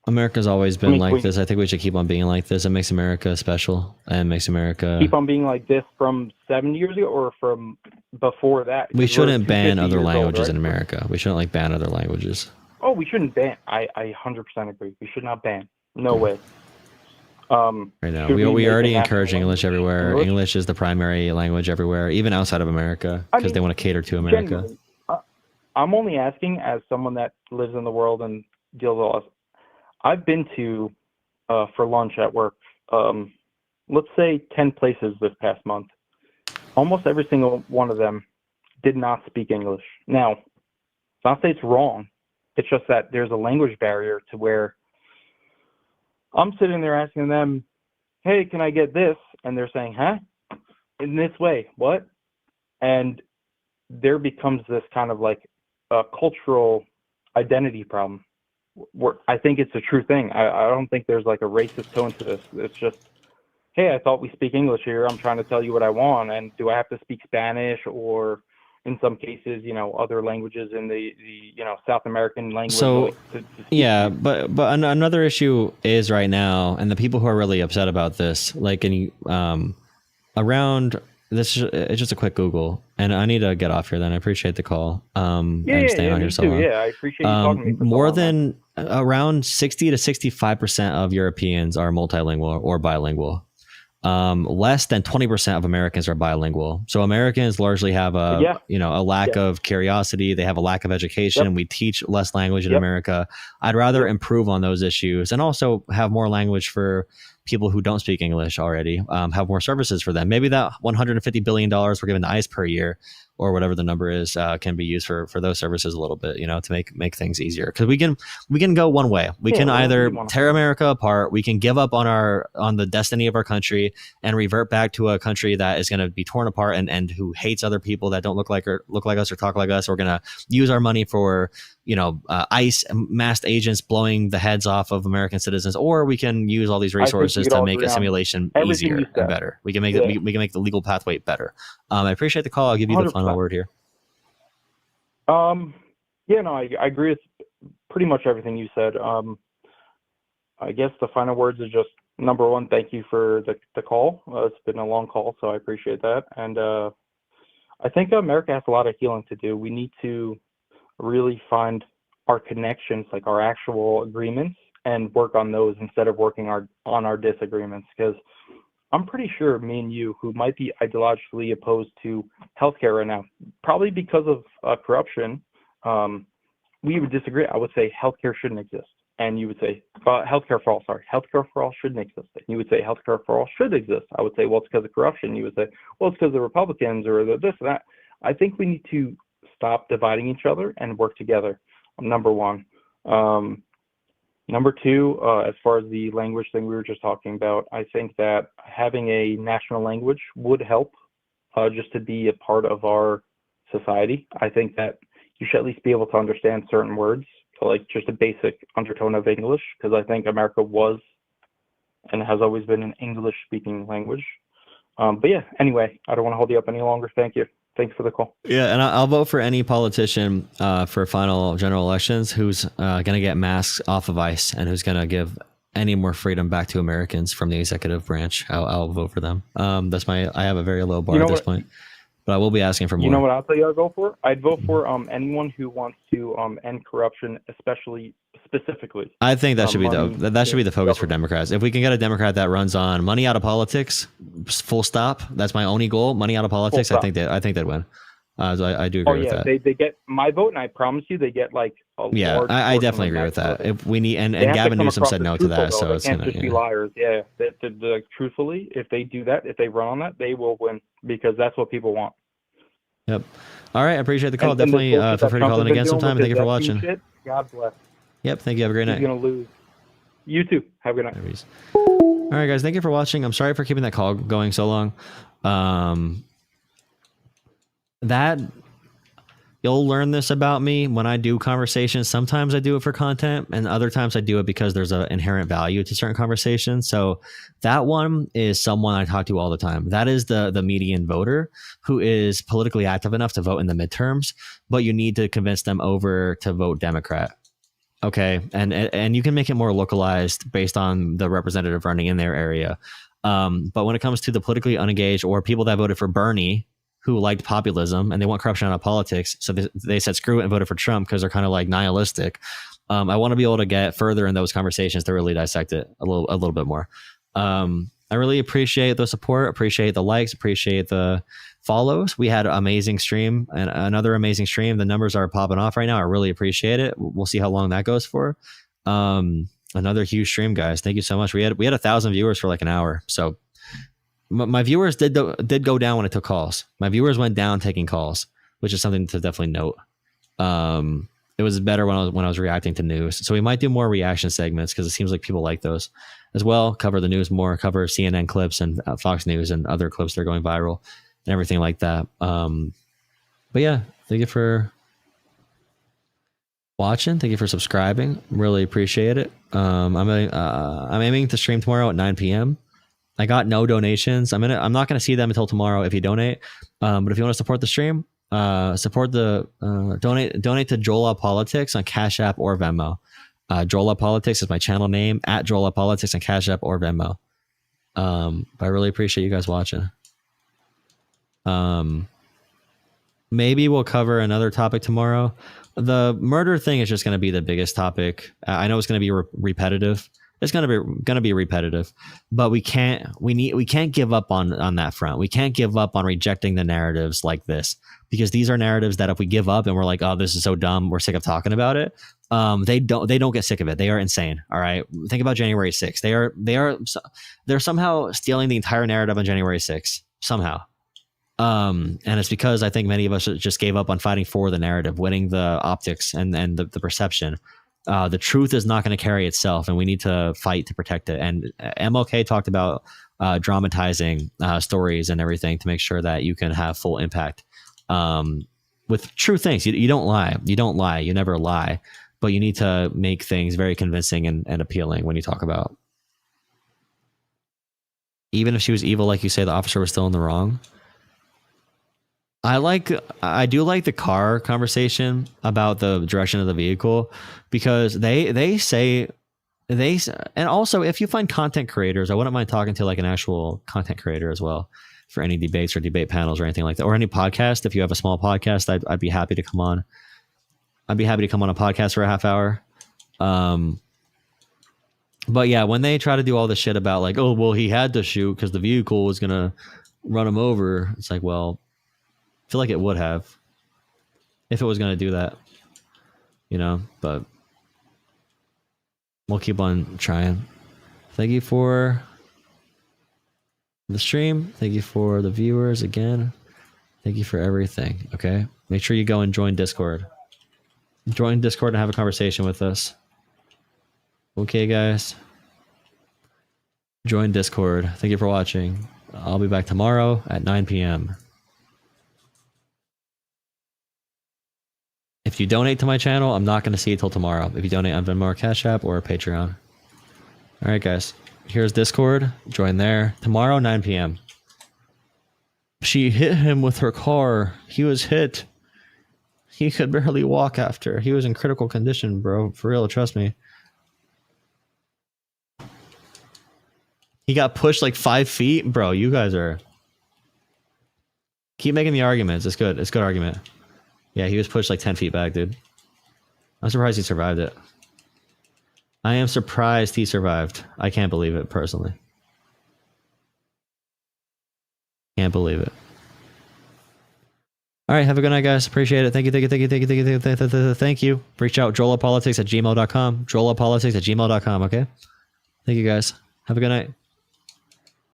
America's always been like we this. I think we should keep on being like this. It makes America special and makes America. keep on being like this from 7 years ago or from before that. We 'Cause we're shouldn't ban 250 other years old, languages right? in America. We shouldn't like ban other languages. Oh, we shouldn't ban. I 100% agree. We should not ban. No way. Right now, Should we make already a encourage national English language everywhere. English? English is the primary language everywhere, even outside of America, because they want to cater to America. Genuinely, I'm only asking as someone that lives in the world and deals with all this. I've been to, for lunch at work, let's say 10 places this past month. Almost every single one of them did not speak English. Now, it's not to say it's wrong. It's just that there's a language barrier to where I'm sitting there asking them, hey, can I get this? And they're saying, huh? In this way, what? And there becomes this kind of like a cultural identity problem. Where I think it's a true thing. I don't think there's like a racist tone to this. It's just, hey, I thought we speak English here. I'm trying to tell you what I want. And do I have to speak Spanish or in some cases, other languages in the South American language? So, to yeah, but another issue is right now, and the people who are really upset about this, like around this, it's just a quick Google, and I need to get off here. Then I appreciate the call. And staying on here so long. Yeah, I appreciate you talking to me. More than around 60 to 65% of Europeans are multilingual or bilingual. Less than 20% of Americans are bilingual. So Americans largely have a lack of curiosity. They have a lack of education. Yep. We teach less language in America. I'd rather improve on those issues and also have more language for people who don't speak English already, have more services for them. Maybe that $150 billion we're giving to ICE per year or whatever the number is can be used for those services a little bit, to make things easier. Because we can go one way. We can either tear America apart. We can give up on the destiny of our country and revert back to a country that is going to be torn apart and who hates other people that don't look like us or talk like us. We're going to use our money for ICE masked agents blowing the heads off of American citizens, or we can use all these resources to make assimilation easier and better. We can make we can make the legal pathway better. I appreciate the call. I'll give you the 100%. final word here. I agree with pretty much everything you said. I guess the final words are just, number one, thank you for the call. It's been a long call, so I appreciate that. And I think America has a lot of healing to do. We need to really find our connections, like our actual agreements, and work on those instead of working on our disagreements. Because I'm pretty sure me and you, who might be ideologically opposed to healthcare right now, probably because of corruption, we would disagree. I would say healthcare shouldn't exist. And you would say, healthcare for all, healthcare for all shouldn't exist. And you would say healthcare for all should exist. I would say, well, it's because of corruption. You would say, well, it's because of the Republicans or this and that. I think we need to stop dividing each other and work together. Number one. Number two, as far as the language thing we were just talking about, I think that having a national language would help just to be a part of our society. I think that you should at least be able to understand certain words, like just a basic undertone of English, because I think America was and has always been an English-speaking language. But yeah, anyway, I don't want to hold you up any longer. Thank you. Thanks for the call. Yeah, and I'll vote for any politician for final general elections who's going to get masks off of ICE and who's going to give any more freedom back to Americans from the executive branch. I'll vote for them. I have a very low bar at this point, but I will be asking for more. You know what I'll tell you I'd vote for? I'd vote for anyone who wants to end corruption, specifically. I think that should be the focus for Democrats. If we can get a Democrat that runs on money out of politics, full stop. That's my only goal. Money out of politics. I think they'd win. So I do agree with that. They get my vote, and I promise you, they get like a large I definitely agree with that. If we need, and Gavin Newsom said no to that, so it's can't just be liars. Yeah, truthfully, if they do that, if they run on that, they will win because that's what people want. Yep. All right, I appreciate the call. Definitely feel free to call in again sometime. Thank you for watching. God bless. Yep. Thank you. Have a great night. He's gonna lose. You too. Have a good night. All right, guys. Thank you for watching. I'm sorry for keeping that call going so long. That you'll learn this about me when I do conversations. Sometimes I do it for content, and other times I do it because there's an inherent value to certain conversations. So that one is someone I talk to all the time. That is the median voter who is politically active enough to vote in the midterms, but you need to convince them over to vote Democrat. Okay, and you can make it more localized based on the representative running in their area. But when it comes to the politically unengaged or people that voted for Bernie who liked populism and they want corruption out of politics, so they said screw it and voted for Trump because they're kind of like nihilistic. I want to be able to get further in those conversations to really dissect it a little bit more. I really appreciate the support, appreciate the likes, appreciate the follows. We had an amazing stream and another amazing stream. The numbers are popping off right now. I really appreciate it. We'll see how long that goes for. Another huge stream, guys. Thank you so much. We had 1,000 viewers for like an hour. So my viewers did go down when I took calls. My viewers went down taking calls, which is something to definitely note. It was better when I was reacting to news. So we might do more reaction segments because it seems like people like those as well. Cover the news more, cover CNN clips and Fox News and other clips that are going viral and everything like that. But yeah, thank you for watching. Thank you for subscribing. Really appreciate it. I'm aiming to stream tomorrow at 9 p.m. I got no donations. I'm not gonna see them until tomorrow if you donate. But if you want to support the stream, support the donate to Jola Politics on Cash App or Venmo. Jola Politics is my channel name, at Jola Politics on Cash App or Venmo. But I really appreciate you guys watching. Maybe we'll cover another topic tomorrow. The murder thing is just going to be the biggest topic. I know it's going to be repetitive. It's going to be repetitive, but we can't give up on that front. We can't give up on rejecting the narratives like this, because these are narratives that if we give up and we're like, oh, this is so dumb, we're sick of talking about it. They don't get sick of it. They are insane. All right. Think about January 6th. They're somehow stealing the entire narrative on January 6th somehow. And it's because I think many of us just gave up on fighting for the narrative, winning the optics and the perception. The truth is not going to carry itself, and we need to fight to protect it. And MLK talked about dramatizing stories and everything to make sure that you can have full impact with true things. You don't lie. You never lie. But you need to make things very convincing and appealing when you talk about. Even if she was evil, like you say, the officer was still in the wrong. I do like the car conversation about the direction of the vehicle, because they say, and also if you find content creators, I wouldn't mind talking to like an actual content creator as well for any debates or debate panels or anything like that, or any podcast. If you have a small podcast, I'd be happy to come on. I'd be happy to come on a podcast for a half hour. But yeah, when they try to do all this shit about like, oh, well, he had to shoot because the vehicle was going to run him over. It's like, well, I feel like it would have if it was going to do that, but we'll keep on trying. Thank you for the stream. Thank you for the viewers again. Thank you for everything. Okay. Make sure you go and join Discord. Join Discord and have a conversation with us. Okay, guys. Join Discord. Thank you for watching. I'll be back tomorrow at 9 p.m. If you donate to my channel, I'm not going to see you till tomorrow. If you donate on Venmo or Cash App or Patreon. All right, guys. Here's Discord. Join there. Tomorrow, 9 p.m. She hit him with her car. He was hit. He could barely walk after. He was in critical condition, bro. For real, trust me. He got pushed like 5 feet. Bro, you guys are... Keep making the arguments. It's good. It's a good argument. Yeah, he was pushed like 10 feet back, dude. I'm surprised he survived it. I am surprised he survived. I can't believe it, personally. Can't believe it. All right, have a good night, guys. Appreciate it. Thank you. Thank you. Reach out, jolapolitics@gmail.com. jolapolitics@gmail.com, okay? Thank you, guys. Have a good night.